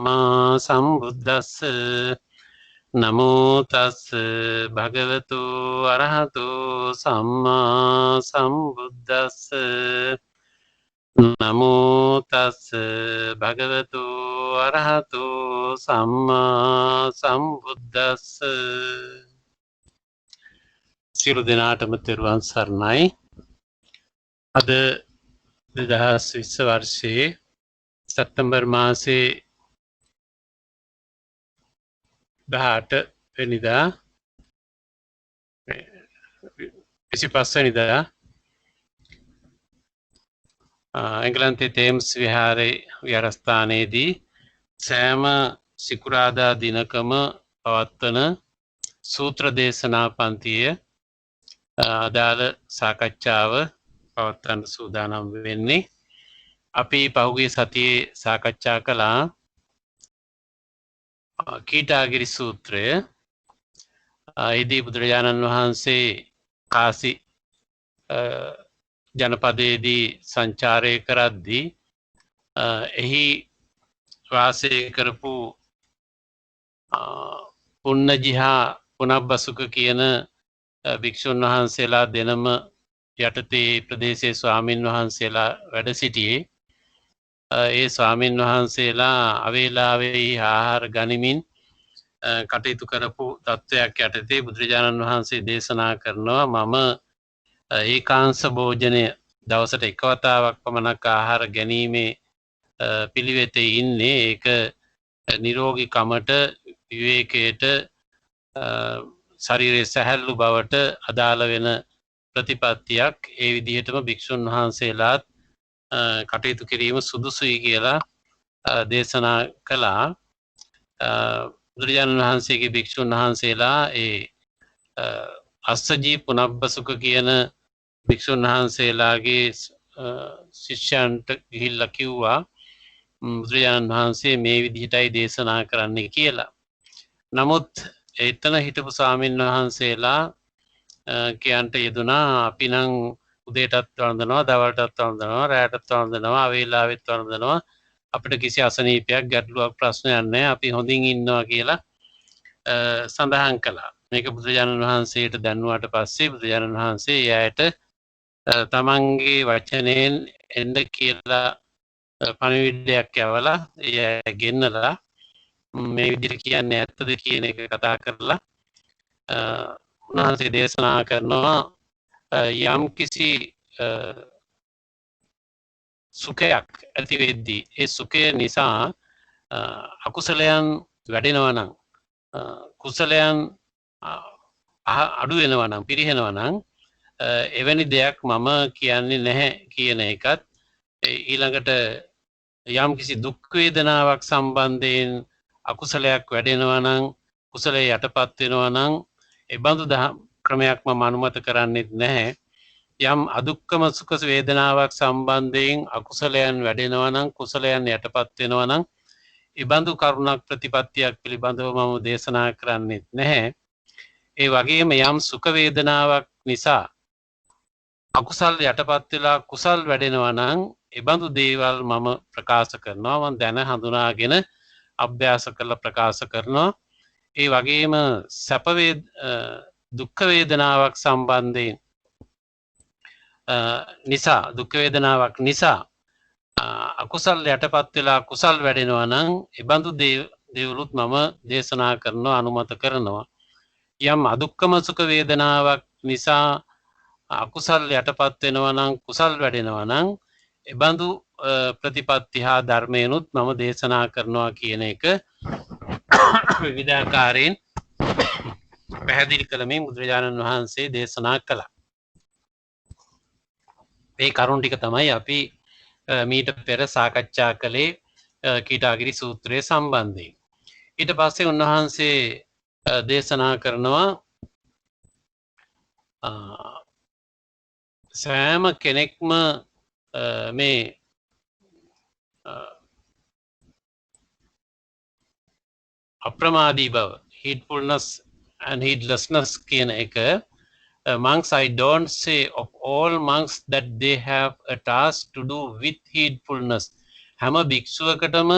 මා සම්බුද්දස්ස නමෝ තස් භගවතු අරහතු සම්මා සම්බුද්දස්ස නමෝ තස් භගවතු අරහතු සම්මා සම්බුද්දස්ස සියලු දෙනාටම තෙරුවන් සරණයි. අද 2020 වර්ෂයේ සැප්තැම්බර් මාසේ 18 වෙනිදා 25 වෙනිදා එංගලන්තයේ තේම්ස් විහාරස්ථානයේදී සෑම සිකුරාදා දිනකම පවත්වන සූත්‍ර දේශනා පන්තිය අදාළ සාකච්ඡාව පවත්වන්න සූදානම් වෙන්නේ. අපි පහුගිය සතියේ සාකච්ඡා කළා කීටාගිරි සූත්‍රය. එහිදී බුදුරජාණන් වහන්සේ කාසි ජනපදයේදී සංචාරය කරද්දී එහි වාසය කරපු පුන්නජිහා පුනබ්බසුක කියන භික්ෂුන් වහන්සේලා දෙනම යටතේ ප්‍රදේශයේ ස්වාමින් වහන්සේලා වැඩ සිටියේ. ඒ ස්වාමින් වහන්සේලා අවේලාවේ ආහාර ගනිමින් කටයුතු කරපු තත්ත්වයක් යටතේ බුදුරජාණන් වහන්සේ දේශනා කරනවා මම ඒකාංශ භෝජනය දවසට එක වතාවක් පමණක් ආහාර ගැනීමේ පිළිවෙතේ ඉන්නේ. ඒක නිරෝගී කමට, විවේකයට, ශරීරයේ සැහැල්ලු බවට අදාළ වෙන ප්‍රතිපත්තියක්. ඒ විදිහටම භික්ෂුන් වහන්සේලාත් කටයුතු කිරීම සුදුසුයි කියලා දේශනා කළා. බුදුරජාණන් වහන්සේගේ භික්ෂුන් වහන්සේලා ඒ අස්සජී පුනබ්බසුක කියන භික්ෂුන් වහන්සේලාගේ ශිෂ්‍යයන්ට ගිහිල්ලා කිව්වා බුදුරජාණන් වහන්සේ මේ විදිහටයි දේශනා කරන්න කියලා. නමුත් එතන හිටපු ස්වාමීන් වහන්සේලා කියන්ට යෙදුනා අපි නම් උදේටත් වන්දනවා, දවල්ටත් වන්දනවා, රැයටත් වන්දනවා, අවේලාවෙත් වන්දනවා, අපිට කිසි අසනීපයක් ගැටලුවක් ප්‍රශ්නයක් නැහැ, අපි හොඳින් ඉන්නවා කියලා සඳහන් කළා. මේක බුදුරජාණන් වහන්සේට දැන්නුවාට පස්සේ බුදුරජාණන් වහන්සේ එයාට තමන්ගේ වචනයෙන් එන්න කියලා පණිවිඩයක් යවලා එයා ගෙන්නලා මේ විදිහට කියන්නේ ඇත්තද කියන එක කතා කරලා උන්වහන්සේ දේශනා කරනවා යම් කිසි සුඛයක් ඇති වෙද්දී ඒ සුඛය නිසා අකුසලයන් වැඩෙනවා නම්, කුසලයන් අඩු වෙනවා නම්, පිරිහෙනවා නම් එවැනි දෙයක් මම කියන්නේ නැහැ කියන එකත්, ඊළඟට යම් කිසි දුක් වේදනාවක් සම්බන්ධයෙන් අකුසලයක් වැඩෙනවා නම්, කුසලයේ යටපත් වෙනවා නම් ඒ බඳු ක්‍රමයක් මම අනුමත කරන්නේ නැහැ. යම් අදුක්කම සුඛ වේදනාවක් සම්බන්ධයෙන් අකුසලයන් වැඩෙනවා නම්, කුසලයන් යටපත් වෙනවා නම් ඒ බඳු කරුණක් ප්‍රතිපත්තියක් පිළිබඳව මම දේශනා කරන්නේ නැහැ. ඒ වගේම යම් සුඛ වේදනාවක් නිසා අකුසල් යටපත් වෙලා කුසල් වැඩෙනවා නම් ඒ බඳු දේවල් මම ප්‍රකාශ කරනවා. මම දැන හඳුනාගෙන අභ්‍යාස කරලා ප්‍රකාශ කරනවා. ඒ වගේම දුක් වේදනාවක් සම්බන්ධයෙන් නිසා, දුක් වේදනාවක් නිසා අකුසල් යටපත් වෙලා කුසල් වැඩෙනවා නම් ඒ බඳු දේවලුත් මම දේශනා කරනවා, අනුමත කරනවා. යම් අදුක්කම සුඛ වේදනාවක් නිසා අකුසල් යටපත් වෙනවා නම් කුසල් වැඩෙනවා නම් ඒ බඳු ප්‍රතිපත්ති හා ධර්මයනුත් මම දේශනා කරනවා කියන එක විවිධාකාරයෙන් පැහැදිලි කළමින් බුදුරජාණන් වහන්සේ දේශනා කළා. මේ කරුණ ටික තමයි අපි මීට පෙර සාකච්ඡා කළේ කීටාගිරි සූත්‍රය සම්බන්ධයෙන්. ඊට පස්සේ උන්වහන්සේ දේශනා කරනවා සෑම කෙනෙක්ම මේ අප්‍රමාදී බව, heedfulness and heedlessness කියන එක monks, I don't say of all monks that they have a task to do with heedfulness. හැම භික්ෂුවකටම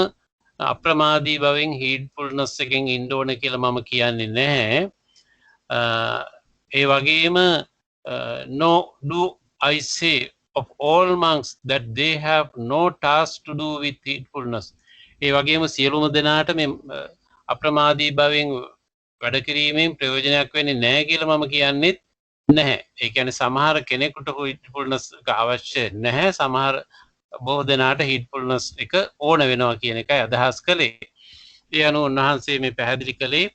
අප්‍රමාදී බවෙන් heedfulness එකෙන් ඉන්න ඕන කියලා මම කියන්නේ නැහැ. ඒ වගේම no do I say of all monks that they have no task to do with heedfulness. ඒ වගේම සියලුම දෙනාට මේ අප්‍රමාදී බවෙන් වැඩ කිරීමෙන් ප්‍රයෝජනයක් වෙන්නේ නැහැ කියලා මම කියන්නේත් නැහැ. ඒ කියන්නේ සමහර කෙනෙකුට heedfulness එක අවශ්‍ය නැහැ. සමහර බොහෝ දෙනාට heedfulness එක ඕන වෙනවා කියන එකයි අදහස් කළේ. ඒ අනුව උන්වහන්සේ මේ පැහැදිලි කළේ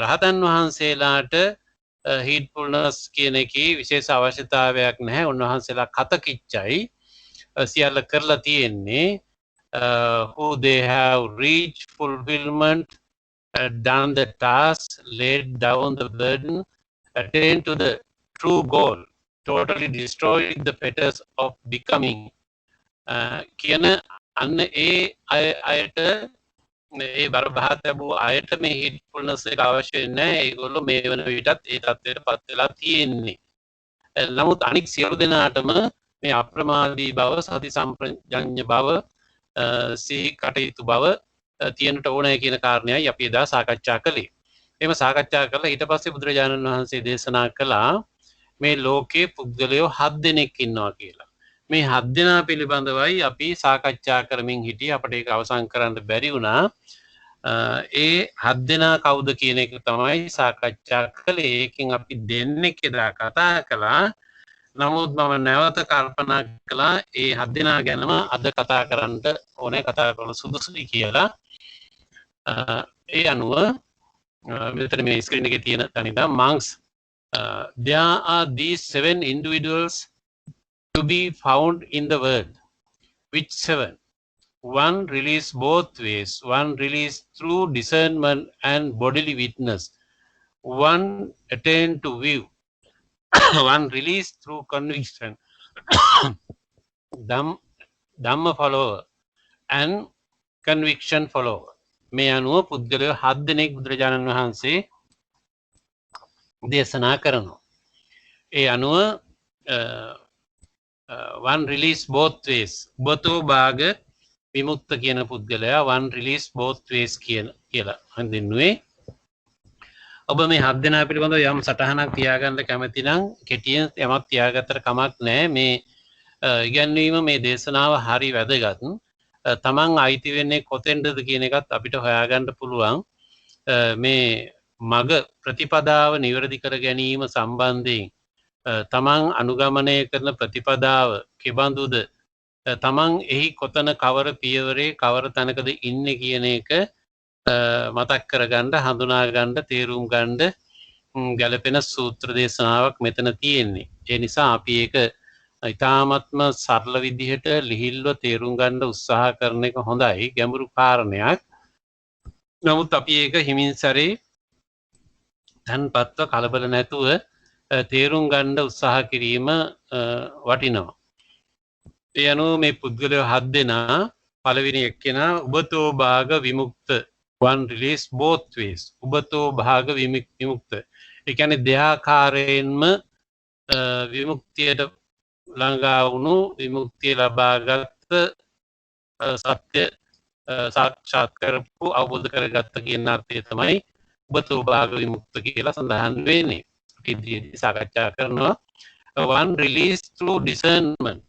රහතන් වහන්සේලාට heedfulness කියන එකේ විශේෂ අවශ්‍යතාවයක් නැහැ. උන්වහන්සේලා කතකිච්චයි සියල්ල කරලා තියෙන්නේ. Who they have reached fulfillment, done the task, laid down the burden, attained to the true goal, totally destroyed the fetters of becoming. කියන අන්න ඒ අයට ඒ බර බහත් ලැබූ අයට මේ heedfulness එක අවශ්‍ය නැහැ. ඒගොල්ලෝ මේ වෙන විටත් ඒ තත්ත්වයට පත් වෙලා තියෙන්නේ. නමුත් අනික් සියලු දෙනාටම මේ අප්‍රමාදී බව, සති සම්ප්‍රඥ බව, සිහි කටයුතු බව තියෙනට ඕනෑ කියන කාරණයයි අපි එදා සාකච්ඡා කළේ. එහෙම සාකච්ඡා කරලා ඊට පස්සේ බුදුරජාණන් වහන්සේ දේශනා කළා මේ ලෝකේ පුද්ගලයෝ 7 දෙනෙක් ඉන්නවා කියලා. මේ 7 දෙනා පිළිබඳවයි අපි සාකච්ඡා කරමින් හිටියේ. අපිට ඒක අවසන් කරන්න බැරි වුණා. ඒ 7 දෙනා කවුද කියන එක තමයි සාකච්ඡා කළේ. ඒකෙන් අපි දෙන්නෙක් එදා කතා කළා. නමුත් මම නැවත කල්පනා කළා ඒ 7 දෙනා ගැනම අද කතා කරන්න ඕනේ, කතා කරන සුදුසුයි කියලා. ඒ අනුව මෙතන මේ ස්ක්‍රීන් එකේ තියෙන තැන ඉඳන් monks, there are these 7 individuals to be found in the world. Which 7? One released both ways. One released through discernment and bodily witness. One attained to view. One released through conviction. Dhamma follower and conviction follower. මේ අනුව පුද්ගලයෝ 7 දෙනෙක් බුදුරජාණන් වහන්සේ දේශනා කරනවා. ඒ අනුව one release both ways. උබතෝ භාග විමුක්ත කියන පුද්ගලයා one release both ways කියලා හඳුන්වන්නේ. ඔබ මේ 7 දෙනා පිළිබඳව යම් සටහනක් තියාගන්න කැමති නම් කෙටියෙන් යමක් තියාගත්තට කමක් නැහැ. මේ ඉගැන්වීම මේ දේශනාව හරි වැදගත්. තමන් අයිති වෙන්නේ කොතෙන්ද කියන එකත් අපිට හොයාගන්න පුළුවන්. මේ මග ප්‍රතිපදාව නිවැරදි කර ගැනීම සම්බන්ධයෙන් තමන් අනුගමනය කරන ප්‍රතිපදාව කෙබඳුද, තමන් එහි කොතන කවර පියවරේ කවර තැනකද ඉන්නේ කියන එක මතක් කරගන්න, හඳුනා ගන්න, තේරුම් ගන්න ගැළපෙන සූත්‍ර දේශනාවක් මෙතන තියෙන්නේ. ඒ නිසා අපි ඒක ඉතාමත්ම සරල විදිහට ලිහිල්ව තේරුම් ගන්න උත්සාහ කරන එක හොඳයි. ගැඹුරු කාරණයක්. නමුත් අපි ඒක හිමින් සැරේ තන්පත්ව කලබල නැතුව තේරුම් ගන්න උත්සාහ කිරීම වටිනවා. ඒ අනුව මේ පුද්ගලයෝ 7 දෙනා, පළවෙනි එක්කෙනා උබතෝ භාග විමුක්ත, one release both ways. උබතෝ භාග විමුක්ත. ඒ කියන්නේ දෙආකාරයෙන්ම විමුක්තියට ළඟා වුණු, විමුක්තිය ලබාගත්, සත්‍ය සාක්ෂාත් කරපු, අවබෝධ කරගත්ත කියන අර්ථය තමයි උබතෝ භාග විමුක්ත කියලා සඳහන් වෙන්නේ. අපි ඉදිරියේදී සාකච්ඡා කරනවා. one release through discernment.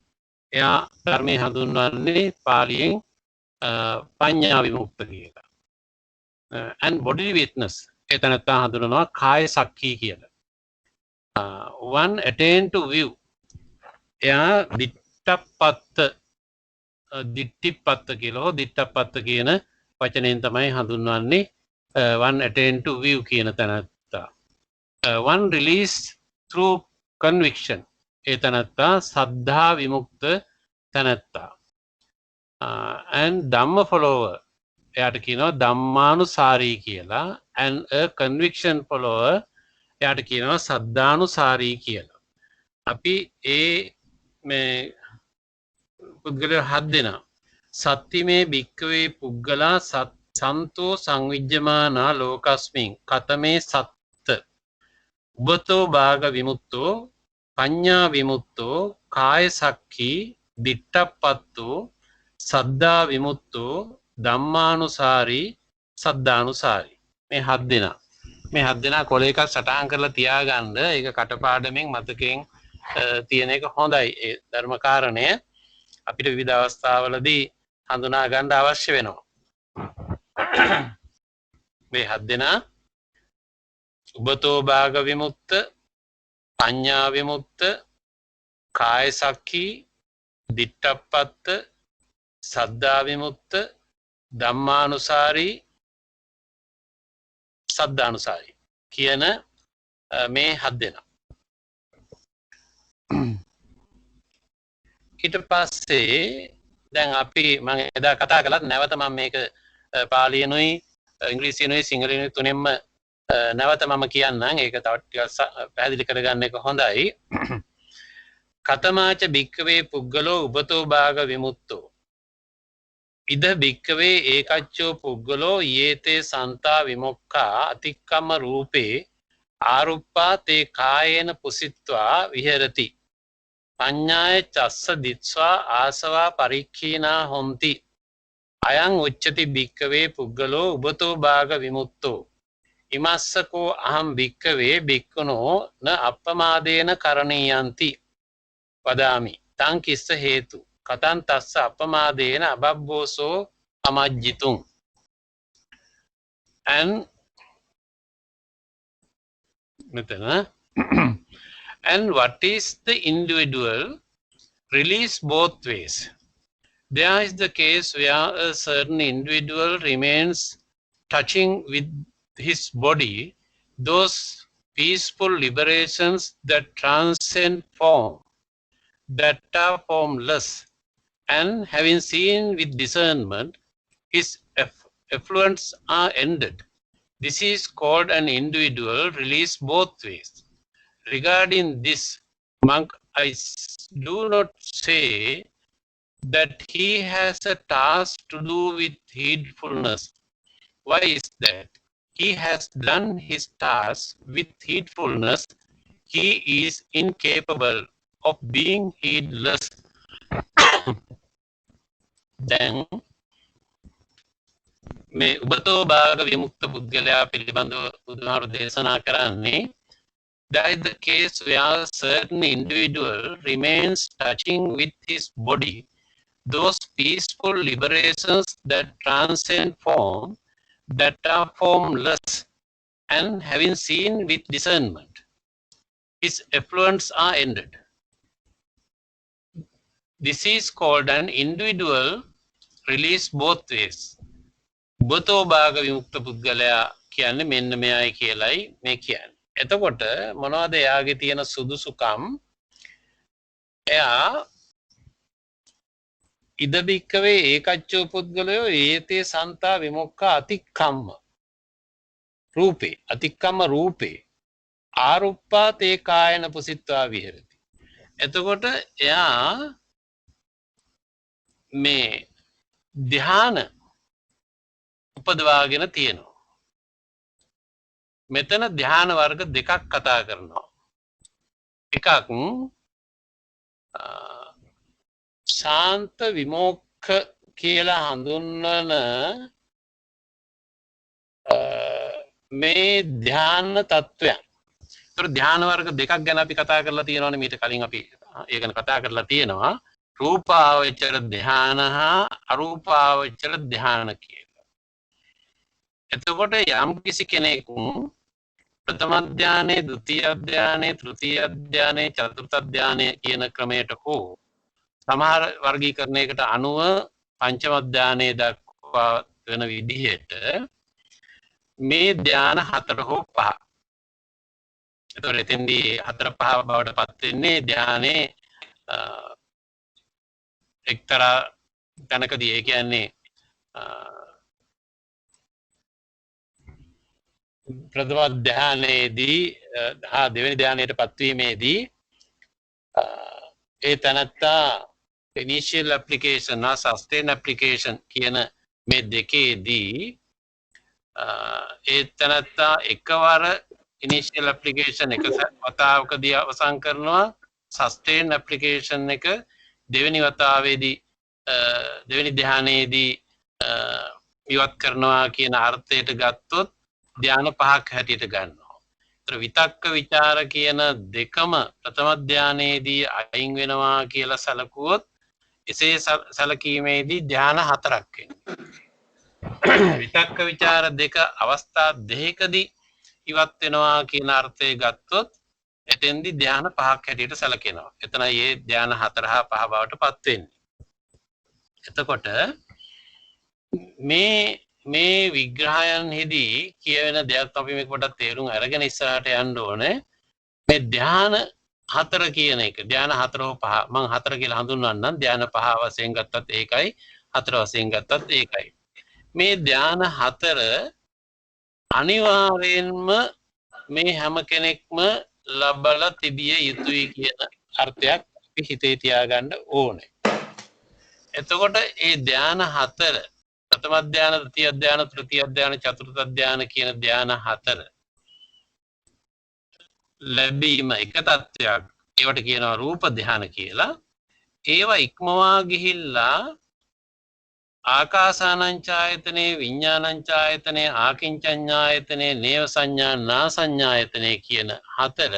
එයා ධර්මයේ හඳුන්වන්නේ පාලියෙන් පඤ්ඤා විමුක්ත කියලා. and bodily witness. එතනත් හඳුන්වනවා කාය සක්ඛී කියලා. one attain to view. එයා දිට්ඨිපත්ත කියලා හෝ දිට්ඨපත්ත කියන වචනයෙන් තමයි හඳුන්වන්නේ. one attain to view කියන තැනත්තා. one release through conviction. ඒ තැනත්තා සද්ධා විමුක්ත තැනත්තා. and ධම්ම follower. එයාට කියනවා ධම්මානුසාරී කියලා. and a conviction follower. එයාට කියනවා සද්ධානුසාරී කියලා. අපි මේ පුද්ගලයෝ 7 දෙනා සත්‍තිමේ භික්ඛවේ පුද්ගලා සන්තෝ සංවිජ්ජමානා ලෝකස්මින් කතමේ සත්ත උබතෝ භාග විමුක්තෝ පඤ්ඤා විමුක්තෝ කාය සක්ඛී දිට්ඨප්පත්තෝ සද්ධා විමුක්තෝ ධම්මානුසාරී සද්ධානුසාරී මේ හත් දෙනා කොළ එකක් සටහන් කරලා තියාගන්න ඒක කටපාඩමින් මතකයෙන් තියෙන එක හොඳයි ඒ ධර්ම කාරණය අපිට විවිධ අවස්ථාවලදී හඳුනා ගන්න අවශ්‍ය වෙනවා මේ හත් දෙනා උබතෝ භාග විමුක්ත පඤ්ඤා විමුක්ත කාය සක්ඛී දිට්ඨප්පත්ත සද්ධා විමුක්ත ධම්මානුසාරී සද්ධානුසාරී කියන මේ හත් දෙනා ඊට පස්සේ දැන් අපි මම එදා කතා කළා නැවත මම මේක පාලියෙනුයි ඉංග්‍රීසියෙනුයි සිංහලෙනුයි තුනෙන්ම නැවත මම කියන්නම් ඒක තව ටිකක් පැහැදිලි කරගන්න එක හොඳයි කතමාච භික්ඛවේ පුග්ගලෝ උබතෝ භාග විමුක්තෝ ඉද භික්ඛවේ ඒකච්චෝ පුග්ගලෝ යේතේ සන්තා විමුක්ඛා අතික්කම්ම රූපේ ආරුප්පා තේ කායේන පුසිත්වා විහෙරති පඤ්ඤාය චස්ස දිත්වා ආසවා පරික්ඛීනා හොಂತಿ අයං උච්චති භික්ඛවේ පුග්ගලෝ උබතෝ භාග විමුක්තෝ ඉමස්සකෝ අහම් භික්ඛවේ භික්ඛුනෝ න අප්පමාදේන කරණීයන්ති වදාමි තං කිස්ස හේතු කතං තස්ස අප්පමාදේන අබබ්බෝසෝ අමජ්ජිතුං and මෙතන and what is the individual release both ways there is the case where a certain individual remains touching with his body those peaceful liberations that transcend form that are formless and having seen with discernment his effluents are ended this is called an individual release both ways regarding this monk do not say that he has a task to do with heedfulness why is that he has done his task with heedfulness he is incapable of being heedless then මේ උබතෝ භාග විමුක්ත පුද්ගලයා පිළිබඳව බුදුහාරු දේශනා කරන්නේ that is the case where a certain individual remains touching with his body those peaceful liberations that transcend form that are formless and having seen with discernment his effluents are ended this is called an individual release both ways උබතෝ භාග විමුක්ත පුද්ගලයා කියන්නේ මෙන්න මෙයයි කියලයි මේ කියන්නේ. එතකොට මොනවද එයාගේ තියෙන සුදුසුකම්? එයා ඉද බික්කවේ ඒකච්චෝ පුද්ගලයෝ ඒතේ සන්තා විමුක්ඛා අතික්කම්ම රූපේ අතික්කම්ම රූපේ ආරුප්පා තේ කායන පුසිත්වා විහෙරති. එතකොට එයා මේ ධ්‍යාන උපදවාගෙන තියෙනවා. මෙතන ධ්‍යාන වර්ග දෙකක් කතා කරනවා. එකක් ශාන්ත විමෝක්ඛ කියලා හඳුන්වන මේ ධ්‍යාන තත්වයන්. ඒතර ධ්‍යාන වර්ග දෙකක් ගැන අපි කතා කරලා තියෙනවානේ මීට කලින් අපි ඒක ගැන කතා කරලා තියෙනවා. රූපාවචර ධ්‍යාන හා අරූපාවචර ධ්‍යාන කියලා. එතකොට යම් කිසි කෙනෙකු ප්‍රථම ධානයේ, ဒုတိ ය ධානයේ, තෘතීය ධානයේ, චතුර්ථ ධානයේ කියන ක්‍රමයට හෝ සමහර වර්ගීකරණයකට අනුව පංචම ධානයේ දක්වා වෙන විදිහට මේ ධාන හතර හෝ පහ. එතකොට එතෙන්දී හතර පහ බවට පත් වෙන්නේ ධානයේ එක්තරා තැනකදී ඒ කියන්නේ ප්‍රථම ධානයේදී දෙවෙනි ධානයට පත්වීමේදී ඒ තැනත්තා initial application නා sustain application කියන මේ දෙකේදී ඒ තැනත්තා එකවර initial application එක වතාවකදී අවසන් කරනවා sustain application එක දෙවෙනි වතාවේදී දෙවෙනි ධානයේදී ඉවත් කරනවා කියන අර්ථයට ගත්තොත් ධ්‍යාන පහක් හැටියට ගන්නවා. ඒතර විතක්ක ਵਿਚාර කියන දෙකම ප්‍රථම ධ්‍යානයේදී අයින් වෙනවා කියලා සැලකුවොත් එසේ සැලකීමේදී ධ්‍යාන හතරක් වෙනවා. විතක්ක ਵਿਚාර දෙක අවස්ථා දෙකකදී ඉවත් වෙනවා කියන අර්ථය ගත්තොත් එතෙන්දී ධ්‍යාන පහක් හැටියට සැලකෙනවා. එතනයි මේ ධ්‍යාන හතර හා පහ බවට පත් වෙන්නේ. එතකොට මේ විග්‍රහයන්හිදී කියවෙන දෙයක් අපි මේක පොඩ්ඩක් තේරුම් අරගෙන ඉස්සරහට යන්න ඕනේ. මේ ධ්‍යාන හතර කියන එක ධ්‍යාන හතර හෝ පහ මම හතර කියලා හඳුන්වන්නම්. ධ්‍යාන පහ වශයෙන් ගත්තත් ඒකයි, හතර වශයෙන් ගත්තත් ඒකයි. මේ ධ්‍යාන හතර අනිවාර්යෙන්ම මේ හැම කෙනෙක්ම ලබලා තිබිය යුතුයි කියන අර්ථයක් අපි හිතේ තියාගන්න ඕනේ. එතකොට මේ ධ්‍යාන හතර ප්‍රථම ධ්‍යාන, ද්විතීය ධ්‍යාන, තෘතීය ධ්‍යාන, චතුර්ථ ධ්‍යාන කියන ධ්‍යාන හතර ලැබීම එක තත්ත්වයක්. ඒවට කියනවා රූප ධ්‍යාන කියලා. ඒවා ඉක්මවා ගිහිල්ලා ආකාසානංචායතනේ, විඥානංචායතනේ, ආකින්චඤ්ඤායතනේ, නේව සංඥා, නා සංඥායතනේ කියන හතර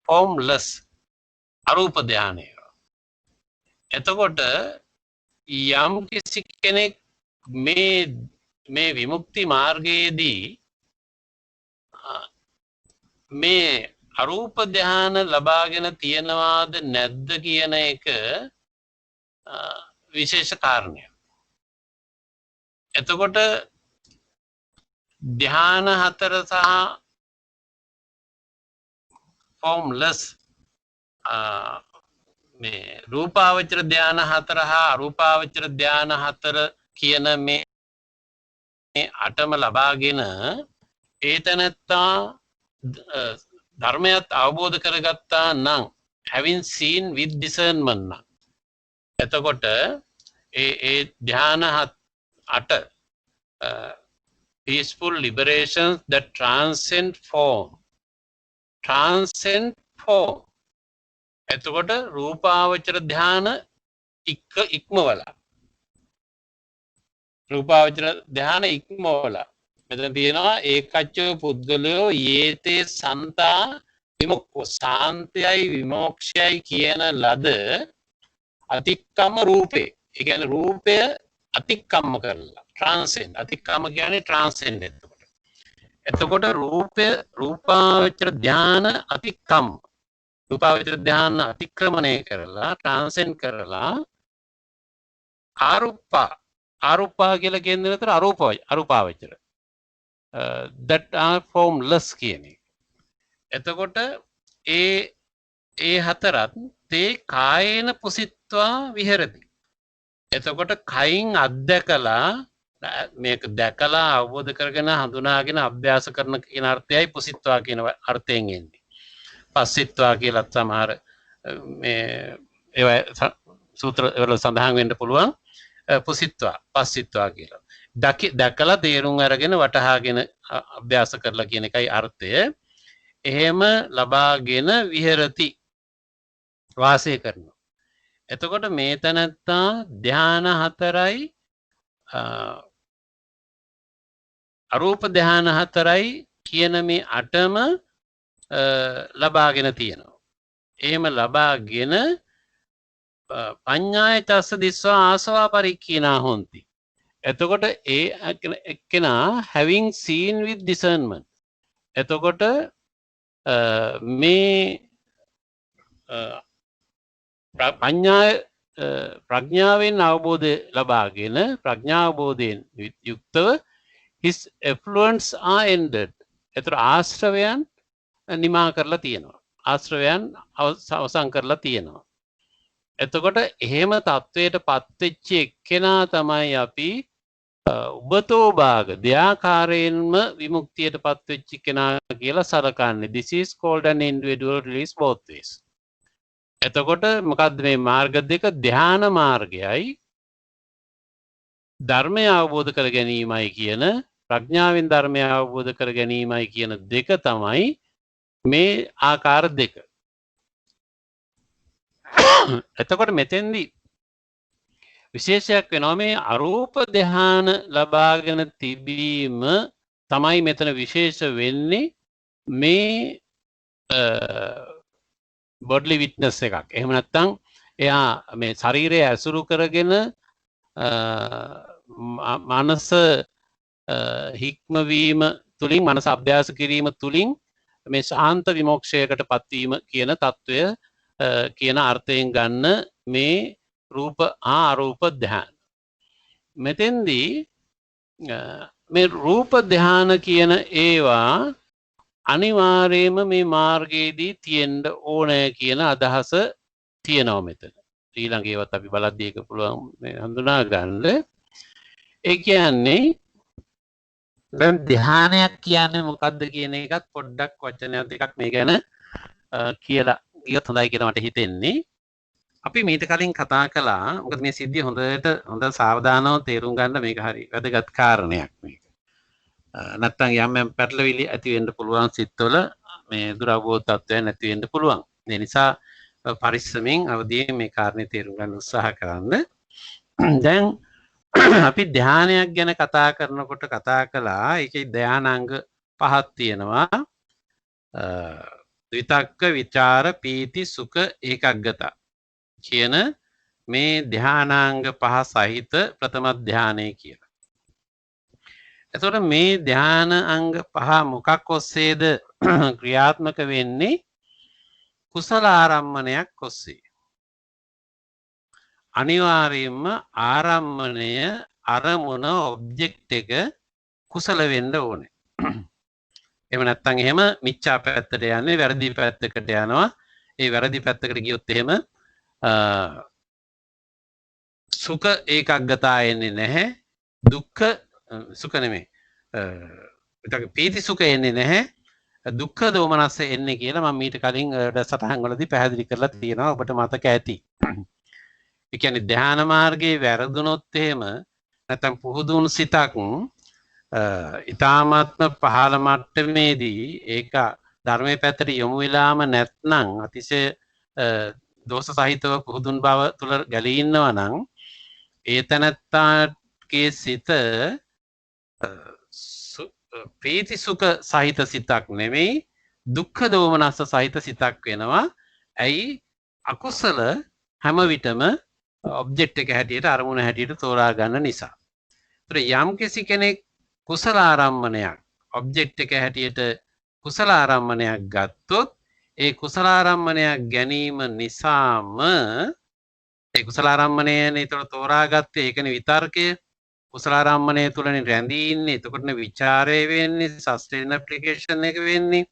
ෆෝම්ලස් අරූප ධ්‍යානය. එතකොට යම් කිසි කෙනෙක් මේ විමුක්ති මාර්ගයේදී මේ අරූප ධ්‍යාන ලබාගෙන තියනවාද නැද්ද කියන එක විශේෂ කාරණයක්. එතකොට ධ්‍යාන හතර සහ ෆෝම්ලස් මේ රූපාවචර ධ්‍යාන හතර හා අරූපාවචර ධ්‍යාන හතර කියන මේ අටම ලබාගෙන ඒතනත්තා ධර්මයත් අවබෝධ කරගත්තා නම් having seen with discernment නම් එතකොට ඒ ධ්‍යාන අට peaceful liberations that transcend form එතකොට රූපාවචර ධ්‍යාන ඉක්මවලා රූපාවචර ධ්‍යාන ඉක්මවලා මෙතන තියෙනවා ඒකච්චෝ පුද්ගලයෝ යේතේ සන්තා විමුක්ඛෝ සාන්තයයි විමෝක්ෂයයි කියන ලද අතික්කම රූපේ. ඒ කියන්නේ රූපය අතික්කම කරලා ට්‍රාන්සෙන්ඩ්. අතික්කම කියන්නේ ට්‍රාන්සෙන්ඩ්. එතකොට රූපාවචර ධ්‍යාන අතික්කම රූපාවචර ධ්‍යාන අතික්‍රමණය කරලා ට්‍රාන්සෙන්ඩ් කරලා ආරුප්පා කියලා කියන දේ නතර අරූපාවචර that are formless කියන එක. එතකොට ඒ හතරත් තේ කායේන පුසිත්වා විහෙරති. එතකොට කයින් අත්දැකලා මේක දැකලා අවබෝධ කරගෙන හඳුනාගෙන අභ්‍යාස කරන කියන අර්ථයයි පුසිත්වා කියන අර්ථයෙන් එන්නේ. පස්සිත්වා කියලා සමහර මේ ඒවා සූත්‍ර වල සඳහන් වෙන්න පුළුවන්. පුසිත්වා පස්සිත්වා කියලා. දැකලා තේරුම් අරගෙන වටහාගෙන අභ්‍යාස කරලා කියන එකයි අර්ථය. එහෙම ලබාගෙන විහෙරති වාසය කරනවා. එතකොට මේ තැනත්තා ධ්‍යාන හතරයි අරූප ධ්‍යාන හතරයි කියන මේ අටම ලබාගෙන තියෙනවා. එහෙම ලබාගෙන පඤ්ඤාය චස්ස දිස්වා ආසවා පරික්ඛීනා හොಂತಿ. එතකොට ඒ එක්කෙනා having seen with discernment. එතකොට මේ ප්‍රඥාවෙන් අවබෝධය ලබාගෙන ප්‍රඥාවබෝධයෙන් යුක්තව his effluents are ended. එතකොට ආශ්‍රවයන් නිමා කරලා තියෙනවා. ආශ්‍රවයන් අවසන් කරලා තියෙනවා. එතකොට එහෙම තත්වයට පත්වෙච්ච එක්කෙනා තමයි අපි උබතෝ භාග දෙආකාරයෙන්ම විමුක්තියට පත්වෙච්ච කෙනා කියලා සලකන්නේ. This is called an individual release both ways. එතකොට මොකද්ද මේ මාර්ග දෙක? ධ්‍යාන මාර්ගයයි ධර්මය අවබෝධ කර ගැනීමයි කියන ප්‍රඥාවෙන් ධර්මය අවබෝධ කර ගැනීමයි කියන දෙක තමයි මේ ආකාර දෙක. එතකොට මෙතෙන්දී විශේෂයක් වෙනවා මේ අරූප ධ්‍යාන ලබාගෙන තිබීම තමයි මෙතන විශේෂ වෙන්නේ මේ බොඩ්ලි විට්නස් එකක්. එහෙම නැත්නම් එයා මේ ශරීරය ඇසුරු කරගෙන මනස හික්මවීම තුලින් මනස අභ්‍යාස කිරීම තුලින් මේ ශාන්ත විමෝක්ෂයකට පත්වීම කියන తত্ত্বය කියන අර්ථයෙන් ගන්න මේ රූප අරූප ධ්‍යාන. මෙතෙන්දී මේ රූප ධ්‍යාන කියන ඒවා අනිවාර්යයෙන්ම මේ මාර්ගයේදී තියෙන්න ඕනේ කියන අදහස තියෙනවා මෙතන. ඊළඟ ඒවත් අපි බලද්දී ඒක පුළුවන් මේ හඳුනා ගන්න. ඒ කියන්නේ දැන් ධ්‍යානයක් කියන්නේ මොකක්ද කියන එකත් පොඩ්ඩක් වචනයක් දෙකක් මේ ගැන කියලා ගියොත් හොඳයි කියලා මට හිතෙන්නේ. අපි මීට කලින් කතා කළා මොකද මේ සිද්ධිය හොඳ සාවධානව තේරුම් ගන්න මේක හරි වැදගත් කාරණයක් මේක. නැත්තම් යම් පැටලවිලි ඇති වෙන්න පුළුවන් සිත්වල මේ දුරවබෝධ තත්ත්වයක් නැති වෙන්න පුළුවන්. ඒ නිසා පරිස්සමෙන් අවදීන් මේ කාරණේ තේරුම් ගන්න උත්සාහ කරන්න. දැන් අපි ධානයක් ගැන කතා කරනකොට කතා කළා ඒකේ ධානාංග පහක් තියෙනවා. විතක්ක විචාර පීති සුඛ ඒකග්ගත කියන මේ ධානාංග පහ සහිත ප්‍රථම ධානය කියලා. එතකොට මේ ධාන අංග පහ මොකක් ඔස්සේද ක්‍රියාත්මක වෙන්නේ? කුසල ආරම්මණයක් ඔස්සේ. අනිවාර්යයෙන්ම ආරම්මණය අරමුණ ඔබ්ජෙක්ට් එක කුසල වෙන්න ඕනේ. එහෙම නැත්නම් එහෙම මිච්ඡා පැත්තට යන්නේ වැරදි පැත්තකට යනවා. ඒ වැරදි පැත්තකට ගියොත් එහෙම සුඛ ඒකග්ගතා එන්නේ නැහැ. දුක්ඛ සුඛ නෙමෙයි. පීති සුඛ එන්නේ නැහැ. දුක්ඛ දෝමනස්ස එන්නේ කියලා මම මීට කලින් සටහන් වලදී පැහැදිලි කරලා තියෙනවා. ඔබට මතක ඇති. ඒ කියන්නේ ධ්‍යාන මාර්ගයේ වැරදුනොත් එහෙම නැත්නම් පුහුදුන් සිතක් ඊ타මාත්ම පහළ මට්ටමේදී ඒක ධර්මයේ පැත්තට යොමු වෙලාම නැත්නම් අතිශය දෝෂ සහිතව පුහුදුන් බව තුල ගැලී ඉන්නවා නම් ඒ තනත්තාගේ සිත ප්‍රීති සුඛ සහිත සිතක් නෙමෙයි දුක්ඛ දෝමනස්ස සහිත සිතක් වෙනවා. ඇයි? අකුසල හැම විටම ඔබ්ජෙක්ට් එක හැටියට අරමුණ හැටියට තෝරා ගන්න නිසා. ඒතර යම් කෙනෙක් කුසල ආරම්මණයක් ඔබ්ජෙක්ට් එක හැටියට කුසල ආරම්මණයක් ගත්තොත් ඒ කුසල ආරම්මණයක් ගැනීම නිසාම ඒ කුසල ආරම්මණයනේ ඒතර තෝරාගත්තේ ඒකනේ විතර්කය. කුසල ආරම්මණය තුලනේ රැඳී ඉන්නේ. එතකොටනේ ਵਿਚාරය වෙන්නේ, සස්ටේන් ඇප්ලිකේෂන් එක වෙන්නේ.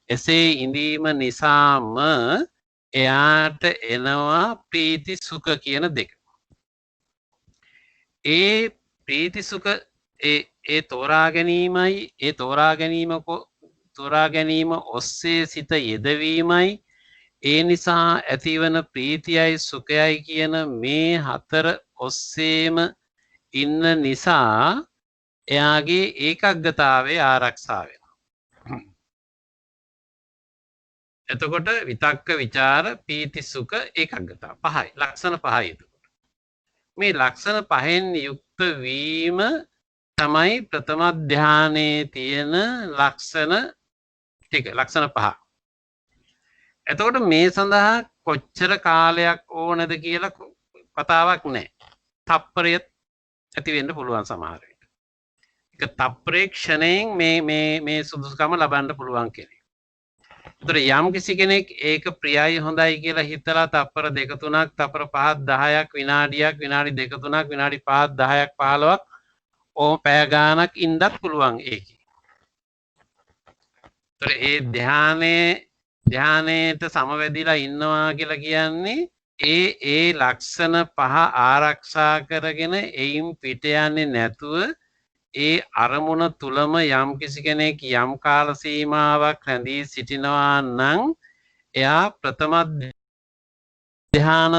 එසේ ඉඳීම නිසාම එයාට එනවා ප්‍රීති සුඛ කියන දෙක. ඒ ප්‍රීති සුඛ ඒ තෝරා ගැනීමයි ඒ තෝරා ගැනීම ඔස්සේ සිත යෙදවීමයි ඒ නිසා ඇතිවන ප්‍රීතියයි සුඛයයි කියන මේ හතර ඔස්සේම ඉන්න නිසා එයාගේ ඒකග්ගතාවේ ආරක්ෂා වෙනවා. එතකොට විතක්ක විචාර පීති සුඛ ඒකග්ගතා පහයි. ලක්ෂණ පහයි. එතකොට මේ ලක්ෂණ පහෙන් යුක්ත වීම තමයි ප්‍රථම ධානයේ තියෙන ලක්ෂණ ටික. ලක්ෂණ පහ. එතකොට මේ සඳහා කොච්චර කාලයක් ඕනද කියලා කතාවක් නැහැ. තප්පරය ඇති වෙන්න පුළුවන් සමහර විට. ඒක තප්පරේ ක්ෂණයෙන් මේ සුදුසුකම ලබන්න පුළුවන් කෙනෙක්. ඒතර යම් කිසි කෙනෙක් ඒක ප්‍රියයි හොඳයි කියලා හිතලා තප්පර 2 3ක් තප්පර 5ක් 10ක් විනාඩියක් විනාඩි 2 3ක් විනාඩි 5ක් 10ක් 15ක් ඕම පැය ගාණක් ඉන්නත් පුළුවන් ඒකේ. ඒතර ඒ ධානයේට සමවැදිලා ඉන්නවා කියලා කියන්නේ ඒ ලක්ෂණ පහ ආරක්ෂා කරගෙන එයින් පිට යන්නේ නැතුව ඒ අරමුණ තුලම යම් කිසි කෙනෙක් යම් කාල සීමාවක් රැඳී සිටිනවා නම් එයා ප්‍රථම ධ්‍යාන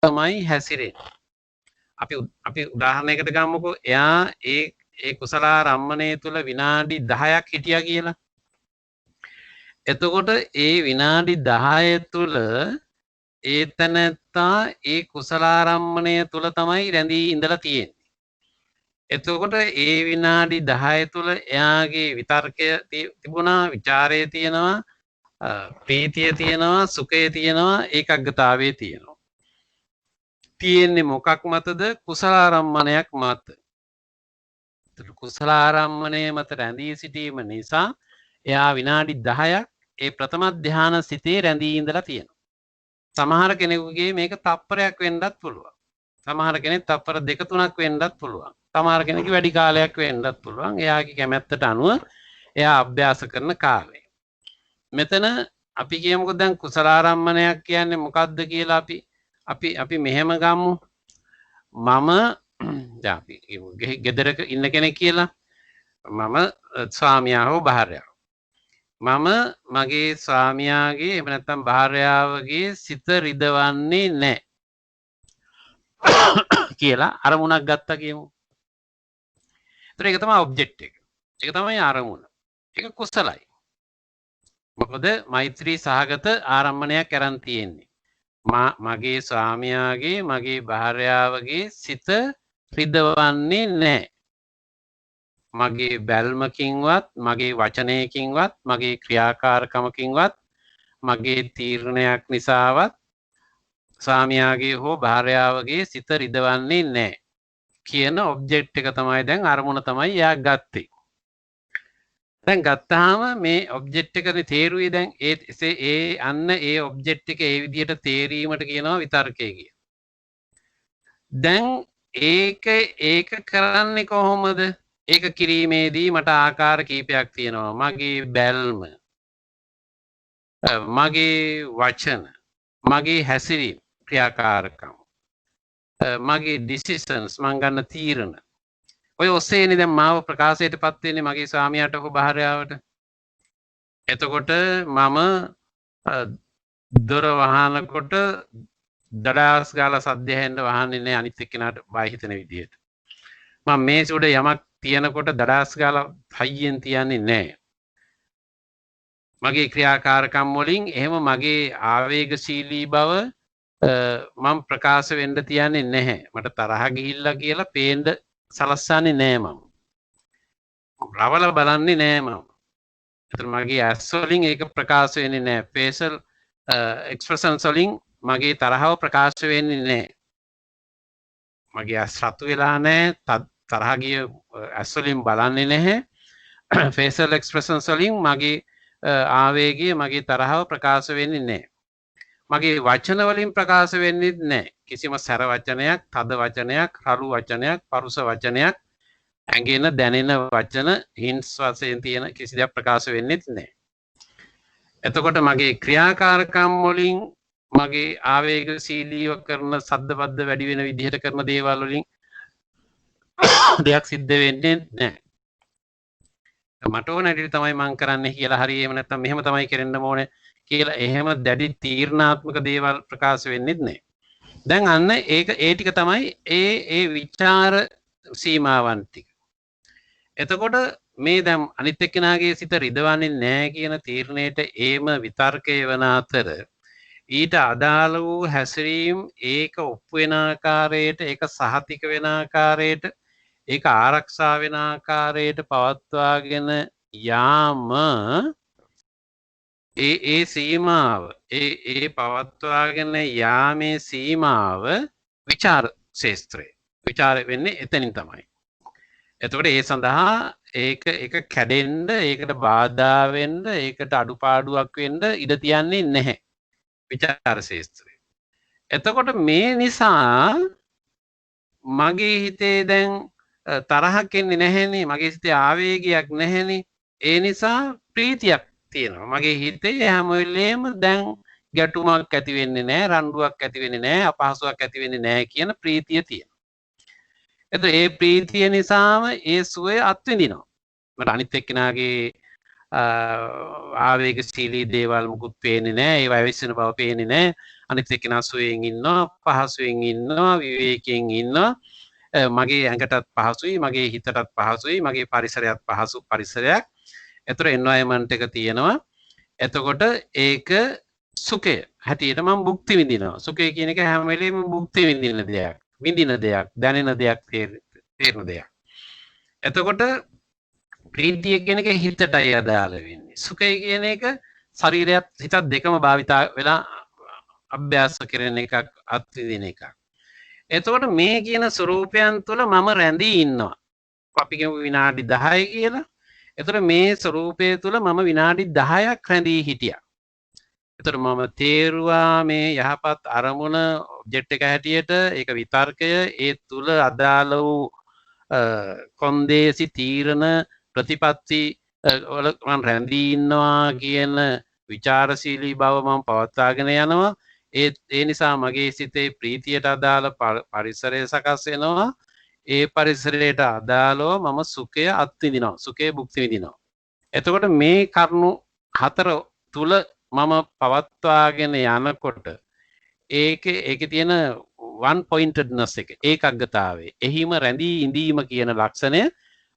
තමයි හැසිරෙන්නේ. අපි උදාහරණයකට ගමුකෝ. එයා ඒ කුසල ආරම්මණය තුල විනාඩි 10ක් හිටියා කියලා. එතකොට ඒ විනාඩි 10 තුල ඒ තැනැත්තා ඒ කුසලාරම්මණය තුල තමයි රැඳී ඉඳලා තියෙන්නේ. එතකොට ඒ විනාඩි 10 තුල එයාගේ විතර්කය තිබුණා, ਵਿਚාරය තියෙනවා, ප්‍රීතිය තියෙනවා, සුඛය තියෙනවා, ඒකග්ගතාවයේ තියෙනවා. තියෙන්නේ මොකක් මතද? කුසලාරම්මණයක් මත. කුසලාරම්මණය මත රැඳී සිටීම නිසා එයා විනාඩි 10ක් ඒ ප්‍රථම ධානය සිතේ රැඳී ඉඳලා තියෙනවා. සමහර කෙනෙකුගේ මේක තප්පරයක් වෙන්නත් පුළුවන්. සමහර කෙනෙක් තප්පර 2-3ක් වෙන්නත් පුළුවන්. සමහර කෙනෙක් වැඩි කාලයක් වෙන්නත් පුළුවන්. එයාගේ කැමැත්තට අනුව එයා අභ්‍යාස කරන කාලය. මෙතන අපි කියමුකෝ දැන් කුසලාරම්මණයක් කියන්නේ මොකක්ද කියලා අපි මෙහෙම ගමු. මම දැන් අපි ගෙදරක ඉන්න කෙනෙක් කියලා. මම ස්වාමියා හෝ භාර්යාව. මම මගේ ස්වාමියාගේ එහෙම නැත්නම් භාර්යාවගේ සිත රිදවන්නේ නැහැ කියලා අරමුණක් ගත්තා කියමු. ඒතර ඒක තමයි ඔබ්ජෙක්ට් එක. ඒක තමයි අරමුණ. ඒක කුසලයි. මොකද මෛත්‍රී සහගත ආරම්මණයක් කරන් තියෙන්නේ. මගේ ස්වාමියාගේ මගේ භාර්යාවගේ සිත රිදවන්නේ නැහැ. මගේ බැල්මකින්වත් මගේ වචනයකින්වත් මගේ ක්‍රියාකාරකමකින්වත් මගේ තීරණයක් නිසාවත් ස්වාමියාගේ හෝ භාර්යාවගේ සිත රිදවන්නේ නැහැ කියන ඔබ්ජෙක්ට් එක තමයි දැන් අරමුණ තමයි එයා ගත්තේ. දැන් ගත්තාම මේ ඔබ්ජෙක්ට් එකේ තේරුවේ දැන් ඒ අන්න ඒ ඔබ්ජෙක්ට් එක ඒ විදිහට තේරීමට කියනවා විතර්කය කියලා. දැන් ඒක කරන්නේ කොහොමද? ඒක කිරීමේදී මට ආකාර කීපයක් තියෙනවා. මගේ බැල්ම, මගේ වචන, මගේ හැසිරීම, ක්‍රියාකාරකම්, මගේ ඩිසිෂන්ස්, මං ගන්න තීරණ. ඔය ඔස්සේනේ දැන් මාව ප්‍රකාශයටපත් වෙන්නේ මගේ ස්වාමියාට හෝ භාර්යාවට. එතකොට මම දොර වහනකොට දඩාස් ගාලා සද්ද ඇහෙන්න වහන්නේ නැහැ අනිත් එක්කෙනාට බය හිතෙන විදිහට. මම මේසෙ උඩ යමක් තියනකොට දඩාස් ගාලා හයියෙන් තියන්නේ නැහැ. මගේ ක්‍රියාකාරකම් වලින් එහෙම මගේ ආවේගශීලී බව මම ප්‍රකාශ වෙන්න තියන්නේ නැහැ. මට තරහ ගිහිල්ලා කියලා පේන්න සලස්සන්නේ නැහැ මම. රවල බලන්නේ නැහැ මම. ඒතර මගේ ඇස් වලින් ඒක ප්‍රකාශ වෙන්නේ නැහැ. ෆේෂල් එක්ස්ප්‍රෙෂන්ස් වලින් මගේ තරහව ප්‍රකාශ වෙන්නේ නැහැ. මගේ ඇස් රතු වෙලා නැහැ. තරහ ගිය ඇස් වලින් බලන්නේ නැහැ. ෆේෂල් එක්ස්ප්‍රෙෂන්ස් වලින් මගේ ආවේගය මගේ තරහව ප්‍රකාශ වෙන්නේ නැහැ. මගේ වචන වලින් ප්‍රකාශ වෙන්නේ නැහැ. කිසිම සැර වචනයක්, තද වචනයක්, රළු වචනයක්, පරුස වචනයක්, ඇඟෙන දැනෙන වචන හින්ස් වශයෙන් තියෙන කිසි දෙයක් ප්‍රකාශ වෙන්නේ නැහැ. එතකොට මගේ ක්‍රියාකාරකම් වලින් මගේ ආවේගශීලීව කරන සද්දබද්ද වැඩි වෙන විදිහට කරන දේවල් වලින් දෙයක් සිද්ධ වෙන්නේ නැහැ. මට ඕන හැටියට තමයි මං කරන්නේ කියලා හරි එහෙම නැත්නම් මෙහෙම තමයි කරන්න ඕනේ කියලා එහෙම දැඩි තීරණාත්මක දේවල් ප්‍රකාශ වෙන්නේ නැහැ. දැන් අන්න ඒ ටික තමයි ඒ විචාර සීමාවන් ටික. එතකොට මේ දැන් අනිත් එක්කෙනාගේ සිත රිදවන්නේ නැහැ කියන තීරණයට ඒම විතර්කය වන අතර ඊට අදාළ වූ හැසිරීම් ඒක ඔප්පු වෙන ආකාරයට ඒක සහතික වෙන ආකාරයට ඒක ආරක්ෂා වෙන ආකාරයට පවත්වාගෙන යාම ඒ සීමාව ඒ පවත්වාගෙන යාමේ සීමාව විචාර ශාස්ත්‍රය. විචාර වෙන්නේ එතනින් තමයි. එතකොට ඒ සඳහා ඒක කැඩෙන්න, ඒකට බාධා වෙන්න, ඒකට අඩුපාඩුවක් වෙන්න ඉඩ තියන්නේ නැහැ. විචාර ශාස්ත්‍රය. එතකොට මේ නිසා මගේ හිතේ දැන් තරහක් එන්නේ නැහෙනේ. මගේ හිතේ ආවේගයක් නැහෙනේ. ඒ නිසා ප්‍රීතියක් තියෙනවා. මගේ හිතේ හැම වෙලේම දැන් ගැටුමක් ඇති වෙන්නේ නැහැ, රණ්ඩුවක් ඇති වෙන්නේ නැහැ, අපහසුයක් ඇති වෙන්නේ නැහැ කියන ප්‍රීතිය තියෙනවා. එතකොට ඒ ප්‍රීතිය නිසාම ඒ සුවය අත්විඳිනවා. මට අනිත් එක්කෙනාගේ ආවේගශීලී දේවල් මුකුත් පේන්නේ නැහැ, ඒවා ඇවිස්සෙන බව පේන්නේ නැහැ. අනිත් එක්කෙනා සුවයෙන් ඉන්නවා, පහසුවෙන් ඉන්නවා, විවේකයෙන් ඉන්නවා. මගේ ඇඟටත් පහසුයි, මගේ හිතටත් පහසුයි, මගේ පරිසරයත් පහසු පරිසරයක්. එතකොට එන්වයරන්මන්ට් එක තියෙනවා. එතකොට ඒක සුඛය හැටියට මම භුක්ති විඳිනවා. සුඛය කියන එක හැම වෙලෙම භුක්ති විඳින දෙයක්. විඳින දෙයක්, දැනෙන දෙයක්, තේරෙන දෙයක්. එතකොට ප්‍රීතිය කියන එක හිතටයි අදාළ වෙන්නේ. සුඛය කියන එක ශරීරයත් හිතත් දෙකම භාවිතා වෙලා අභ්‍යාස කරන එකක්, අත්විඳින එකක්. එතකොට මේ කියන ස්වરૂපයන් තුළ මම රැඳී ඉන්නවා. අපි කියමු විනාඩි 10 කියලා. එතකොට මේ ස්වરૂපය තුළ මම විනාඩි 10ක් රැඳී හිටියා. එතකොට මම තේරුවා මේ යහපත් අරමුණ ඔබ්ජෙක්ට් එක හැටියට ඒක විතර්කය ඒ තුළ අදාළ වූ කොන්දේසි තීරණ ප්‍රතිපත්ති වල මම රැඳී ඉන්නවා කියන විචාරශීලී බව මම පවත්වාගෙන යනවා. ඒ නිසා මගේ සිතේ ප්‍රීතියට අදාළ පරිසරය සකස් වෙනවා. ඒ පරිසරයට අදාළව මම සුඛය අත්විඳිනවා. සුඛය භුක්ති විඳිනවා. එතකොට මේ කරුණු හතර තුල මම පවත්වාගෙන යනකොට ඒකේ තියෙන one pointedness එක ඒකග්ගතාවය එහිම රැඳී ඉඳීම කියන ලක්ෂණය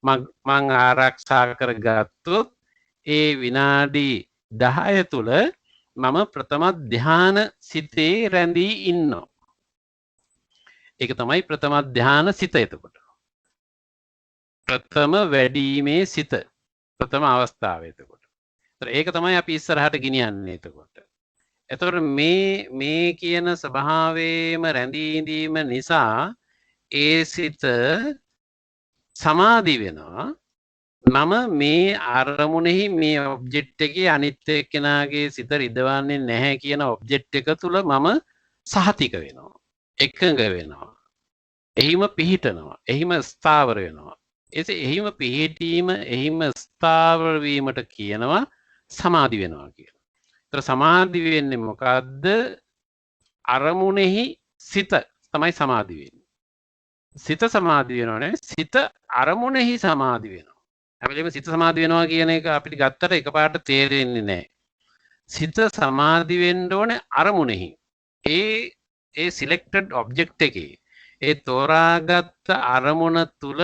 මං ආරක්ෂා කරගත්තොත් ඒ විනාඩි 10 තුල මම ප්‍රථම ධ්‍යාන සිතේ රැඳී ඉන්නවා. ඒක තමයි ප්‍රථම ධ්‍යාන සිත. එතකොට ප්‍රථම වැඩිීමේ සිත ප්‍රථම අවස්ථාව. එතකොට ඒක තමයි අපි ඉස්සරහට ගෙනියන්නේ. එතකොට මේ කියන ස්වභාවයේම රැඳී ඉඳීම නිසා ඒ සිත සමාධි වෙනවා. මම මේ අරමුණෙහි මේ ඔබ්ජෙක්ට් එකේ අනිත් එක්කෙනාගේ සිත රිදවන්නේ නැහැ කියන ඔබ්ජෙක්ට් එක තුල මම සහතික වෙනවා. එකඟ වෙනවා. එහිම පිහිටනවා. එහිම ස්ථාවර වෙනවා. එහිම පිහිටීම එහිම ස්ථාවර වීමට කියනවා සමාධි වෙනවා කියලා. ඒතර සමාධි වෙන්නේ මොකද්ද? අරමුණෙහි සිත තමයි සමාධි වෙන්නේ. සිත සමාධි වෙනවනේ. සිත අරමුණෙහි සමාධි වෙනවා. හැබැයි සිත සමාධි වෙනවා කියන එක අපිට ගත්තට එකපාරට තේරෙන්නේ නැහැ. සිත සමාධි වෙන්න ඕනේ අරමුණෙහි. ඒ සිලෙක්ටඩ් ඔබ්ජෙක්ට් එකේ ඒ තෝරාගත් අරමුණ තුල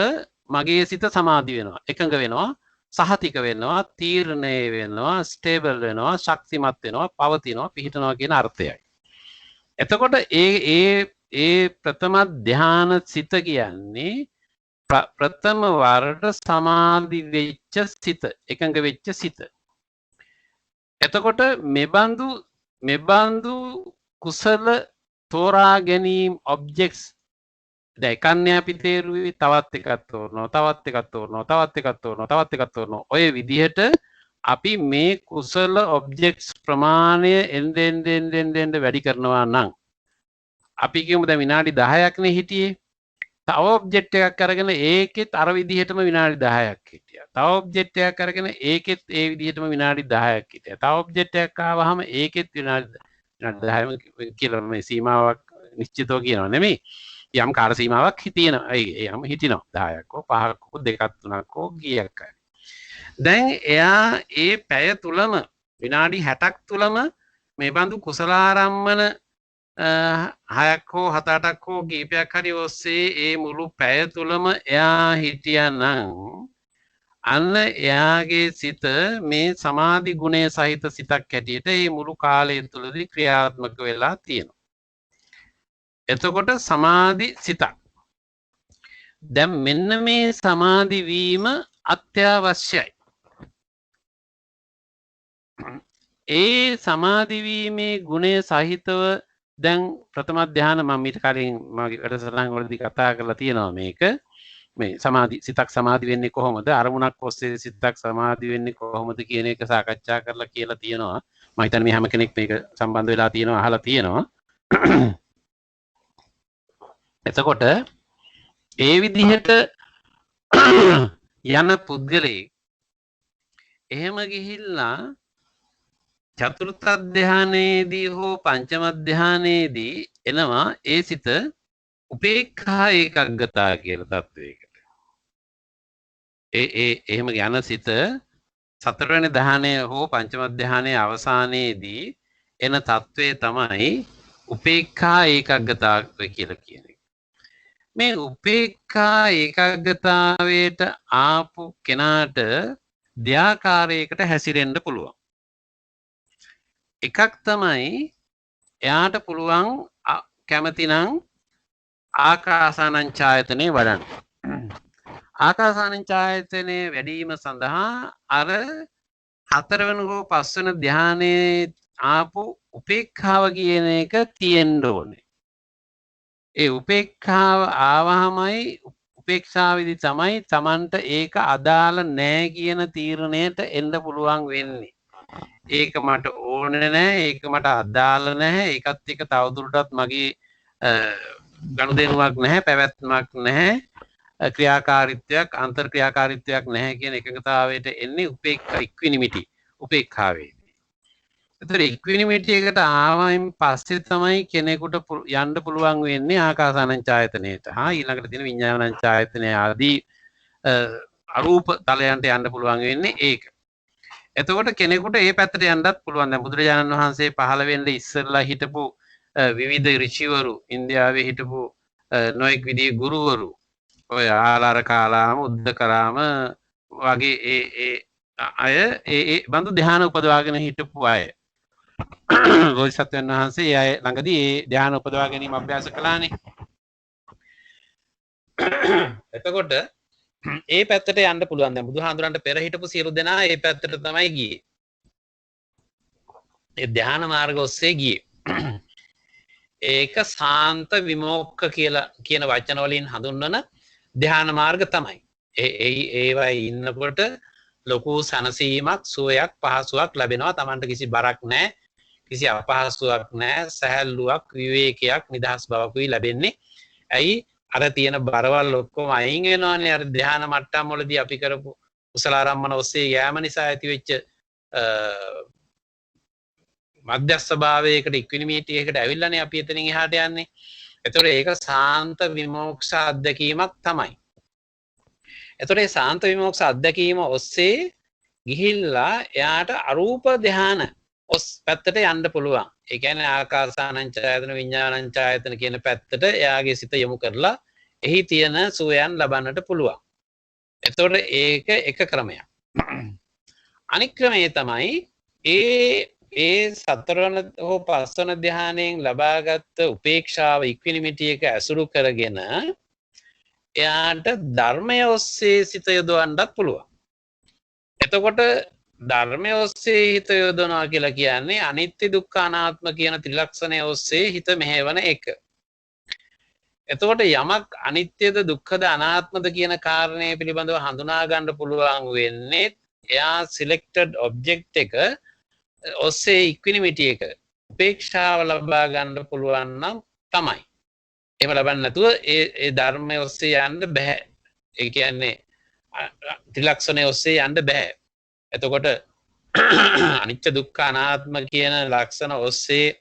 මගේ සිත සමාධි වෙනවා. එකඟ වෙනවා. සහතික වෙනවා. තීරණය වෙනවා. ස්ටේබල් වෙනවා. ශක්තිමත් වෙනවා. පවතිනවා. පිහිටනවා කියන අර්ථයයි. එතකොට ඒ ප්‍රථම ධ්‍යාන සිත කියන්නේ ප්‍රථම වරට සමාධි වෙච්ච සිත, එකඟ වෙච්ච සිත. එතකොට මෙබඳු කුසල තෝරා ගැනීම ඔබ්ජෙක්ට්ස් දැකන්නේ අපි තේරුවේ තවත් එකක් තෝරනවා, තවත් එකක් තෝරනවා, තවත් එකක් තෝරනවා, තවත් එකක් තෝරනවා. ඔය විදිහට අපි මේ කුසල ඔබ්ජෙක්ට්ස් ප්‍රමාණය එන්න වැඩි කරනවා නම් අපි කියමු දැන් විනාඩි 10ක් නේ හිටියේ. තව ඔබ්ජෙක්ට් එකක් අරගෙන ඒකෙත් අර විදිහටම විනාඩි 10ක් හිටියා. තව ඔබ්ජෙක්ට් එකක් අරගෙන ඒකෙත් ඒ විදිහටම විනාඩි 10ක් හිටියා. තව ඔබ්ජෙක්ට් එකක් ආවහම ඒකෙත් විනාඩි 10ම කියලා මේ සීමාවක් නිශ්චිතව කියනවා නෙමෙයි. යම් කාල සීමාවක් හිටිනවා. යම් හිටිනවා 10ක් හෝ 5ක් හෝ 2ක් 3ක් හෝ කීයක් හරි. දැන් එයා ඒ පැය තුලම විනාඩි 60ක් තුලම මේ බඳු කුසලාරම්මන 6ක් හෝ 7-8ක් හෝ කීපයක් හරි ඔස්සේ ඒ මුළු පැය තුලම එයා හිටියානම් අන්න එයාගේ සිත මේ සමාධි ගුණය සහිත සිතක් හැටියට මේ මුළු කාලය තුලදී ක්‍රියාත්මක වෙලා තියෙනවා. එතකොට සමාධි සිතක්. දැන් මෙන්න මේ සමාධි වීම අත්‍යවශ්‍යයි. ඒ සමාධි වීමේ ගුණය සහිතව දැන් ප්‍රථම ධ්‍යාන මම ඊට කලින් මගේ වැඩසටහන් වලදී කතා කරලා තියෙනවා මේක. මේ සමාධි සිතක් සමාධි වෙන්නේ කොහොමද? අරමුණක් ඔස්සේ සිතක් සමාධි වෙන්නේ කොහොමද කියන එක සාකච්ඡා කරලා කියලා තියෙනවා. මම හිතන්නේ මේ හැම කෙනෙක් මේක සම්බන්ධ වෙලා තියෙනවා, අහලා තියෙනවා. එතකොට ඒ විදිහට යන පුද්ගලෙක් එහෙම ගිහිල්ලා චතුර්ථ ධ්‍යානයේදී හෝ පංචම ධ්‍යානයේදී එනවා ඒ සිත උපේක්ඛා ඒකග්ගතා කියලා තත්වයකට. එහෙම යන සිත සතරවෙනි ධ්‍යානය හෝ පංචම ධ්‍යානයේ අවසානයේදී එන තත්වය තමයි උපේක්ඛා ඒකග්ගතාව කියලා කියන්නේ. මේ උපේක්ඛා ඒකග්ගතාවයට ආපු කෙනාට දෙආකාරයකට හැසිරෙන්න පුළුවන්. එකක් තමයි එයාට පුළුවන් කැමතිනම් ආකාසානං ඡායතනේ වඩන්න. ආකාසානං ඡායතනේ වැඩිම සඳහා අර හතරවෙනි හෝ පස්වෙනි ධානයේ ආපු උපේක්ඛාව කියන එක තියෙන්න ඕනේ. ඒ උපේක්ඛාව ආවහමයි උපේක්ෂාවේදී තමයි Tamanට ඒක අදාළ නෑ කියන තීරණයට එන්න පුළුවන් වෙන්නේ. ඒක මට ඕනේ නෑ, ඒක මට අදාළ නැහැ, ඒකත් එක්ක තවදුරටත් මගේ ගනුදෙනුවක් නැහැ, පැවැත්මක් නැහැ, ක්‍රියාකාරීත්වයක් අන්තර් ක්‍රියාකාරීත්වයක් නැහැ කියන එකඟතාවයට එන්නේ ඉක්විනිමිටි උපේක්ඛාවේ. ඒතර ඉක්විනිමිටි එකට ආවයින් පස්සේ තමයි කෙනෙකුට යන්න පුළුවන් වෙන්නේ ආකාසානං ඡායතනෙට. ඊළඟට තියෙන විඥානං ඡායතනය ආදී අරූප තලයන්ට යන්න පුළුවන් වෙන්නේ ඒක. එතකොට කෙනෙකුට ඒ පැත්තට යන්නත් පුළුවන්. දැන් බුදුරජාණන් වහන්සේ පහළ වෙන්න ඉස්සෙල්ලා හිටපු විවිධ ඍෂිවරු, ඉන්දියාවේ හිටපු නොඑක් විදිහේ ගුරුවරු, ඔය ආලාර කාලාම, උද්දකරාම වගේ ඒ අය ඒ බඳු ධ්‍යාන උපදවාගෙන හිටපු අය. බෝධිසත්වයන් වහන්සේ ඒ අය ළඟදී ඒ ධ්‍යාන උපදවා ගැනීම අභ්‍යාස කළානේ. එතකොට ඒ පැත්තට යන්න පුළුවන්. දැන් බුදුහාඳුරන්ට පෙර හිටපු සියලු දෙනා ඒ පැත්තට තමයි ගියේ. ඒ ධ්‍යාන මාර්ග ඔස්සේ ගියේ. ඒක සාන්ත විමෝක්ඛ කියලා කියන වචන වලින් හඳුන්වන ධ්‍යාන මාර්ග තමයි. ඒවා ඉන්නකොට ලොකු සනසීමක්, සුවයක්, පහසුවක් ලැබෙනවා. Tamanට කිසි බරක් නැහැ, කිසි අපහසුයක් නැහැ, සැහැල්ලුවක්, විවේකයක්, නිදහස් බවකුයි ලැබෙන්නේ. ඇයි? අර තියෙන බරවල් ඔක්කොම අයින් වෙනවානේ. අර ධ්‍යාන මට්ටම් වලදී අපි කරපු කුසලාරම්මන ඔස්සේ යෑම නිසා ඇතිවෙච්ච මධ්‍යස්ථ භාවයකට ඉක්විනිමිටි එකකට ඇවිල්ලානේ අපි එතනින් එහාට යන්නේ. එතකොට ඒක සාන්ත විමෝක්ෂ අත්දැකීමක් තමයි. එතකොට මේ සාන්ත විමෝක්ෂ අත්දැකීම ඔස්සේ ගිහිල්ලා එයාට අරූප ධ්‍යාන පැත්තට යන්න පුළුවන්. ඒ කියන්නේ ආකාසානං ඡායතන, විඥානං ඡායතන කියන පැත්තට එයාගේ සිත යොමු කරලා එහි තියෙන සුවයන් ලබන්නට පුළුවන්. එතකොට ඒක එක ක්‍රමයක්. අනික් ක්‍රමය තමයි ඒ සතරවන හෝ පස්වන ධ්‍යානයෙන් ලබාගත් උපේක්ෂාව, ඉක්විනිමිටි එක ඇසුරු කරගෙන එයාට ධර්මය ඔස්සේ සිත යොදවන්නත් පුළුවන්. එතකොට ධර්මය ඔස්සේ හිත යොදවනවා කියලා කියන්නේ අනිත්‍ය දුක්ඛ අනාත්ම කියන ත්‍රිලක්ෂණය ඔස්සේ හිත මෙහෙවන එක. එතකොට යමක් අනිත්‍යද දුක්ඛද අනාත්මද කියන කාරණය පිළිබඳව හඳුනා ගන්න පුළුවන් වෙන්නේ එයා සිලෙක්ටඩ් ඔබ්ජෙක්ට් එක ඔස්සේ ඉක්විනිමිටි එක උපේක්ෂාව ලබා ගන්න පුළුවන් නම් තමයි. එහෙම ලබන්න නැතුව ඒ ධර්මය ඔස්සේ යන්න බෑ. ඒ කියන්නේ ත්‍රිලක්ෂණය ඔස්සේ යන්න බෑ. එතකොට අනිත්‍ය දුක්ඛ අනාත්ම කියන ලක්ෂණ ඔස්සේ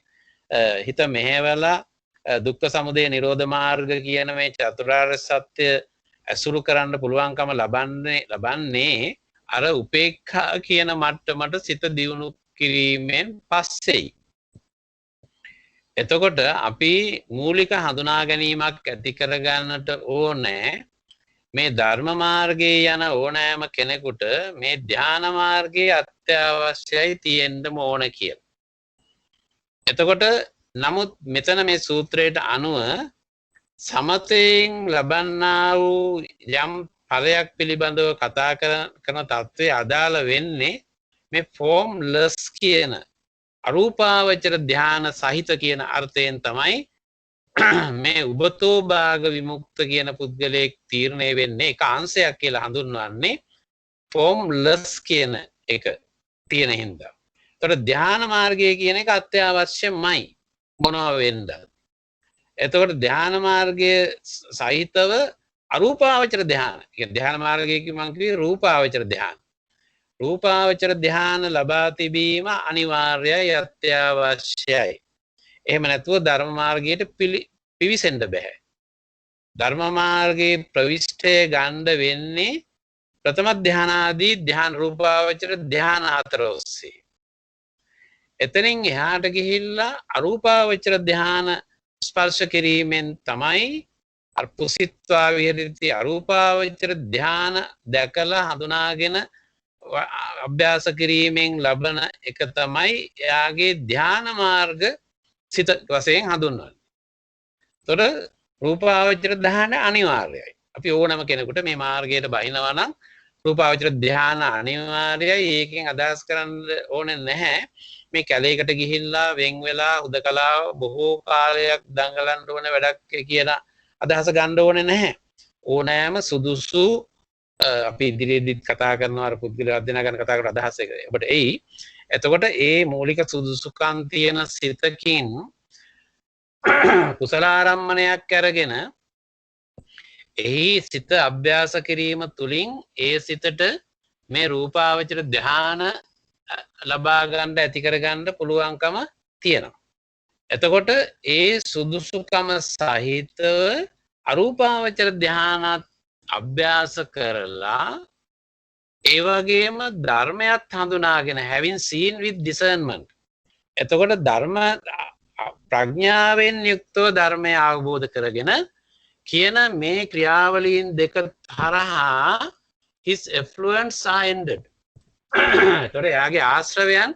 හිත මෙහෙवला දුක්ඛ සමුදය නිරෝධ මාර්ග කියන මේ චතුරාර්ය සත්‍ය ඇසුරු කරන්න පුළුවන්කම ලබන්නේ අර උපේක්ඛා කියන මට්ටමට සිත දියුණු කිරීමෙන් පස්සෙයි. එතකොට අපි මූලික හඳුනා ගැනීමක් ඇති කරගන්නට ඕනේ මේ ධර්ම මාර්ගයේ යන ඕනෑම කෙනෙකුට මේ ධ්‍යාන මාර්ගයේ අත්‍යවශ්‍යයි තියෙන්න ඕන කියලා. එතකොට නමුත් මෙතන මේ සූත්‍රයට අනුව සමතයෙන් ලබන්නා වූ යම් ඵලයක් පිළිබඳව කතා කරන තත්ත්වයේ අදාළ වෙන්නේ මේ ෆෝම්ලස් කියන අරූපාවචර ධ්‍යාන සහිත කියන අර්ථයෙන් තමයි මේ උබතෝ භාග විමුක්ත කියන පුද්ගලයෙක් තීරණය වෙන්නේ. ඒක අංශයක් කියලා හඳුන්වන්නේ ෆෝම්ලස් කියන එක තියෙන හින්දා. ඒතකොට ධ්‍යාන මාර්ගය කියන එක අත්‍යවශ්‍යමයි මොනවා වෙන්නද. එතකොට ධ්‍යාන මාර්ගය සහිතව අරූපාවචර ධ්‍යාන. ඒ ධ්‍යාන මාර්ගය මම කිව්වේ රූපාවචර ධ්‍යාන. රූපාවචර ධ්‍යාන ලබා තිබීම අනිවාර්යයි, අත්‍යවශ්‍යයි. එහෙම නැතුව ධර්ම මාර්ගයට පිවිසෙන්න බෑ. ධර්ම මාර්ගයේ ප්‍රවිෂ්ඨය ගන්න වෙන්නේ ප්‍රථම ධ්‍යානාදී ධ්‍යාන රූපාවචර ධ්‍යාන හතර ඔස්සේ. එතනින් එහාට ගිහිල්ලා අරූපාවචර ධ්‍යාන ස්පර්ශ කිරීමෙන් තමයි අර පුසිත්වා විහෙරති අරූපාවචර ධ්‍යාන දැකලා හඳුනාගෙන අභ්‍යාස කිරීමෙන් ලබන එක තමයි එයාගේ ධ්‍යාන මාර්ග සිත වශයෙන් හඳුන්වන්නේ. තොර රූපාවචර ධ්‍යාන අනිවාර්යයි. අපි ඕනම කෙනෙකුට මේ මාර්ගයට බහිනවා නම් රූපාවචර ධ්‍යාන අනිවාර්යයි. ඒකෙන් අදහස් කරන්න ඕනේ නැහැ මේ කැලේකට ගිහිල්ලා වෙන් වෙලා හුදකලාව බොහෝ කාලයක් දඟලන්න ඕන වැඩක් කියලා අදහස ගන්න ඕනේ නැහැ. ඕනෑම සුදුසු අපි ඉදිරියේදීත් කතා කරනවා අර පුද්ගල අධ්‍යයන ගැන කතා කරලා අදහස් එක. ඔබට එයි. එතකොට ඒ මූලික සුදුසුකම් තියෙන සිතකින් කුසල ආරම්මණයක් අරගෙන එහි සිත අභ්‍යාස කිරීම තුලින් ඒ සිතට මේ රූපාවචර ධ්‍යාන ලබා ගන්න ඇති කර ගන්න පුළුවන්කම තියෙනවා. එතකොට ඒ සුදුසුකම සහිතව අරූපාවචර ධ්‍යානත් අභ්‍යාස කරලා ඒ වගේම ධර්මයක් හඳුනාගෙන having seen with discernment. එතකොට ධර්ම ප්‍රඥාවෙන් යුක්තව ධර්මය අවබෝධ කරගෙන කියන මේ ක්‍රියාවලීන් දෙක හරහා his effluence are ended. එතකොට එයාගේ ආශ්‍රවයන්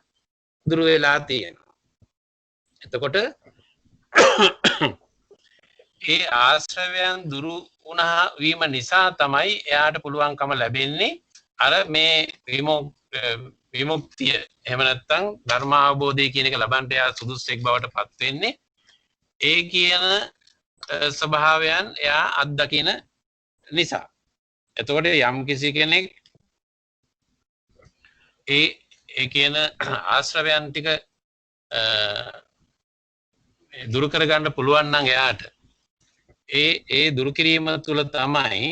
දුරු වෙලා තියෙනවා. එතකොට ඒ ආශ්‍රවයන් දුරු වුණා වීම නිසා තමයි එයාට පුළුවන්කම ලැබෙන්නේ අර මේ විමුක්තිය එහෙම නැත්නම් ධර්ම අවබෝධය කියන එක ලබන්න එයා සුදුස්සෙක් බවට පත් වෙන්නේ. ඒ කියන ස්වභාවයන් එයා අත්දකින නිසා. එතකොට යම් කිසි කෙනෙක් ඒ කියන ආශ්‍රවයන් ටික දුරු කරගන්න පුළුවන් නම් එයාට ඒ දුරු කිරීම තුළ තමයි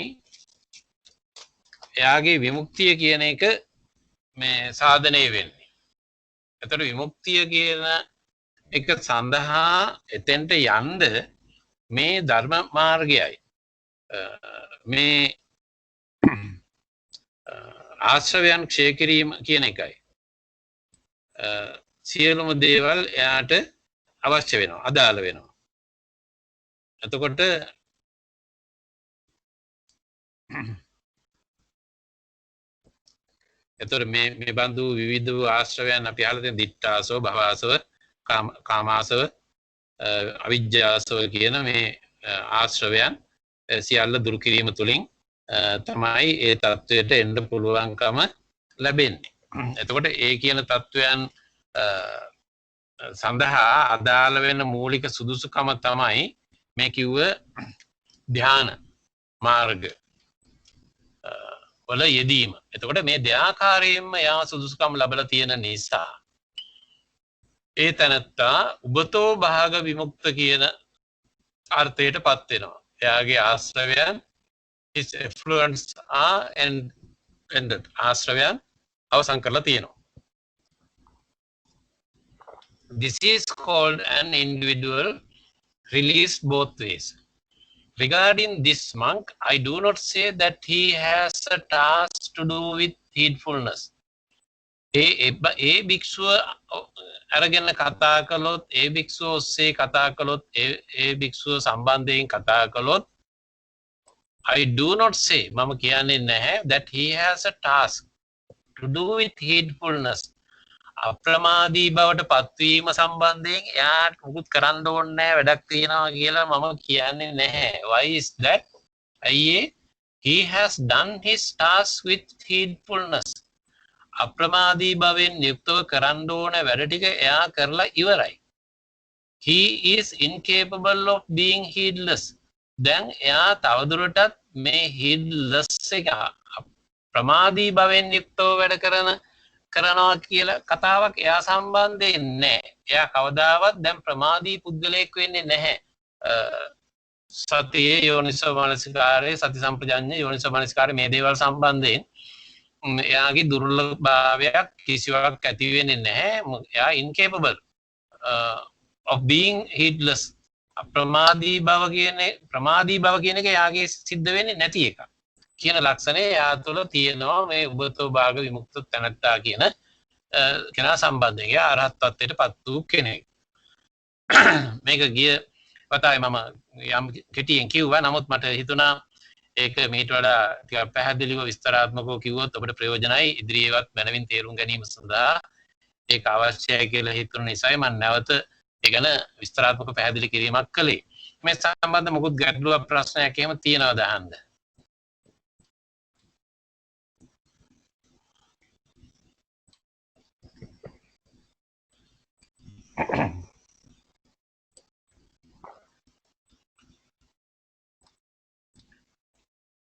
එයාගේ විමුක්තිය කියන එක මේ සාධනය වෙන්නේ. එතකොට විමුක්තිය කියන එක සඳහා එතෙන්ට යන්න මේ ධර්ම මාර්ගයයි මේ ආශ්‍රවයන් ක්ෂය කිරීම කියන එකයි සියලුම දේවල් එයාට අවශ්‍ය වෙනවා අදාළ වෙනවා. එතකොට මේ බඳු විවිධ ආශ්‍රවයන් අපි අහලා තියෙන දිට්ඨාසව භවාසව කාමාසව අවිජ්ජාසව කියන මේ ආශ්‍රවයන් සියල්ල දුරු කිරීම තුළින් තමයි ඒ තත්වයට එන්න පුළුවන්කම ලැබෙන්නේ. එතකොට ඒ කියන තත්වයන් සඳහා අදාළ වෙන මූලික සුදුසුකම තමයි මේ කිව්ව ධ්‍යාන මාර්ග වල යෙදීම. එතකොට මේ දෙආකාරයෙන්ම යා සුදුසුකම් ලැබලා තියෙන නිසා ඒ තැනත්තා උබතෝ භාග විමුක්ත කියන අර්ථයට පත් වෙනවා. එයාගේ ආශ්‍රවයන් his effluence are ended. ආශ්‍රවයන් අවසන් කරලා තියෙනවා. This is called an individual released both ways. Regarding this monk, I do not say that he has a task to do with heedfulness. ඒ භික්ෂුව අරගෙන කතා කළොත් ඒ භික්ෂුව ඔස්සේ කතා කළොත් ඒ භික්ෂුව සම්බන්ධයෙන් කතා කළොත් I do not say මම කියන්නේ නැහැ that he has a task to do with heedfulness. අප්‍රමාදී බවට පත්වීම සම්බන්ධයෙන් එයාට මුකුත් කරන්න ඕනේ නැහැ වැඩක් තියනවා කියලා මම කියන්නේ නැහැ. Why is that? He has done his task with heedfulness. අප්‍රමාදී භවෙන් යුක්තව කරන්න ඕන වැඩ ටික එයා කරලා ඉවරයි. He is incapable of being heedless. දැන් එයා තවදුරටත් මේ heedless එක ප්‍රමාදී භවෙන් යුක්තව වැඩ කරනවා කියලා කතාවක් එයා සම්බන්ධයෙන් නැහැ. එයා කවදාවත් දැන් ප්‍රමාදී පුද්ගලයෙක් වෙන්නේ නැහැ. සතියේ යෝනිසෝ මනසිකාරයේ සති සම්පජඤ්ඤය යෝනිසෝ මනසිකාරයේ මේ දේවල් සම්බන්ධයෙන් එයාගේ දුර්ලභභාවයක් කිසිවක් ඇති වෙන්නේ නැහැ. එයා incapable of being heedless. ප්‍රමාදී භව කියන එක එයාගේ සිද්ධ වෙන්නේ නැති එක. කියන ලක්ෂණය එයා තුළ තියෙනවා මේ උබතෝ භාග විමුක්ත තැනැත්තා කියන කෙනා සම්බන්ධයෙන්. එයා අරහත් ත්වයට පත් වූ කෙනෙක්. මේක ගිය වතාවේ මම යම් කෙටියෙන් කිව්වා. නමුත් මට හිතුණා ඒක මීට වඩා ටිකක් පැහැදිලිව විස්තරාත්මකව කිව්වොත් ඔබට ප්‍රයෝජනයි ඉදිරියේවත් මනවින් තේරුම් ගැනීම සඳහා ඒක අවශ්‍යයි කියලා හිතුන නිසායි මම නැවත ඒ ගැන විස්තරාත්මක පැහැදිලි කිරීමක් කළේ. මේ සම්බන්ධ මොකුත් ගැටලුවක් ප්‍රශ්නයක් එහෙම තියෙනවද අහන්න?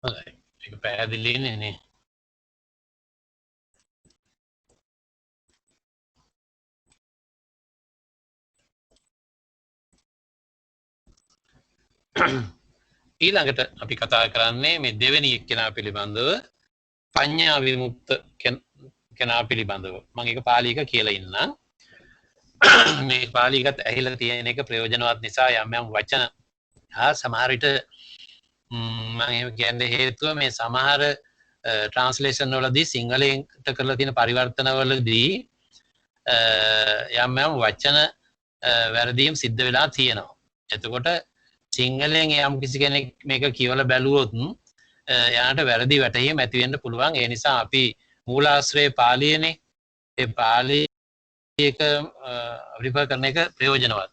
හොඳයි. ඒක පැහැදිලිනේ නේ. ඊළඟට අපි කතා කරන්නේ මේ දෙවෙනි එක්කෙනා පිළිබඳව පඤ්ඤා විමුක්ත කෙනා පිළිබඳව. මම ඒක පාලි එක කියලා ඉන්නම්. මේ පාලි එකත් ඇහිලා තියෙන එක ප්‍රයෝජනවත් නිසා යම් යම් වචන සමහර විට මම එහෙම කියන්නේ හේතුව මේ සමහර ට්‍රාන්ස්ලේෂන් වලදී සිංහලෙන්ට කරලා තියෙන පරිවර්තන වලදී යම් යම් වචන වැරදීම් සිද්ධ වෙලා තියෙනවා. එතකොට සිංහලෙන් යම් කිසි කෙනෙක් මේක කියවලා බැලුවොත් එයාට වැරදි වැටහීම ඇති වෙන්න පුළුවන්. ඒ නිසා අපි මූලාශ්‍රයේ පාලියනේ ඒ පාලි එක රිෆර් කරන එක ප්‍රයෝජනවත්.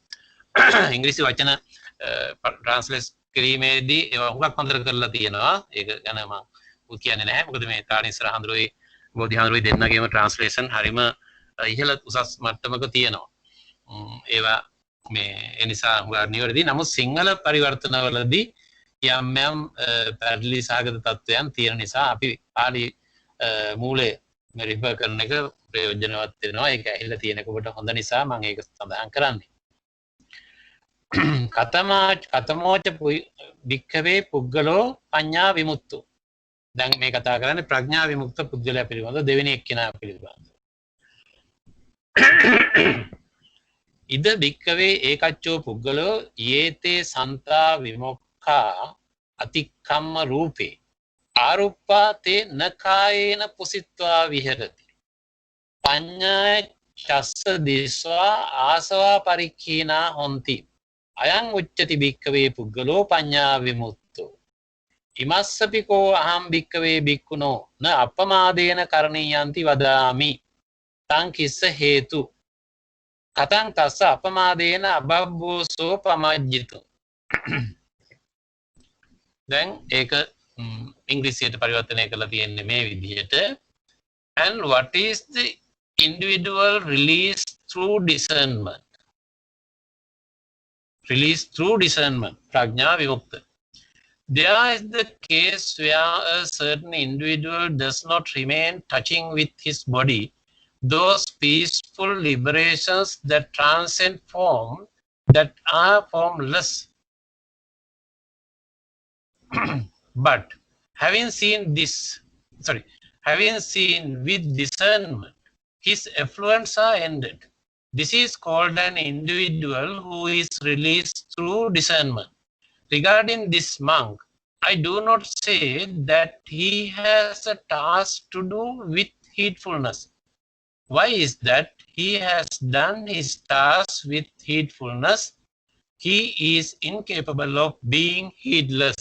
ඉංග්‍රීසි වචන ට්‍රාන්ස්ලේට් කිරීමේදී ඒවා හුඟක් හොඳට කරලා තියෙනවා. ඒක ගැන මම කියන්නේ නැහැ. මොකද මේ තානිස්සර හඳුරුයි බෝධි හඳුරුයි දෙන්නගේම ට්‍රාන්ස්ලේෂන් හරිම ඉහළ උසස් මට්ටමක තියෙනවා. ඒවා මේ ඒ නිසා හුඟක් නිවැරදි. නමුත් සිංහල පරිවර්තනවලදී යම් යම් පැහැදිලි සාගත තත්වයන් තියෙන නිසා අපි පාලි මූලයේ රිෆර් කරන එක ප්‍රයෝජනවත් වෙනවා. ඒක ඇහිලා තියෙනක ඔබට හොඳ නිසා මම ඒක සඳහන් කරන්නේ. කතමෝච භික්ඛවේ පුද්ගලෝ පඤ්ඤා විමුක්තෝ. දැන් මේ කතා කරන්නේ ප්‍රඥා විමුක්ත පුද්ගලයා පිළිබඳව දෙවෙනි එක්කෙනා පිළිබඳව. ඉද භික්ඛවේ ඒකච්චෝ පුද්ගලෝ යේතේ සන්තා විමුක්ඛා අතික්කම්ම රූපේ ආරුප්පා තේ නකායේන පුසිත්වා විහෙරති. පඤ්ඤා චස්ස දිස්වා ආසවා පරික්ඛීනා හොಂತಿ. අයං උච්චති භික්ඛවේ පුද්ගලෝ පඤ්ඤා විමුක්තෝ. ඉමස්සපිකෝ අහම් භික්ඛවේ භික්ඛුනෝ න අපමාදේන කරණීයන්ති වදාමි. තං කිස්ස හේතු කතං තස්ස අපමාදේන අබබ්බෝසෝ පමජ්ජිතෝ. දැන් ඒක ඉංග්‍රීසියට පරිවර්තනය කරලා තියෙන්නේ මේ විදිහට. And what is the individual release through discernment? Release through discernment, prajna vimukta. There is the case where a certain individual does not remain touching with his body those peaceful liberations that transcend form, that are formless. But having seen with discernment, his effluents are ended. This is called an individual who is released through discernment. Regarding this monk, I do not say that he has a task to do with heedfulness. Why is that? He has done his task with heedfulness. He is incapable of being heedless.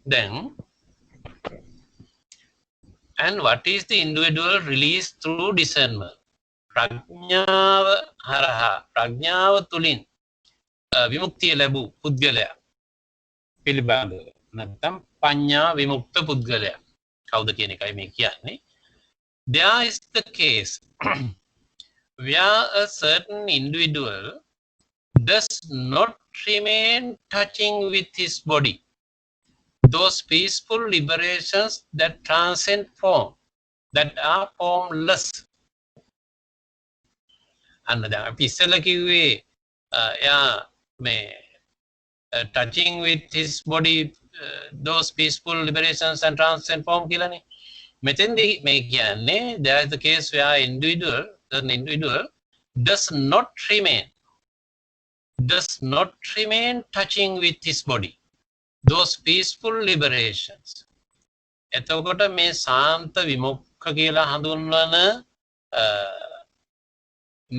Then, and what is the individual release through discernment? ප්‍රඥාව හරහා ප්‍රඥාව තුලින් විමුක්තිය ලැබූ පුද්ගලයා පිළිබඳව නැත්නම් පඤ්ඤා විමුක්ත පුද්ගලයා කවුද කියන එකයි මේ කියන්නේ. There is the case where a certain individual does not remain touching with his body those peaceful liberations that transcend form, that are formless. And දැන් අපි ඉස්සෙල්ලා කිව්වේ එයා මේ touching with his body those peaceful liberations and transcend form කියලානේ. මෙතෙන්දී මේ කියන්නේ there is the case where an individual does not remain touching with his body those peaceful liberations. එතකොට මේ සාන්ත විමුක්ඛ කියලා හඳුන්වන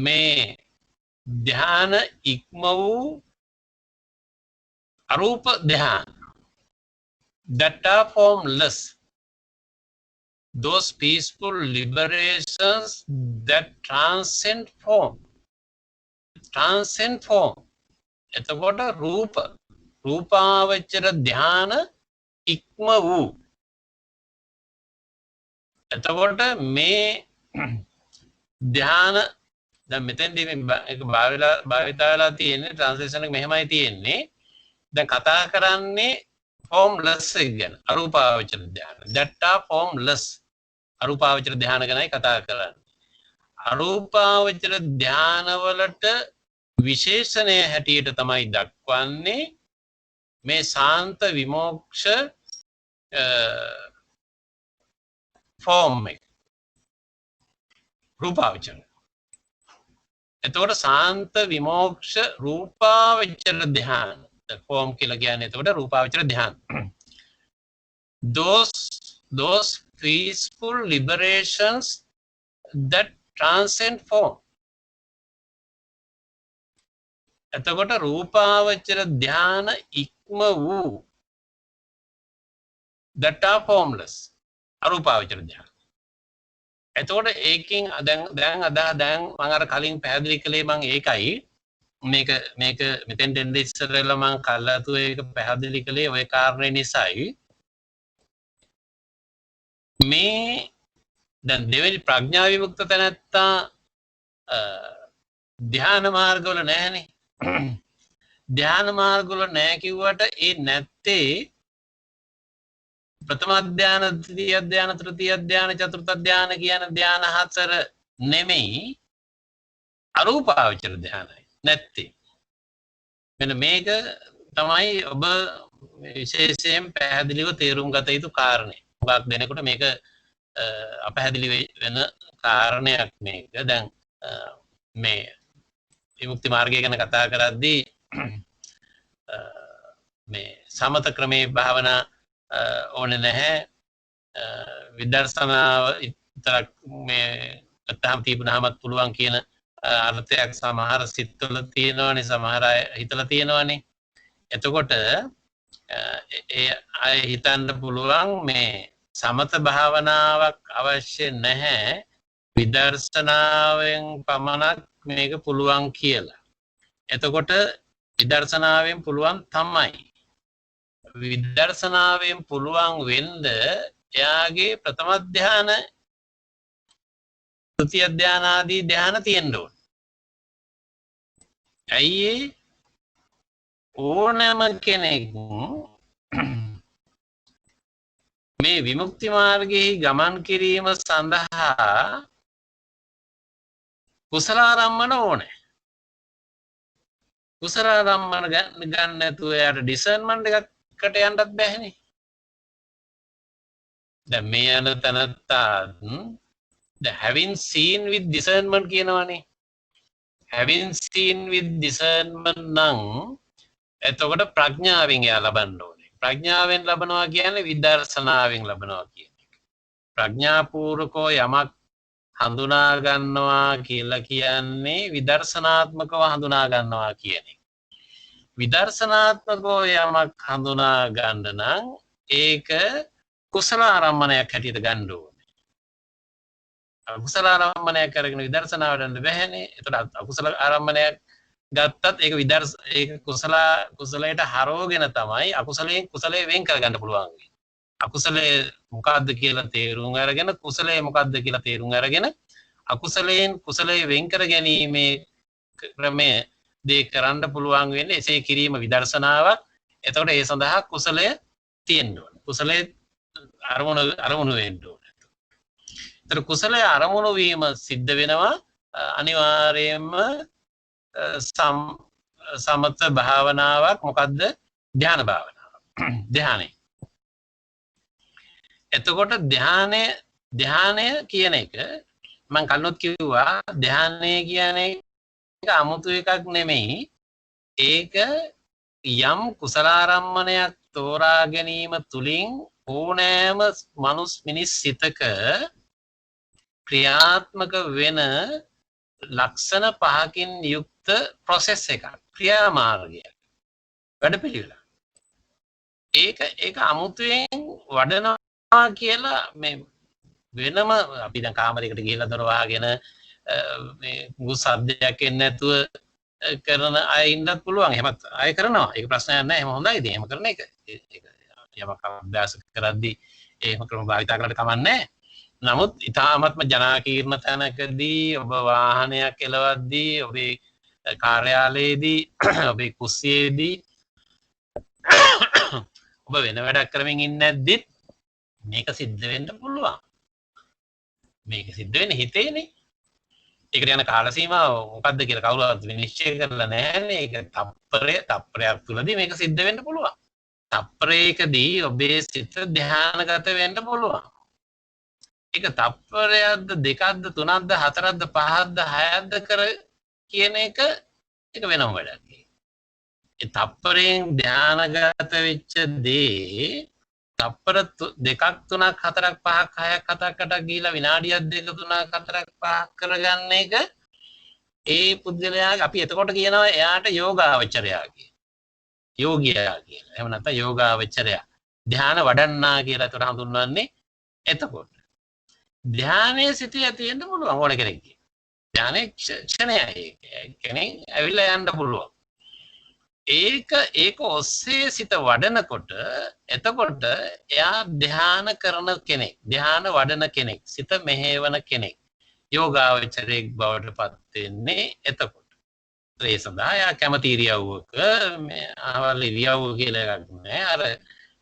මේ ධ්‍යාන ඉක්ම වූ අරූප ධ්‍යාන that are formless, those peaceful liberations that transcend form. එතකොට රූපාවචර ධ්‍යාන ඉක්ම වූ. එතකොට මේ ධ්‍යාන දැන් මෙතෙන්දී මේක භාවිතා වෙලා තියෙන්නේ ට්‍රාන්ස්ලේෂන් එක මෙහෙමයි තියෙන්නේ. දැන් කතා කරන්නේ formless එක ගැන. අරූපාවචර ධ්‍යාන. that are formless. අරූපාවචර ධ්‍යාන ගැනයි කතා කරන්නේ. අරූපාවචර ධ්‍යාන වලට විශේෂණය හැටියට තමයි දක්වන්නේ මේ ශාන්ත විමෝක්ෂ ෆෝම් එක. රූපාවචර. එතකොට ශාන්ත විමෝක්ෂ රූපාවචර ධ්‍යාන ෆෝම් කියලා කියන්නේ එතකොට රූපාවචර ධ්‍යාන. those peaceful liberations that transcend form. එතකොට රූපාවචර ධ්‍යාන ඉක්ම වූ that are formless අරූපාවචර ධ්‍යාන. එතකොට ඒකෙන් දැන් මම අර කලින් පැහැදිලි කළේ මම ඒකයි මේක මෙතෙන් දෙන්න ඉස්සරලා මම කල්ලාතු ඒක පැහැදිලි කළේ ওই කාරණේ නිසායි. මේ දැන් දෙවෙනි ප්‍රඥා විමුක්ත තැනැත්තා ධ්‍යාන මාර්ගවල නැහැනේ. ධ්‍යාන මාර්ගවල නැහැ කිව්වට ඒ නැත්තේ ප්‍රථම ධ්‍යාන, ද්විතීය ධ්‍යාන, තෘතීය ධ්‍යාන, චතුර්ථ ධ්‍යාන කියන ධ්‍යාන හතර නෙමෙයි අරූපාවචර ධ්‍යානයි නැත්තේ. මෙන්න මේක තමයි ඔබ විශේෂයෙන් පැහැදිලිව තේරුම් ගත යුතු කාරණේ. මොකක් දෙනකොට මේක අපැහැදිලි වෙන කාරණයක් මේක. දැන් මේ විමුක්ති මාර්ගය ගැන කතා කරද්දී මේ සමත ක්‍රමේ භාවනා ඕනේ නැහැ. විදර්ශනාව විතරක් මේ අතහම් තිබුණාමත් පුළුවන් කියන අර්ථයක් සමහර සිත්වල තියෙනවනේ, සමහර අය හිතලා තියෙනවනේ. එතකොට ඒ අය හිතන්න පුළුවන් මේ සමත භාවනාවක් අවශ්‍ය නැහැ, විදර්ශනාවෙන් පමණක් මේක පුළුවන් කියලා. එතකොට විදර්ශනාවෙන් පුළුවන් තමයි. විදර්ශනාවෙන් පුළුවන් වෙන්න එයාගේ ප්‍රථම ධ්‍යාන, ද්විතීය ධ්‍යාන ආදී ධ්‍යාන තියෙන්න ඕන. ඇයි ඕනෑම කෙනෙක් මේ විමුක්ති මාර්ගයේ ගමන් කිරීම සඳහා කුසලාරම්මන ඕනේ. කුසලාරම්මන ගන්න නැතුව එයාට ඩිසර්න්මන්ට් එකකට යන්නත් බැහැනේ. දැන් මේ යන තැනත්තා the having seen with discernment කියනවනේ. having seen with discernment නම් එතකොට ප්‍රඥාවෙන් එයා ලබන්න ඕනේ. ප්‍රඥාවෙන් ලබනවා කියන්නේ විදර්ශනාවෙන් ලබනවා කියන එක. ප්‍රඥාපූර්වකව යමක් හඳුනා ගන්නවා කියලා කියන්නේ විදර්ශනාත්මකව හඳුනා ගන්නවා කියන එක. විදර්ශනාත්මකව යමක් හඳුනා ගන්න නම් ඒක කුසල ආරම්මණයක් හැටියට ගන්න ඕනේ. අකුසල ආරම්මණයක් කරගෙන විදර්ශනාවට යන්න බැහැනේ. ඒතකොට අකුසල ආරම්මණයක් ගත්තත් ඒක ඒක කුසලයට හරවගෙන තමයි අකුසලයෙන් කුසලයේ වෙන් කරගන්න පුළුවන්. අකුසලයේ මොකද්ද කියලා තේරුම් අරගෙන කුසලයේ මොකද්ද කියලා තේරුම් අරගෙන අකුසලයෙන් කුසලයේ වෙන් කර ගැනීමේ ක්‍රමය දේ කරන්න පුළුවන් වෙන්නේ. එසේ කිරීම විදර්ශනාවක්. එතකොට ඒ සඳහා කුසලය තියෙන්න ඕනේ. කුසලයේ අරමුණු වෙන්න ඕනේ. ඒතර කුසලයේ අරමුණු වීම සිද්ධ වෙනවා අනිවාර්යයෙන්ම සමත භාවනාවක්. මොකද්ද? ධ්‍යාන භාවනාවක්. ධ්‍යානෙ. එතකොට ධ්‍යානය කියන එක මම කලිනුත් කිව්වා, ධ්‍යානය කියන එක 아무තු එකක් නෙමෙයි. ඒක යම් කුසලාරම්මණයක් තෝරා ගැනීම තුලින් ඕනෑම මිනිස් සිතක ක්‍රියාත්මක වෙන ලක්ෂණ පහකින් යුක්ත process එකක් ක්‍රියාමාර්ගය වැඩපිළිවෙල. ඒක අමුතුවෙන් වඩනවා කියලා මේ වෙනම අපි දැන් කාමරයකට ගිහිල්ලා දොර වහගෙන මේ ගුස් සද්දයක් එන්නේ නැතුව කරන අය ඉන්නත් පුළුවන්. එහෙමත් අය කරනවා. ඒක ප්‍රශ්නයක් නැහැ. එහෙම හොඳයි. ඉතින් එහෙම කරන එක යමක් අභ්‍යාස කරද්දී එහෙම ක්‍රම භාවිතා කරලා කමක් නැහැ. නමුත් ඊටාත්ම ජනාකීර්ණ තැනකදී ඔබ වාහනයක් එලවද්දී ඔබේ කාර්යාලයේදී ඔබේ කුස්සියේදී ඔබ වෙන වැඩක් කරමින් ඉන්නේ නැද්දිත් මේක සිද්ධ වෙන්න පුළුවන්. මේක සිද්ධ වෙන්නේ හිතේනේ. ඒකට යන කාල සීමාව මොකක්ද කියලා කවුරුවත් විනිශ්චය කරලා නැහැනේ. ඒක තප්පරයක් තුලදී මේක සිද්ධ වෙන්න පුළුවන්. තප්පරයකදී ඔබේ සිත ධානයගත වෙන්න පුළුවන්. ඒක තප්පරයක්ද දෙකක්ද තුනක්ද හතරක්ද පහක්ද හයක්ද කර කියන එක වෙනම වැඩක්. ඒ තප්පරයෙන් ධානයගත වෙච්ච දේ තප්පර දෙකක් තුනක් හතරක් පහක් හයක් හතක් අටක් ගිහිලා විනාඩියක් දෙක තුනක් හතරක් පහක් කරගන්න එක ඒ පුද්ගලයා අපි එතකොට කියනවා එයාට යෝගාවචරයා කියලා. යෝගියා කියලා. එහෙම නැත්නම් යෝගාවචරයා. ධාන වඩන්නා කියලා ඒතර හඳුන්වන්නේ එතකොට. ධානයේ සිටී ඇති වෙන්න පුළුවන් ඕන කෙනෙක්ගේ. ධානයේ ක්ෂණයයි. කෙනෙක් ඇවිල්ලා යන්න පුළුවන්. ඒක ඔස්සේ සිත වඩනකොට එතකොට එයා ධාන කරන කෙනෙක්, ධාන වඩන කෙනෙක්, සිත මෙහෙවන කෙනෙක්, යෝගාවචරයෙක් බවට පත් වෙන්නේ එතකොට. ඒ සඳහා එයා කැමති ඉරියව්වක මේ ආවල් ඉරියව්ව කියලා එකක් නෑ. අර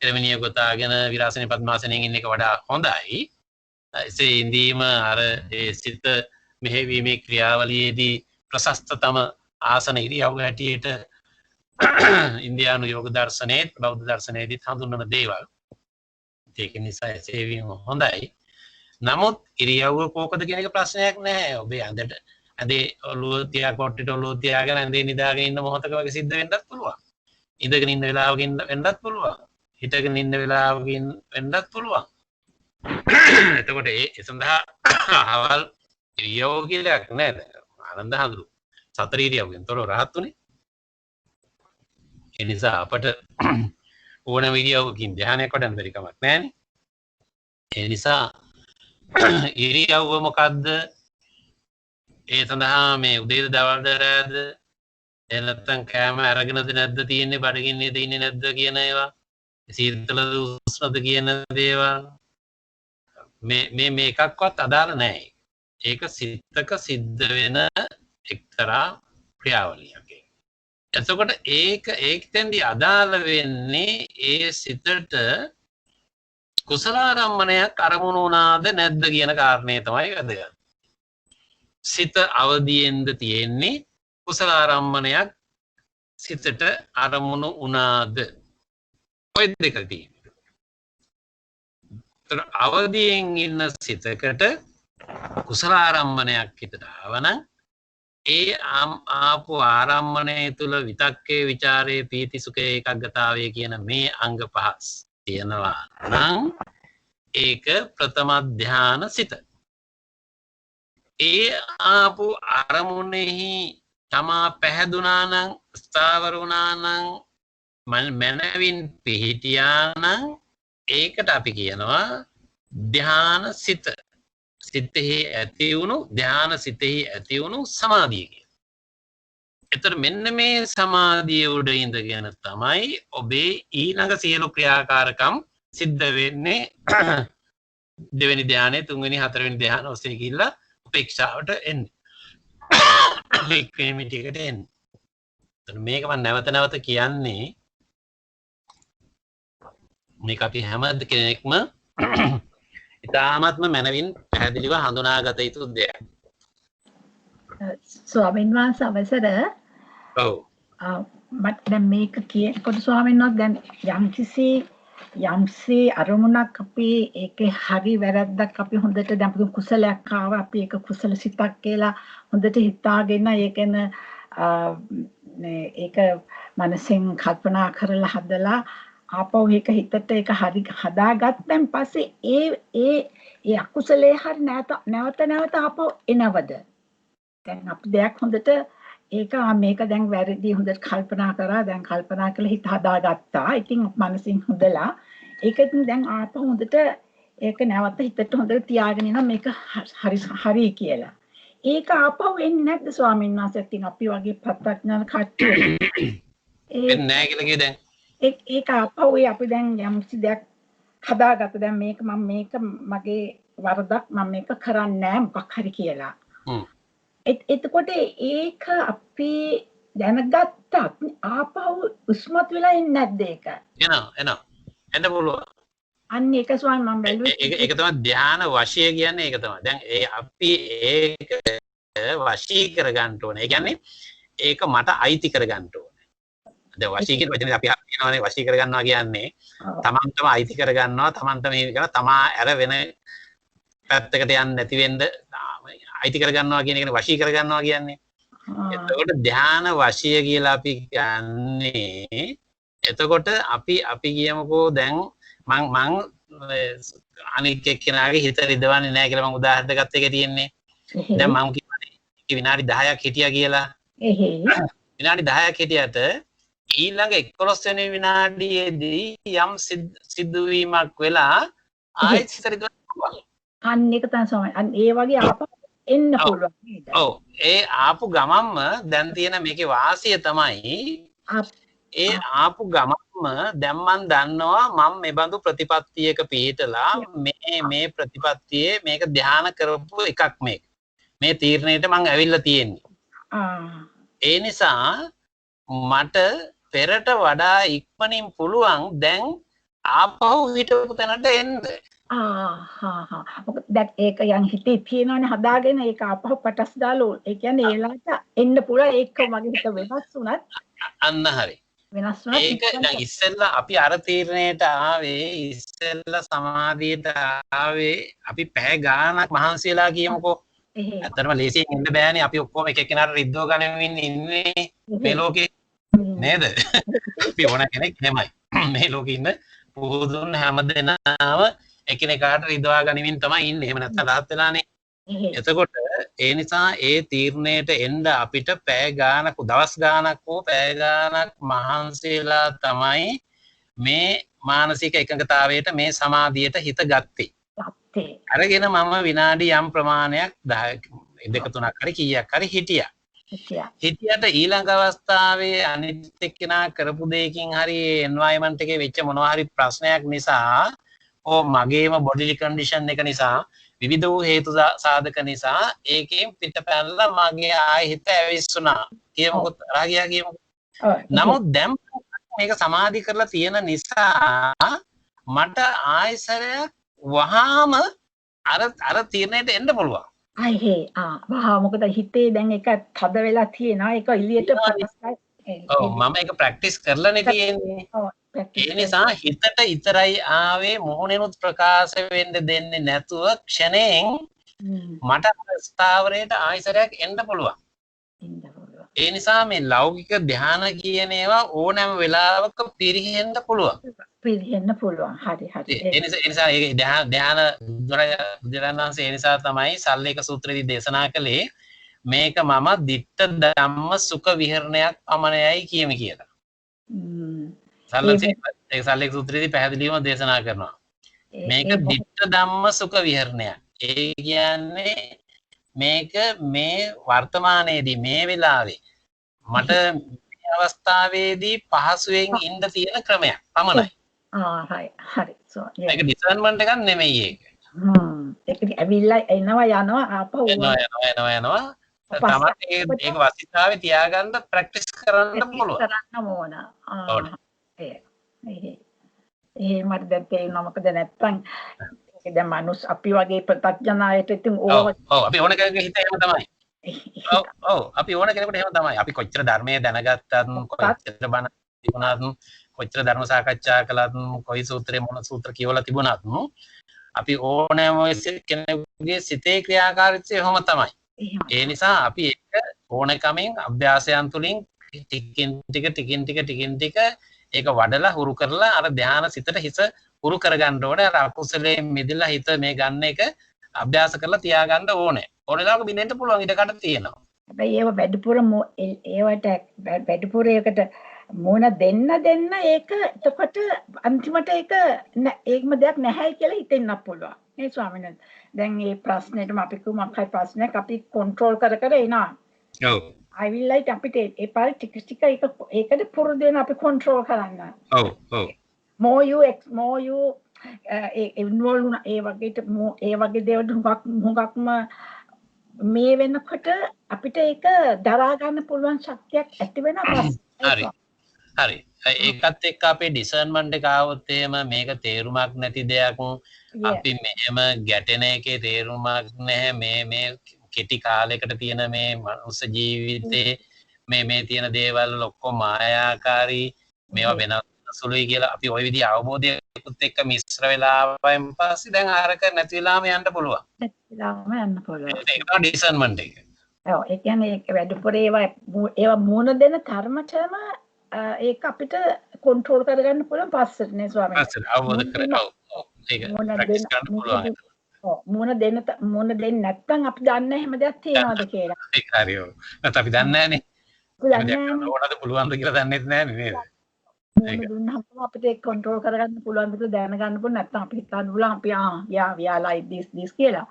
එළමිනිය ගොතාගෙන විරාසනේ පద్මාසනෙන් ඉන්න එක වඩා හොඳයි. එසේ ඉඳීම අර ඒ සිත මෙහෙවීමේ ක්‍රියාවලියේදී ප්‍රශස්තතම ආසන ඉරියව්ව හැටියට ඉන්දියානු යෝග දර්ශනයේත් බෞද්ධ දර්ශනයේදීත් හඳුන්වන දේවල්. ඒක නිසා එසේ වීම හොඳයි. නමුත් ඉරියව්ව කෝකද කියන එක ප්‍රශ්නයක් නැහැ. ඔබේ ඇඳේ ඔළුව තියා කොට්ටේට ඔළුව තියාගෙන ඇඳේ නිදාගෙන ඉන්න මොහොතක වගේ සිද්ධ වෙන්නත් පුළුවන්. ඉඳගෙන ඉන්න වෙලාවක වෙන්නත් පුළුවන්. හිටගෙන ඉන්න වෙලාවක වෙන්නත් පුළුවන්. එතකොට ඒ සඳහා අහවල් ඉරියව්ව කියලා එකක් නැහැ. ආනන්ද හඳුරු සතර ඉරියව්වෙන් තොරව රහත් උනේ. ඒ නිසා අපට ඕන ඉරියව්වකින් ධානයක් වඩන්න බැරි කමක් නැහැනේ. ඒ නිසා ඉරියව්ව මොකද්ද? ඒ සඳහා මේ උදේද දවල්ද රැද නැත්නම් කෑම අරගෙනද නැද්ද තියෙන්නේ බඩගින්නේද ඉන්නේ නැද්ද කියන ඒවා සීතලද උෂ්ණද කියන දේවල් මේ එකක්වත් අදාළ නැහැ. ඒක සිතක සිද්ධ වෙන එක්තරා ක්‍රියාවලියක්. එතකොට ඒකෙන්දී අදාළ වෙන්නේ ඒ සිතට කුසලාරම්මණයක් අරමුණු වුණාද නැද්ද කියන කාරණේ තමයි වැදගත්. සිත අවදියෙන්ද තියෙන්නේ කුසලාරම්මණයක් සිතට අරමුණු වුණාද? ඔය දෙක තියෙනවා. අවදියෙන් ඉන්න සිතකට කුසලාරම්මණයක් හිතට ආවනම් ඒ ආපු ආරම්මණය තුළ විතක්කේ ਵਿਚාරයේ පීති සුඛේ ඒකග්ගතාවය කියන මේ අංග පහ තියෙනවා නම් ඒක ප්‍රථම ධාන සිත. ඒ ආපු අරමුණෙහි තමා පැහැදුනා නම් ස්ථාවර වුණා නම් මනවින් පිහිටියා නම් ඒකට අපි කියනවා ධාන සිත. සිතෙහි ඇති වුණු ධාන සිතෙහි ඇති වුණු සමාධිය කියන. එතකොට මෙන්න මේ සමාධිය උඩ ඉඳගෙන තමයි ඔබේ ඊළඟ සියලු ක්‍රියාකාරකම් සිද්ධ වෙන්නේ. දෙවෙනි ධානය, තුන්වෙනි, හතරවෙනි ධාන ඔස්සේ ගිහිල්ලා උපේක්ෂාවට එන්නේ. ඉක්විනිටිකට එන්නේ. එතකොට මේක මම නැවත කියන්නේ මේක අපි හැම කෙනෙක්ම ඉතාමත්ම මනවින් පැහැදිලිව හඳුනාගත යුතු දෙයක්. ස්වාමීන් වහන්සේ අවසර. ඔව්. මට දැන් මේක කියනකොට ස්වාමීන් වහන්සේ දැන් යම්සේ අරමුණක් අපි ඒකේ හරි වැරද්දක් අපි හොඳට දැන් කුසලයක් ආවා අපි ඒක කුසල සිතක් කියලා හොඳට හිතාගෙන ඒකෙන ඒක මනසෙන් කල්පනා කරලා හදලා ආපහු ඒක හිතට ඒක හරි හදාගත්තන් පස්සේ ඒ අකුසලේ හරි නැවත ආපහු එනවද? දැන් අපි දෙයක් හොඳට ඒක මේක දැන් වැරදි හොඳට කල්පනා කරා දැන් කල්පනා කරලා හිත හදාගත්තා. ඉතින් මනසින් හොඳලා ඒක ඉතින් දැන් ආපහු හොඳට ඒක නැවත හිතට හොඳට තියාගෙන ඉන්න මේක හරි කියලා. ඒක ආපහු එන්නේ නැද්ද ස්වාමීන් වහන්සේ? ඉතින් අපි වගේ ප්‍රත්‍යඥාන කට්ටිය එන්නේ නැහැ කියලා කිව්වේ දැන්. ඒක ආපහු අපි දැන් යම්සි දෙයක් හදාගත්ත දැන් මේක මගේ වරදක් මම මේක කරන්නේ නැහැ මොකක් හරි කියලා. එතකොට ඒක අපි දැනගත්තත් ආපහු උස්මත් වෙලා ඉන්නේ නැද්ද ඒක? එනවා. එන්න පුළුවන්. අන්න ඒක ස්වාමීන් මම බැලුවේ. ඒක තමයි ධ්‍යාන වශය කියන්නේ ඒක තමයි. දැන් අපි ඒක වශී කරගන්න ඕනේ. ඒ කියන්නේ ඒක මට අයිති කරගන්න ඕනේ. දැන් වශී කියන වචනේ අපි කියනවානේ වශී කරගන්නවා කියන්නේ තමන්ටම අයිති කරගන්නවා තමන්ට මේ කරලා තමා ඇර වෙන පැත්තකට යන්නේ නැති වෙන්න අයිති කරගන්නවා කියන එකනේ වශී කරගන්නවා කියන්නේ. එතකොට ධ්‍යාන වශය කියලා අපි කියන්නේ එතකොට අපි කියමුකෝ දැන් මං අනික් එක්කෙනාගේ හිත රිදවන්නේ නැහැ කියලා මං උදාහරණයක් ගත්ත එකේ තියෙන්නේ. දැන් මං කියන්නේ විනාඩි 10ක් හිටියා කියලා. විනාඩි 10ක් හිටියට ඊළඟ 11 වෙනි විනාඩියේදී යම් සිදුවීමක් වෙලා ආයෙත් හිත රිදවන්න පුළුවන්. අන්න ඒක තමයි ස්වාමීන්. අන්න ඒ වගේ ආපහු එන්න පුළුවන් නේද? ඔව්. ඒ ආපු ගමන්ම දැන් තියෙන මේකේ වාසිය තමයි ඒ ආපු ගමන්ම දැන් මන් දන්නවා මම මේ බඳු ප්‍රතිපත්තියක පිළිතලා මේ ප්‍රතිපත්තියේ මේක ධ්‍යාන කරපු එකක් මේ තීරණයට මං ඇවිල්ලා තියෙන්නේ. ඒ නිසා මට පෙරට වඩා ඉක්මනින් පුළුවන් දැන් ආපහු හිටපු තැනට එන්න. මොකද දැන් ඒක යන් හිතේ තියෙනවනේ හදාගෙන ඒක ආපහු පටස් දාලා ඒ කියන්නේ ඒලාට එන්න පුළුවන් ඒක මගේ හිත වෙනස් වුණත් අන්න හරි. වෙනස් වුණත් ඒක දැන් ඉස්සෙල්ලා අපි අර තීරණයට ආවේ ඉස්සෙල්ලා සමාධියට ආවේ අපි පැය ගාණක් මහන්සි වෙලා කියමුකෝ. ඇත්තටම ලේසියෙන් ඉන්න බෑනේ අපි ඔක්කොම එක එක්කෙනාට රිද්දව ගනිමින් ඉන්නේ මේ ලෝකේ නේද? අපි ඕන කෙනෙක් නෙමයි. මේ ලෝකේ ඉන්න පුදුන් හැමදෙනාම එකිනෙකාට රිදවා ගනිමින් තමයි ඉන්නේ. එහෙම නැත්නම් rahat වෙලානේ. එතකොට ඒ නිසා ඒ තීරණයට එන්න අපිට පැය ගානක් දවස් ගානක් හෝ පැය ගානක් මහන්සිලා තමයි මේ මානසික එකඟතාවයට මේ සමාධියට හිත ගත්තේ. අරගෙන මම විනාඩි යම් ප්‍රමාණයක් 2 3ක් හරි කීයක් හරි හිටියා. හිටියට ඊළඟ අවස්ථාවේ අනිත් එක්කෙනා කරපු දෙයකින් හරි එන්වයරන්මන්ට් එකේ වෙච්ච මොනවා හරි ප්‍රශ්නයක් නිසා මගේම බොඩිලි කන්ඩිෂන් එක නිසා විවිධ වූ හේතු සාධක නිසා ඒකෙන් පිටපැනලා මගේ ආයෙ හිත ඇවිස්සුනා කියමුකෝ රාගියා කියමුකෝ. නමුත් දැන් මේක සමාධි කරලා තියෙන නිසා මට ආයෙසරයක් වහාම අර තීරණයට එන්න පුළුවන්. වහා මොකද හිතේ දැන් එක තද වෙලා තියෙනවා ඒක එළියට මම ඒක ප්‍රැක්ටිස් කරලානේ තියෙන්නේ. ඒ නිසා හිතට ඉතරයි ආවේ මොහොනෙනුත් ප්‍රකාශ වෙන්න දෙන්නේ නැතුව ක්ෂණයෙන් මට ස්ථාවරයට ආයසරයක් එන්න පුළුවන්. ඒ නිසා මේ ලෞකික ධ්‍යාන කියන ඒවා ඕනෑම වෙලාවක පිරිහෙන්න පුළුවන්. හරි. ඒ නිසා ඒ ධ්‍යාන බුදුරජාණන් ඒ නිසා තමයි සල්ලේක සූත්‍රයේදී දේශනා කළේ මේක මම ditta ධම්ම සුඛ විහරණයක් පමණයි කියමි කියලා. සල්ලේක සූත්‍රයේදී පැහැදිලිවම දේශනා කරනවා. මේක ditta ධම්ම සුඛ විහරණයක්. ඒ කියන්නේ මේක මේ වර්තමානයේදී මේ වෙලාවේ මට මේ අවස්ථාවේදී පහසුවෙන් ඉන්න තියෙන ක්‍රමයක් පමණයි. හරි. ඒක ඩිසර්න්මන්ට් එකක් නෙමෙයි ඒක. ඒක ඇවිල්ලා එනවා යනවා ආපහු යනවා. තමයි ඒක වස්තිතාවේ තියාගන්න ප්‍රැක්ටිස් කරන්න පුළුවන්. කරන්න ඕන. මට දැන් තේරෙනවා මොකද නැත්තම් දැන් මනුස්ස අපි වගේ ප්‍රත්‍යඥායට ඉතින් ඔව් අපි ඕන කෙනෙකුගේ හිත එහෙම තමයි. අපි ඕන කෙනෙකුට එහෙම තමයි. අපි කොච්චර ධර්මයේ දැනගත්තත් කොච්චර බණ තිබුණත් කොච්චර ධර්ම සාකච්ඡා කළත් කොයි සූත්‍රේ මොන සූත්‍ර කියවලා තිබුණත් අපි ඕනෑම කෙනෙකුගේ සිතේ ක්‍රියාකාරීත්වය එහෙම තමයි. ඒ නිසා අපි ඒක ඕනකමින් අභ්‍යාසයන් තුලින් ටිකින් ටික ඒක වඩලා හුරු කරලා අර ධානා සිතට හිත හුරු කරගන්න ඕනේ. අර අකුසලයේ මිදලා හිත මේ ගන්න එක අභ්‍යාස කරලා තියාගන්න ඕනේ. ඕනෙලාක බින්දෙන්න පුළුවන් ඉඩකට තියෙනවා. හැබැයි ඒව වැඩිපුර ඒවට වැඩිපුර ඒකට මොන දෙන්න ඒක එතකොට අන්තිමට ඒකම දෙයක් නැහැයි කියලා හිතෙන්නත් පුළුවන්. මේ ස්වාමීන් වහන්සේ. දැන් මේ ප්‍රශ්නෙටම අපි මොකක් හරි ප්‍රශ්නයක් අපි කන්ට්‍රෝල් කර එනවා. ඔව්. I will like අපිට ඒ පාර ටික ඒකට පුරුදු වෙන අපි කන්ට්‍රෝල් කරන්න. ඔව් ඔව්. more you involve වුණා ඒ වගේ දේවල් හුඟක්ම මේ වෙනකොට අපිට ඒක දරා ගන්න පුළුවන් ශක්තියක් ඇති වෙනවා. හරි. හරි. ඒකත් එක්ක අපේ ඩිසර්න්මන්ට් එක ආවොත් එහෙම මේක තේරුමක් නැති දෙයක් අපි මෙහෙම ගැටෙන එකේ තේරුමක් නැහැ මේ කෙටි කාලයකට තියෙන මේ මනුස්ස ජීවිතේ මේ තියෙන දේවල් ඔක්කොම මායාකාරී මේවා වෙනසුළුයි කියලා අපි ওই විදිහ අවබෝධයකුත් එක්ක මිශ්‍ර වෙලා ආවයින් පස්සේ දැන් අරක නැති වෙලාම යන්න පුළුවන්. නැති වෙලාම යන්න පුළුවන්. ඒක තමයි ඩිසර්න්මන්ට් එක. ඔව් ඒ කියන්නේ ඒක වැඩිපුර ඒවා මූණ දෙන කර්මචම ඒක අපිට කන්ට්‍රෝල් කරගන්න පුළුවන් පස්සට නේ ස්වාමීනි. පස්සට අවබෝධ කරගන්න. ඔව් ඒක ප්‍රැක්ටිස් කරන්න පුළුවන්. මුණ දෙන්න නැත්නම් අපි දන්නේ හැම දෙයක් තියනවාද කියලා. ඒක හරි ඔව්. නැත්නම් අපි දන්නේ නැහනේ. ඕනද පුළුවන්ද කියලා දන්නෙත් නැහැ නේද? මුණ දුන්නාම අපිට ඒක කන්ට්‍රෝල් කරගන්න පුළුවන්ද කියලා දැනගන්න පුළුවන් නැත්නම් අපි හිතන්න පුළුවන් අපි we are like this කියලා.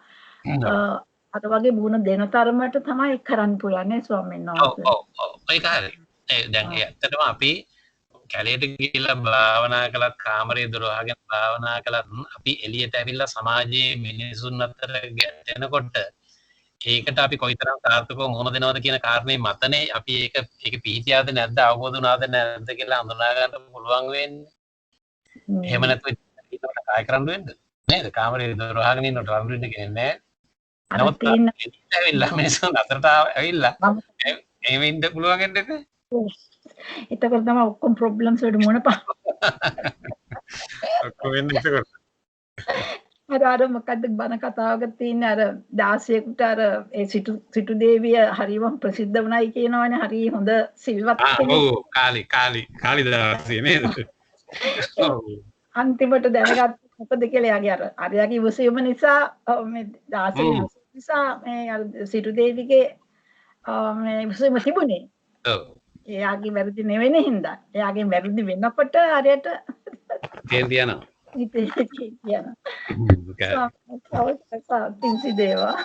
අර වගේ මුණ දෙන තරමට තමයි කරන්න පුළුවන් නේ ස්වාමීන් වහන්සේ. ඔව් ඔව් ඒක හරි. දැන් ඇත්තටම අපි කැලේට ගිහිල්ලා භාවනා කළත් කාමරේ දොර වහගෙන භාවනා කළත් අපි එළියට ඇවිල්ලා සමාජයේ මිනිසුන් අතර ගැටෙනකොට ඒකට අපි කොයිතරම් සාර්ථකව මුහුණ දෙනවද කියන කාරණේ මතනේ අපි ඒක පිහිටියාද නැද්ද අවබෝධ වුණාද නැද්ද කියලා හඳුනා ගන්න පුළුවන් වෙන්නේ. එහෙම නැත්නම් ඒකට කාය කරන්න වෙන්න නේද? කාමරේ දොර වහගෙන ඉන්නකොට රඳු වෙන්න කියන්නේ නැහැ. නමුත් ඇවිල්ලා මිනිසුන් අතරට ඇවිල්ලා එහෙම ඉන්න පුළුවන් වෙන්නේ එතකොට තමයි ඔක්කොම ප්‍රොබ්ලම්ස් වලට මුහුණ පාන. ඔක්කොම වෙන්නේ ඒකට. අර මොකද්ද බණ කතාවක තියෙන අර 16කට අර ඒ සිටු දේවිය හරිම ප්‍රසිද්ධ වුණයි කියනවනේ හරි හොඳ සිල්වත් කෙනෙක්. ඔව් කාලිදාසිය නේද? ඔව්. අන්තිමට දැනගත්ත මොකද කියලා එයාගේ ඉවසීම නිසා මේ 16 නිසා මේ අර සිටු දේවිගේ මේ ඉවසීම තිබුණේ. ඔව්. එයාගේ වැරදි නෙවෙයි හින්දා. එයාගේ වැරදි වෙනකොට හරියට තේන්දි යනවා. ඉතින් තින්සි දේවා.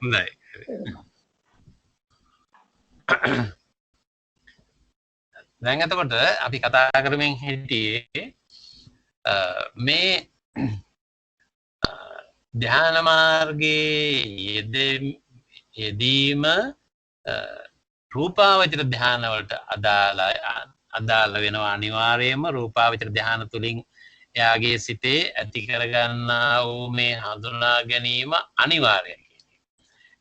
හොඳයි. දැන් එතකොට අපි කතා කරමින් හිටියේ මේ ධ්‍යාන මාර්ගයේ යෙදීම රූපාවචර ධ්‍යාන වලට අදාළ වෙනවා අනිවාර්යයෙන්ම රූපාවචර ධ්‍යාන තුලින් එයාගේ සිතේ ඇති කරගන්නා වූ මේ හඳුනා ගැනීම අනිවාර්යයි කියන්නේ.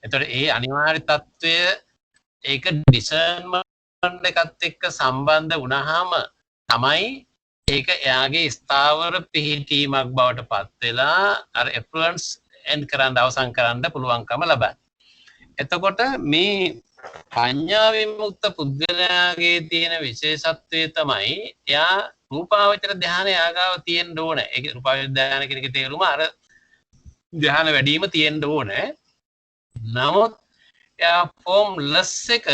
එතකොට ඒ අනිවාර්ය తত্ত্বය ඒක ඩිසර්න්මන්ට් එකත් එක්ක සම්බන්ධ වුණාම තමයි ඒක එයාගේ ස්ථාවර පිහිටීමක් බවට පත් වෙලා අර එෆ්ලුවන්ස් එන්ඩ් කරන්න අවසන් කරන්න පුළුවන්කම ලබන්නේ. එතකොට මේ පඤ්ඤා විමුක්ත පුද්ගලයාගේ තියෙන විශේෂත්වය තමයි එයා රූපාවචර ධ්‍යාන යාගාව තියෙන්න ඕනේ. ඒක රූපාවචර ධ්‍යාන කියන එකේ තේරුම අර ධ්‍යාන වැඩිම තියෙන්න ඕනේ. නමුත් එයා formless එක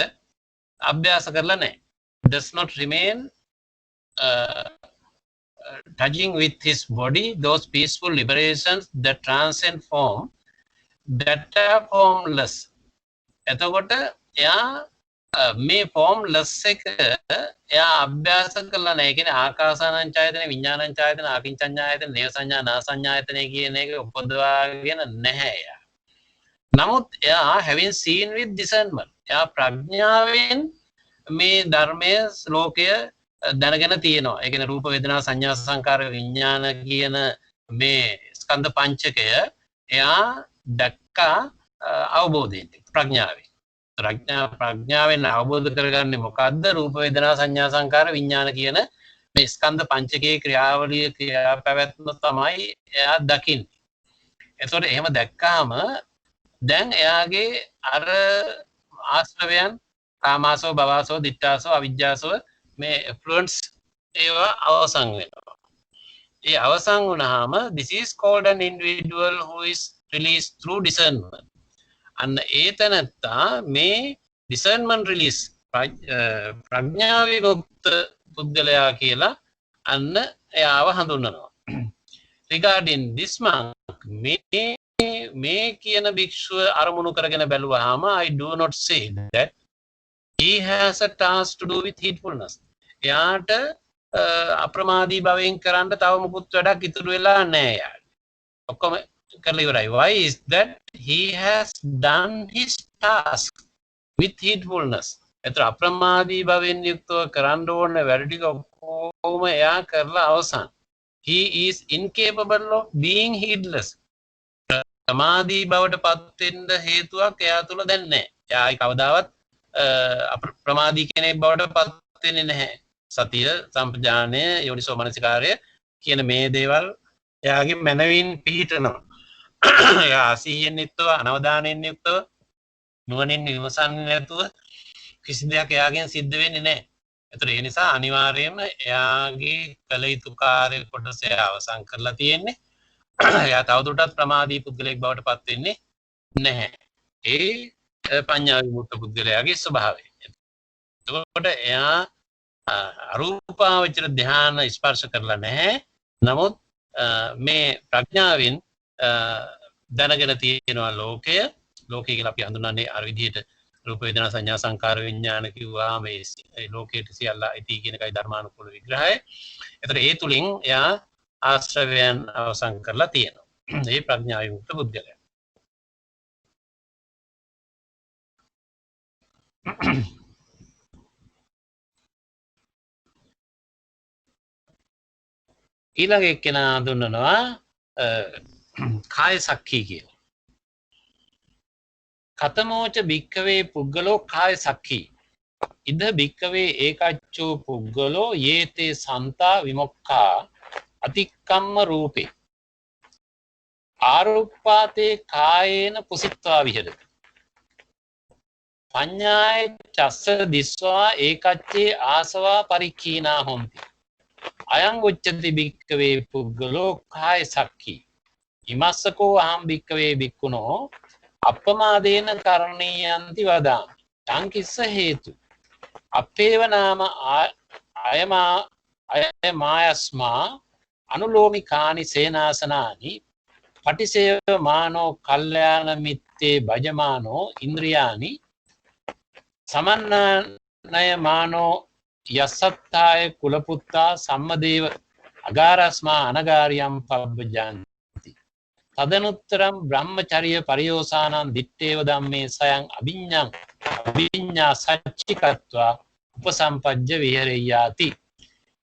අභ්‍යාස කරලා නැහැ. does not remain touching with his body those peaceful liberations that transcend form that are formless. එතකොට එයා මේ formless එක එයා අභ්‍යාස කරලා නැහැ. කියන්නේ ආකාසානංචායතන විඥානංචායතන ආකින්චඤ්ඤායතන නේව සංඥා නා සංඥායතන කියන එක උපදවාගෙන නැහැ එයා. නමුත් එයා having seen with discernment එයා ප්‍රඥාවෙන් මේ ධර්මයේ ශ්ලෝකය දැනගෙන තියෙනවා. ඒ කියන්නේ රූප වේදනා සංඥා සංකාර විඥාන කියන මේ ස්කන්ධ පංචකය එයා දැක්කා අවබෝධයෙන් ප්‍රඥාවෙන්. ප්‍රඥාවෙන් අවබෝධ කරගන්නේ මොකද්ද? රූප වේදනා සංඥා සංකාර විඥාන කියන මේ ස්කන්ධ පංචකයේ ක්‍රියාවලිය ක්‍රියාපැවැත්ම තමයි එයා දකින්නේ. එතකොට එහෙම දැක්කාම දැන් එයාගේ අර ආශ්‍රවයන් කාමාසෝ භවසෝ දිට්ඨාසෝ අවිජ්ජාසෝ මේ ෆ්ලුවන්ස් ඒවා අවසන් වෙනවා. ඒ අවසන් වුණාම this is called an individual who is released through discernment. අන්න ඒ තැනත්තා මේ discernment release ප්‍රඥා විමුක්ත පුද්ගලයා කියලා අන්න එයාව හඳුන්වනවා. Regarding this monk, මේ කියන භික්ෂුව අරමුණු කරගෙන බැලුවාම I do not say that he has a task to do with heedfulness. එයාට අප්‍රමාදී භවයෙන් කරන්න තව මුකුත් වැඩක් ඉතුරු වෙලා නැහැ යාට. ඔක්කොම කරලා ඉවරයි. Why is that? He has done his task with heedfulness. එතන අප්‍රමාදී භවෙන් යුක්තව කරන්න ඕන වැඩ ටික ඔක්කොම එයා කරලා අවසන්. He is incapable of being heedless. ප්‍රමාදී බවට පත් වෙන්න හේතුවක් එයා තුල දැන් නැහැ. එයා කවදාවත් ප්‍රමාදී කෙනෙක් බවට පත් වෙන්නේ නැහැ. සතිය, සම්පජානය, යෝනිසෝ මනසිකාරය කියන මේ දේවල් එයාගේ මනවින් පිහිටනවා. එයා සිහියෙන් යුක්තව, අනවධානයෙන් යුක්තව, නුවණින් විමසන්නේ නැතුව කිසි දෙයක් එයාගෙන් සිද්ධ වෙන්නේ නැහැ. ඒතර ඒ නිසා අනිවාර්යයෙන්ම එයාගේ කළ යුතු කාර්ය කොටස අවසන් කරලා තියෙන්නේ. එයා තවදුරටත් ප්‍රමාදී පුද්ගලයෙක් බවට පත් වෙන්නේ නැහැ. ඒ පඤ්ඤා විමුක්ත පුද්ගලයාගේ ස්වභාවය. එතකොට එයා අරූපාවචර ධ්‍යාන ස්පර්ශ කරලා නැහැ. නමුත් මේ ප්‍රඥාවෙන් දැනගෙන තියෙනවා ලෝකය කියලා අපි හඳුනන්නේ අර විදිහට රූප වේදනා සංඥා සංකාර විඥාන කිව්වා මේ ලෝකයේ සියල්ල ඇති කියන එකයි ධර්මානුකූල විග්‍රහය. ඒතර ඒ තුලින් එයා ආශ්‍රවයන් අවසන් කරලා තියෙනවා. මේ ප්‍රඥා විමුක්ත බුද්ධලයා. ඊළඟ එක්කෙනා දුන්නනවා කාය සක්ඛී කියලා. කතමෝච භික්ඛවේ පුද්ගලෝ කාය සක්ඛී. ඉද භික්ඛවේ ඒකච්චෝ පුද්ගලෝ යේතේ සන්තා විමුක්ඛා අතික්කම්ම රූපේ. ආරූපාතේ කායේන පුසිත්වා විහෙරති. පඤ්ඤාය චස්ස දිස්වා ඒකච්චේ ආසවා පරික්ඛීනා හොಂತಿ. අයං උච්චති භික්ඛවේ පුද්ගලෝ කාය සක්ඛී. ඉමස්සකෝ අහං භික්ඛවේ භික්ඛුනෝ අප්පමාදේන කරණීයන්ති වදාමි. තං කිස්ස හේතු. අපේව නාම අයමායස්මා අනුලෝමිකානි සේනාසනානි පටිසේව මානෝ කල්යාණ මිත්තේ භජමානෝ ඉන්ද්‍රියානි සමන්නය මානෝ යසත්තාය කුලපුත්තා සම්මදේව අගාරස්මා අනගාරියම් පබ්බජන්ති. තදනුත්තරම් බ්‍රහ්මචර්ය පරියෝසානං දිත්තේව ධම්මේ සයං අභිඤ්ඤා සච්චිකත්වා උපසම්පජ්ජ විහෙරෙය්‍යාති.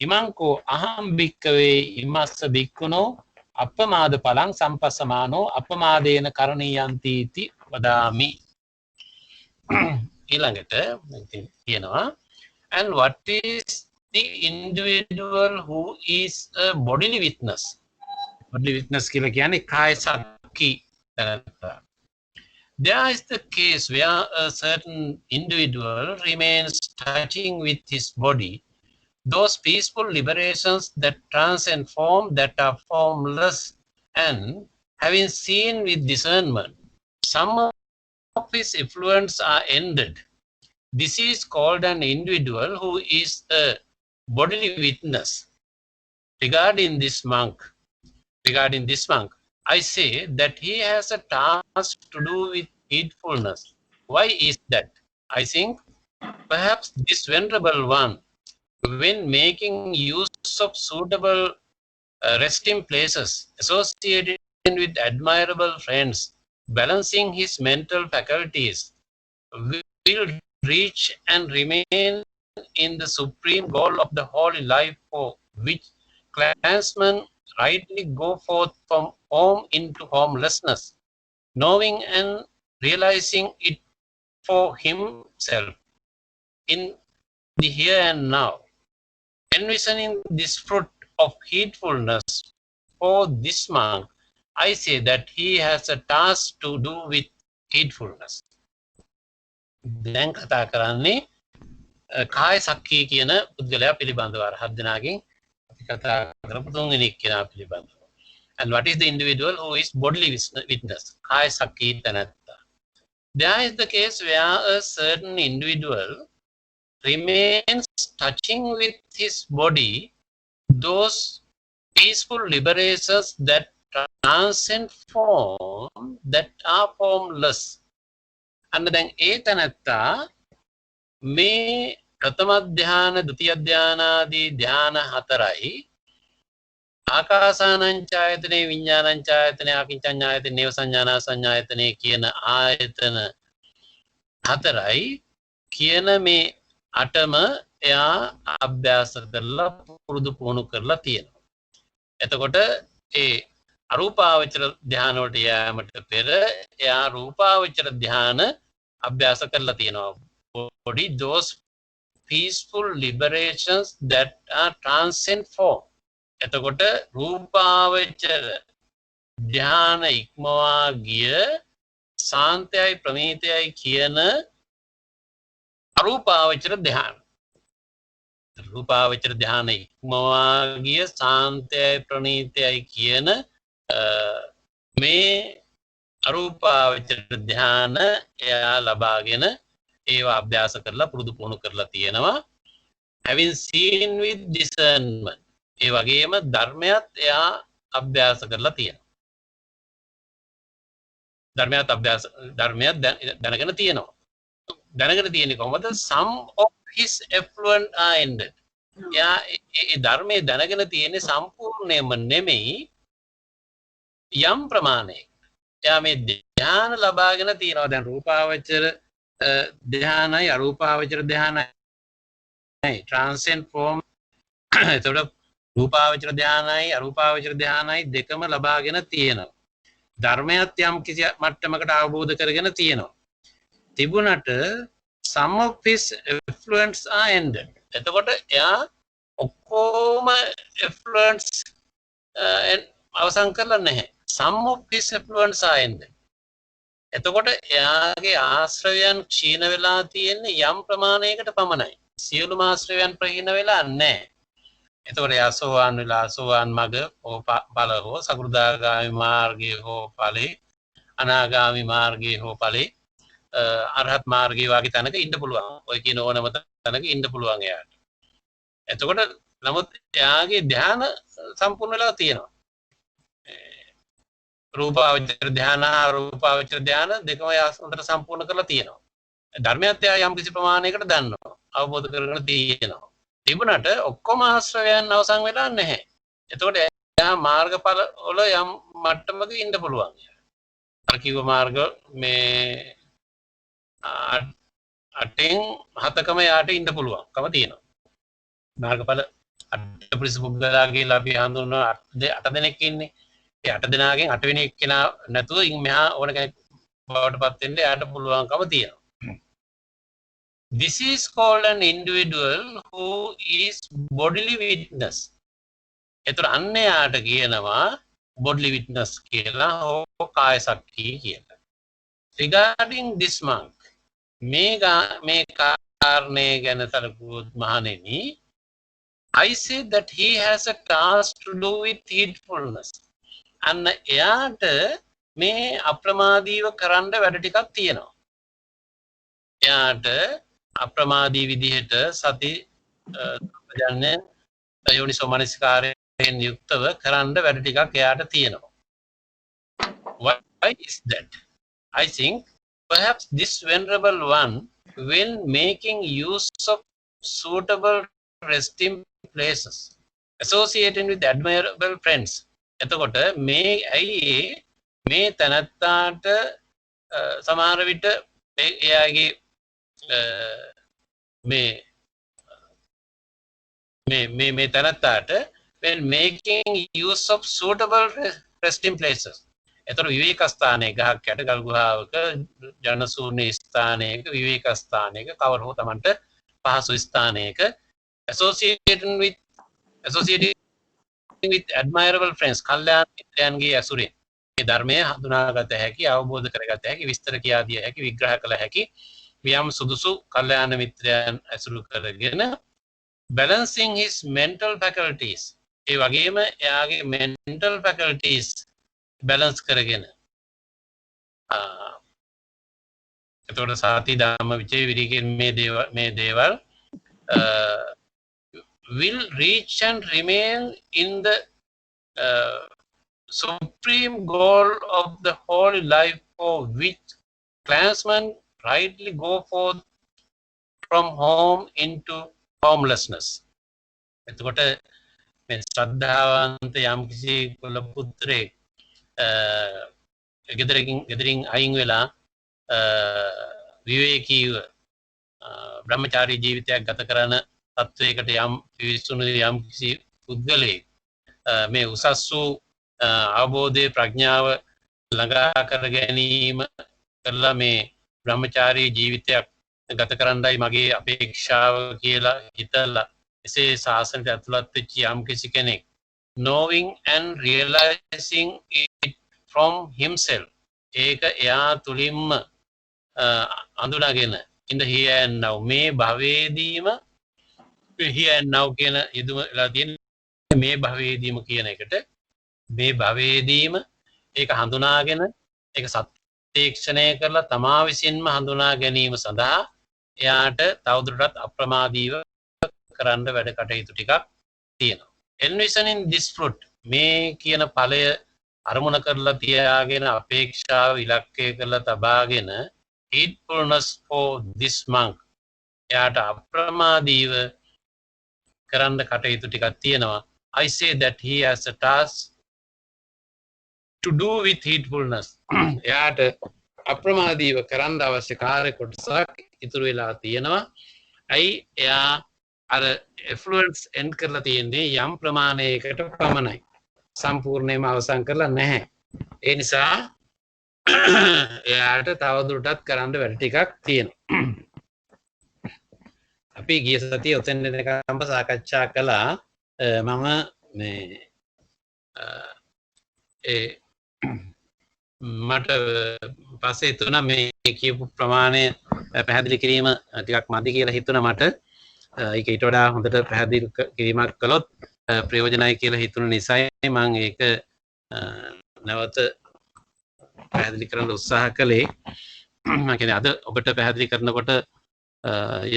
ඉමංකෝ අහං භික්ඛවේ ඉමස්ස භික්ඛුනෝ අප්පමාද පලං සම්පස්සමානෝ අප්පමාදේන කරණීයන්ති इति වදාමි. ඊළඟට කියනවා and what is the individual who is a bodily witness? Bodily witness කියලා කියන්නේ කාය සක්ඛී. There is the case where a certain individual remains touching with his body those peaceful liberations that transcend form, that are formless, and having seen with discernment, some of his influence are ended. This is called an individual who is a bodily witness. Regarding this monk, I say that he has a task to do with heedfulness. Why is that? I think perhaps this venerable one, when making use of suitable resting places, associated with admirable friends, balancing his mental faculties, will reach and remain in the supreme goal of the holy life for which clansmen rightly go forth from home into homelessness, knowing and realizing it for himself in the here and now. Envisioning this fruit of heedfulness for this monk, I say that he has a task to do with heedfulness. දැන් කතා කරන්නේ කාය සක්ඛී කියන පුද්ගලයා පිළිබඳව අරහත් දෙනාගෙන් අපි කතා කරපු තුන්වෙනි කෙනා පිළිබඳව. And what is the individual who is bodily witness? කාය සක්ඛී තැනැත්තා. There is the case where a certain individual remains touching with his body those peaceful liberations that transcend form, that are formless. අන්න දැන් ඒ තැනැත්තා මේ ප්‍රථම ධ්‍යාන, ද්විතීය ධ්‍යානාදී ධ්‍යාන හතරයි ආකාසානංචායතනේ, විඤ්ඤාණංචායතනේ, අකින්චඤ්ඤායතනේ, නේව සංඥානා සංඥායතනේ කියන ආයතන හතරයි කියන මේ අටම එයා අභ්‍යාස කරලා පුරුදු පුහුණු කරලා තියෙනවා. එතකොට ඒ අරූපාවචර ධ්‍යාන වලට යෑමට පෙර එයා රූපාවචර ධ්‍යාන අභ්‍යාස කරලා තියෙනවා. body those peaceful liberations that are transcend form. එතකොට රූපාවචර ධ්‍යාන ඉක්මවා ගිය සාන්තයයි ප්‍රණීතයයි කියන අරූපාවචර ධ්‍යාන, රූපාවචර ධ්‍යාන ඉක්මවා ගිය සාන්තයයි ප්‍රණීතයයි කියන මේ අරූපාවචර ධ්‍යාන එයා ලබාගෙන ඒවා අභ්‍යාස කරලා පුරුදු පුහුණු කරලා තියෙනවා. having seen with discernment, ඒ වගේම ධර්මයත් එයා අභ්‍යාස කරලා තියෙනවා. ධර්මයත් දැනගෙන තියෙනවා. දැනගෙන තියෙන්නේ කොහොමද? some of his effluent are ended. එයා ඒ ධර්මයේ දැනගෙන තියෙන්නේ සම්පූර්ණයෙන්ම නෙමෙයි, යම් ප්‍රමාණයක. එයා මේ ධ්‍යාන ලබාගෙන තියෙනවා. දැන් රූපාවචර ධ්‍යානයි අරූපාවචර ධ්‍යානයි transcend form. එතකොට රූපාවචර ධ්‍යානයි අරූපාවචර ධ්‍යානයි දෙකම ලබාගෙන තියෙනවා. ධර්මයත් යම් කිසි මට්ටමකට අවබෝධ කරගෙන තියෙනවා. තිබුණට some of his effluents are ended. එතකොට එයා ඔක්කොම effluents අවසන් කරලා නැහැ. some of his effluents are ended. එතකොට එයාගේ ආශ්‍රවයන් ක්ෂීණ වෙලා තියෙන්නේ යම් ප්‍රමාණයකට පමණයි. සියලුම ආශ්‍රවයන් ප්‍රහීන වෙලා නැහැ. එතකොට එයා සෝවාන් වෙලා සෝවාන් මග හෝ ඵල හෝ සකෘදාගාමි මාර්ගයේ හෝ ඵලේ, අනාගාමි මාර්ගයේ හෝ ඵලේ, අරහත් මාර්ගයේ වගේ තැනක ඉන්න පුළුවන්. ඔය කියන ඕනම තැනක ඉන්න පුළුවන් එයාට. එතකොට නමුත් එයාගේ ධ්‍යාන සම්පූර්ණ වෙලා තියෙනවා. රූපාවචර ධ්‍යාන, අරූපාවචර ධ්‍යාන දෙකම එයා හොඳට සම්පූර්ණ කරලා තියෙනවා. ධර්මයත් එයා යම් කිසි ප්‍රමාණයකට දන්නවා, අවබෝධ කරගෙන තියෙනවා. තිබුණට ඔක්කොම ආශ්‍රයයන් අවසන් වෙලා නැහැ. එතකොට එයා මාර්ගඵල වල යම් මට්ටමක ඉන්න පුළුවන්. අර කිව්ව මාර්ග මේ 8න් 7කම යාට ඉන්න පුළුවන්කම තියෙනවා. මාර්ගඵල 8 පුරිස පුද්ගලයා කියලා අපි හඳුන්වන 8 දෙනෙක් ඉන්නේ. ඒ 8 දෙනාගෙන් 8 වෙනි එක්කෙනා නැතුව ඉන් මෙහා ඕන කෙනෙක් බවට පත් වෙන්න යාට පුළුවන්කම තියෙනවා. This is called an individual who is bodily witness. එතකොට අන්න යාට කියනවා bodily witness කියලා හෝ කාය සක්‍රිය කියලා. Regarding this monk, මේ කාරණේ ගැන සැලකුවොත් මහණෙනි, I say that he has a task to do with heedfulness. අන්න එයාට මේ අප්‍රමාදීව කරන්න වැඩ ටිකක් තියෙනවා. එයාට අප්‍රමාදී විදිහට සති යන්නේ යෝනිසෝ මනසිකාරයෙන් යුක්තව කරන්න වැඩ ටිකක් එයාට තියෙනවා. Why is that? I think perhaps this venerable one, when making use of suitable resting places associated with admirable friends, එතකොට මේ ඇයි මේ තනත්තාට සමහර විට එයාගේ මේ තනත්තාට when making use of suitable resting places, එතකොට විවේක ස්ථානයක, ගහක් යට, ගල් ගුහාවක, ජනශූන්‍ය ස්ථානයක, විවේක ස්ථානයක, කවර හෝ තමන්ට පහසු ස්ථානයක associated with admirable friends, කල්යාණ මිත්‍රයන්ගේ ඇසුරෙන් මේ ධර්මය හඳුනාගත හැකි, අවබෝධ කරගත හැකි, විස්තර කියා දිය හැකි, විග්‍රහ කළ හැකි වියම් සුදුසු කල්යාණ මිත්‍රයන් ඇසුරු කරගෙන balancing his mental faculties, ඒ වගේම එයාගේ mental faculties balance කරගෙන එතකොට සාති ධම්ම විචේ විරිකෙන් මේ දේවල් will reach and remain in the supreme goal of the holy life for which clansmen rightly go forth from home into homelessness. එතකොට මේ ශ්‍රද්ධාවන්ත යම්කිසි කුල පුත්‍රයෙක් ගෙදරින් අයින් වෙලා විවේකීව බ්‍රහ්මචාරී ජීවිතයක් ගත කරන තත්වයකට යම් පිවිසුණු යම්කිසි පුද්ගලයෙක් මේ උසස් වූ අවබෝධයේ ප්‍රඥාව ළඟා කර ගැනීම කරලා මේ බ්‍රහ්මචාරී ජීවිතයක් ගත කරන්නයි මගේ අපේක්ෂාව කියලා හිතලා එසේ ශාසනයට ඇතුළත් වෙච්ච යම්කිසි කෙනෙක් knowing and realizing it from himself ඒක එයා තුලින්ම අඳුනගෙන in the here and now මේ භවයේදීම here and now කියන යෙදුමලා තියෙන මේ භවයේදීම කියන එකට මේ භවයේදීම ඒක හඳුනාගෙන ඒක සත්‍යීක්ෂණය කරලා තමා විසින්ම හඳුනා ගැනීම සඳහා එයාට තවදුරටත් අප්‍රමාදීව කරන්න වැඩ කටයුතු ටිකක් තියෙනවා. envisioning this fruit මේ කියන ඵලය අරමුණ කරලා තියාගෙන අපේක්ෂාව ඉලක්කය කරලා තබාගෙන heedfulness for this monk එයාට අප්‍රමාදීව කරන්න කටයුතු ටිකක් තියෙනවා. I say that he has a task to do with heedfulness. එයාට අප්‍රමාදීව කරන්න අවශ්‍ය කාර්ය කොටසක් ඉතුරු වෙලා තියෙනවා. ඇයි එයා අර effluence end කරලා තියෙන්නේ යම් ප්‍රමාණයකට පමණයි. සම්පූර්ණයෙන්ම අවසන් කරලා නැහැ. ඒ නිසා එයාට තවදුරටත් කරන්න වැඩ ටිකක් තියෙනවා. අපි ගිය සතියේ ඔතෙන් දෙනකම් සාකච්ඡා කළා මම මේ මට පස්සේ තුන මේ කියපු ප්‍රමාණය පැහැදිලි කිරීම ටිකක් මදි කියලා හිතුණා මට. ඒක ඊට වඩා හොඳට පැහැදිලි කිරීමක් කළොත් ප්‍රයෝජනයි කියලා හිතුණ නිසායි මම ඒක නැවත පැහැදිලි කරන්න උත්සාහ කළේ. මම කියන්නේ අද ඔබට පැහැදිලි කරනකොට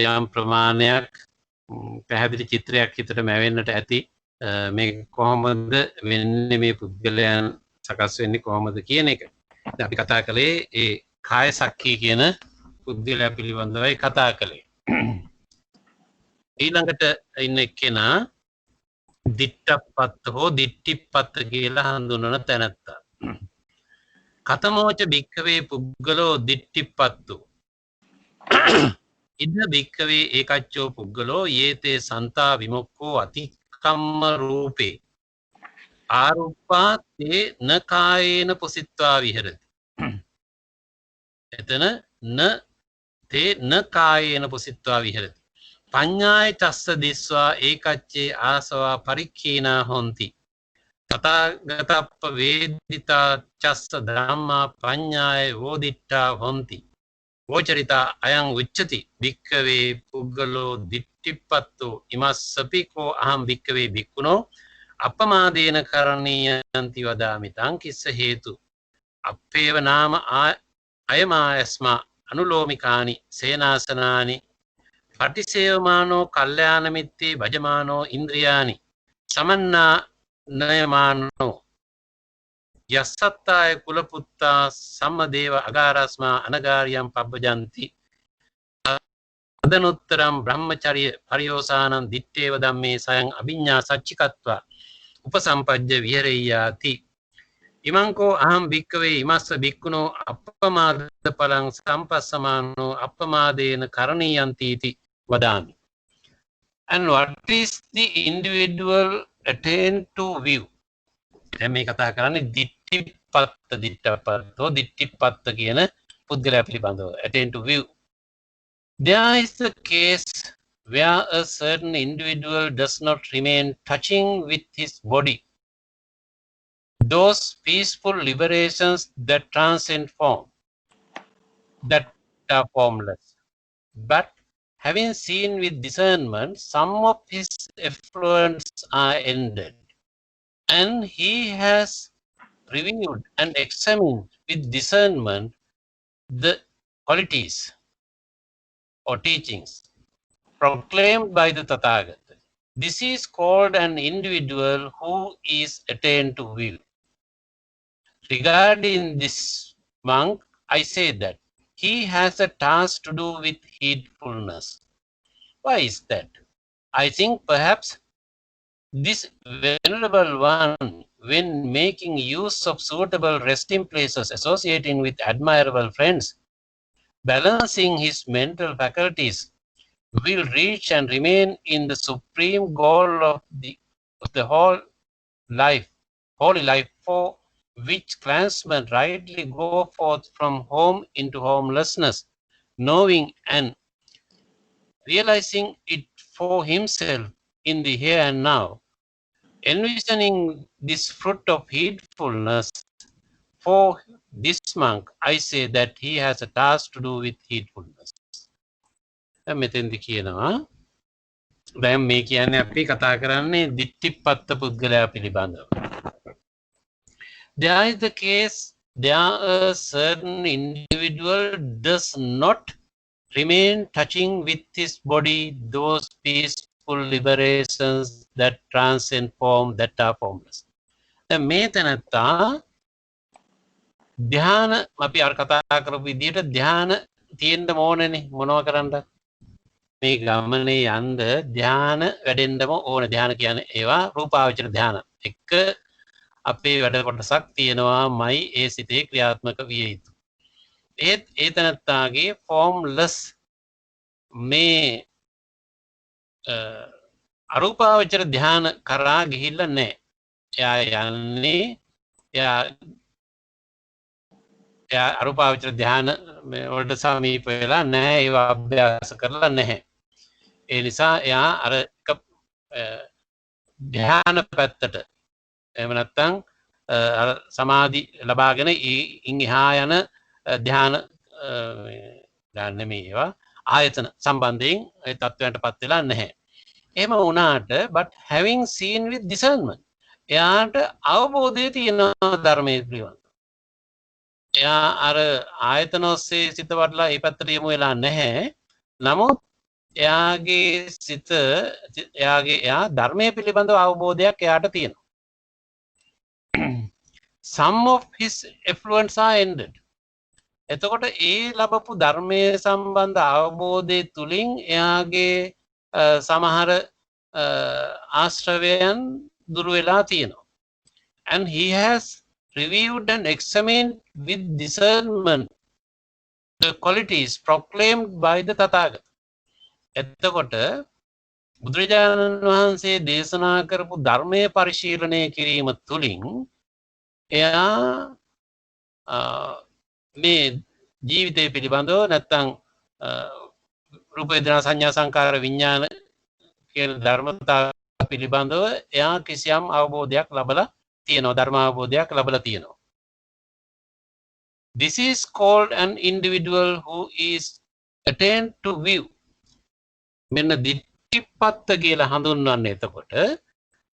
යම් ප්‍රමාණයක් පැහැදිලි චිත්‍රයක් හිතට මැවෙන්නට ඇති. මේ කොහොමද වෙන්නේ මේ පුද්ගලයන් සකස් වෙන්නේ කොහොමද කියන එක. දැන් අපි කතා කළේ ඒ කාය සක්කී කියන පුද්ගලයා පිළිබඳවයි කතා කළේ. ඊළඟට ඉන්න එක්කෙනා දිට්ඨපත්ත හෝ දිට්ඨිපත්ත කියලා හඳුන්වන තැනැත්තා. කතමෝච භික්ඛවේ පුද්ගලෝ දිට්ඨිපත්තු ඉද භික්ඛවේ ඒකච්චෝ පුද්ගලෝ යේතේ සන්තා විමුක්ඛෝ අතික්කම්ම රූපේ ආරුප්පා තේ න කායේන පුසිත්වා විහෙරති. එතන න තේ න කායේන පුසිත්වා විහෙරති. පඤ්ඤාය චස්ස දිස්වා ඒකච්චේ ආසවා පරික්ඛීනා හොಂತಿ. තථාගතප්ප වේදිතා චස්ස ධම්මා පඤ්ඤාය වෝදිට්ඨා හොಂತಿ. වෝචරිතා අයං උච්චති භික්ඛවේ පුද්ගලෝ දිට්ඨිපත්තෝ ඉමස්සපිකෝ අහං භික්ඛවේ භික්ඛුනෝ අපමාදේන කරණීයන්ති වදාමි තං කිස්ස හේතු අපේව නාම අයමායස්මා අනුලෝමිකානි සේනාසනානි පටිසේවමානෝ කල්යාණ මිත්තේ භජමානෝ ඉන්ද්‍රියානි සමන්නා නයමානෝ යස්සත්තාය කුලපුත්තා සම්මදේව අගාරස්මා අනගාරියම් පබ්බජන්ති අදනුත්තරම් බ්‍රහ්මචර්ය පරියෝසානං දිත්තේව ධම්මේ සයං අභිඤ්ඤා සච්චිකත්වා උපසම්පජ්ජ විහෙරෙය්‍යාති. ඉමංකෝ අහං භික්ඛවේ ඉමස්ස භික්ඛුනෝ අප්පමාද පලං සම්පස්සමානෝ අප්පමාදේන කරණීයන්ති ඉති වදාමි. And what is the individual attain to view? දැන් මේ කතා කරන්නේ දිට්ඨිපත්ත කියන පුද්ගලයා පිළිබඳව. attain to view. There is a case where a certain individual does not remain touching with his body. Those peaceful liberations that transcend form, that are formless. But having seen with discernment, some of his effluents are ended, and he has reviewed and examined with discernment the qualities or teachings proclaimed by the Tathagata. This is called an individual who is attained to view. Regarding this monk, I say that he has a task to do with heedfulness. Why is that? I think perhaps this venerable one, when making use of suitable resting places, associating with admirable friends, balancing his mental faculties, will reach and remain in the supreme goal of the whole life, holy life, for which clansmen rightly go forth from home into homelessness, knowing and realizing it for himself in the here and now. Envisioning this fruit of heedfulness for this monk, I say that he has a task to do with heedfulness. මෙතෙන්දි කියනවා දැන් මේ කියන්නේ අපි කතා කරන්නේ දිට්ඨිපත්ත පුද්ගලයා පිළිබඳව. There is the case, there a certain individual does not remain touching with his body those peaceful liberations that transcend form, that are formless. දැන් මේ තැනත්තා ධ්‍යාන අපි අර කතා කරපු විදිහට ධ්‍යාන තියෙන්න ඕනනේ මොනවා කරන්නද මේ ගමනේ යන්න ධ්‍යාන වැඩෙන්නම ඕන. ධ්‍යාන කියන්නේ ඒවා රූපාවචර ධ්‍යාන එක්ක අපේ වැඩ කොටසක් තියෙනවාමයි ඒ සිතේ ක්‍රියාත්මක විය යුතු. ඒත් ඒ තැනත්තාගේ ෆෝම්ලස් මේ අරූපාවචර ධ්‍යාන කරා ගිහිල්ලා නැහැ. එයා යන්නේ එයා අරූපාවචර ධ්‍යාන වලට සමීප වෙලා නැහැ, ඒවා අභ්‍යාස කරලා නැහැ. ඒ නිසා එයා අර ධ්‍යාන පැත්තට එහෙම නැත්නම් අර සමාධි ලබාගෙන ඉන් එහා යන ධ්‍යාන නෙමෙයි ඒවා ආයතන සම්බන්ධයෙන් ඒ තත්වයන්ටපත් වෙලා නැහැ. එහෙම වුණාට but having seen with discernment එයාට අවබෝධය තියෙනවා ධර්මයේ පිළිබඳව. එයා අර ආයතන ඔස්සේ සිත වඩලා ඒ පැත්තට යමු වෙලා නැහැ. නමුත් එයාගේ සිත එයා ධර්මයේ පිළිබඳව අවබෝධයක් එයාට තියෙනවා. Some of his effluents are ended. එතකොට ඒ ලැබපු ධර්මයේ සම්බන්ධ අවබෝධය තුලින් එයාගේ සමහර ආශ්‍රවයන් දුරු වෙලා තියෙනවා. And he has reviewed and examined with discernment the qualities proclaimed by the Tathagata. එතකොට බුදුරජාණන් වහන්සේ දේශනා කරපු ධර්මයේ පරිශීලනය කිරීම තුලින් එයා මේ ජීවිතය පිළිබඳව නැත්නම් රූප වේදනා සංඥා සංකාර විඥාන කියන ධර්මතා පිළිබඳව එයා කිසියම් අවබෝධයක් ලබලා තියෙනවා, ධර්ම අවබෝධයක් ලබලා තියෙනවා. This is called an individual who is attained to view. මෙන්න දිට්ඨිපත්ත කියලා හඳුන්වන්නේ එතකොට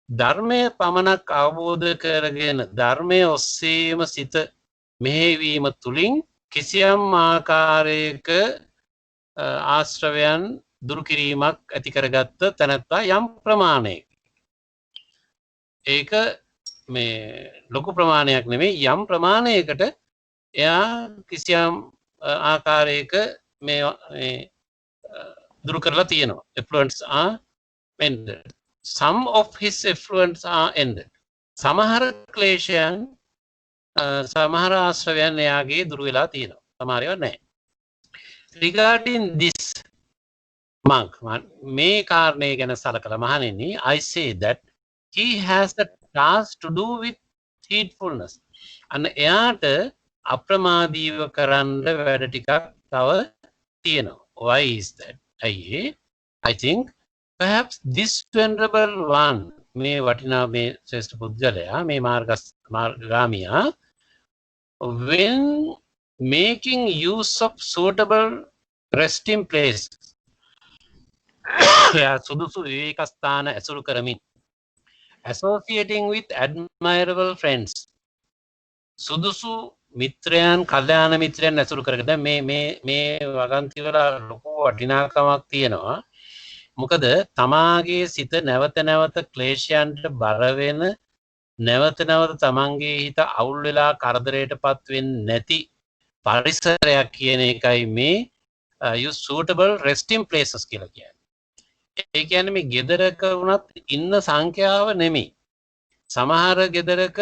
ධර්මයේ පමණක් අවබෝධ කරගෙන ධර්මයේ ඔස්සේම සිත මෙහෙවීම තුලින් කිසියම් ආකාරයක ආශ්‍රවයන් දුරු කිරීමක් ඇති කරගත්ත තැනැත්තා යම් ප්‍රමාණයක. ඒක මේ ලොකු ප්‍රමාණයක් නෙමෙයි, යම් ප්‍රමාණයකට එයා කිසියම් ආකාරයක මේ දුරු කරලා තියෙනවා. Effluents are ended. Some of his effluents are ended. සමහර ක්ලේශයන් සමහර ආශ්‍රවයන් එයාගේ දුරු වෙලා තියෙනවා, සමහර ඒවා නැහැ. Regarding this monk, මේ කාරණේ ගැන සලකලා මහණෙනි, I say that he has a task to do with heedfulness. අන්න එයාට අප්‍රමාදීව කරන්න වැඩ ටිකක් තව තියෙනවා. Why is that? I think perhaps this venerable one, මේ වටිනා මේ ශ්‍රේෂ්ඨ පුද්ගලයා, මේ මාර්ගගාමියා, when making use of suitable resting place, සුදුසු විවේක ස්ථාන ඇසුරු කරමින්, associating with admirable friends, සුදුසු මිත්‍රයන් කල්යාණ මිත්‍රයන් ඇසුරු කරගෙන දැන් මේ වගන්ති වල ලොකු වටිනාකමක් තියෙනවා. මොකද තමාගේ සිත නැවත නැවත ක්ලේශයන්ට බර වෙන නැවත නැවත තමන්ගේ හිත අවුල් වෙලා කරදරයටපත් වෙන්නේ නැති පරිසරයක් කියන එකයි මේ use suitable resting places කියලා කියන්නේ. ඒ කියන්නේ මේ ගෙදරක වුණත් ඉන්න සංඛ්‍යාව නෙමෙයි. සමහර ගෙදරක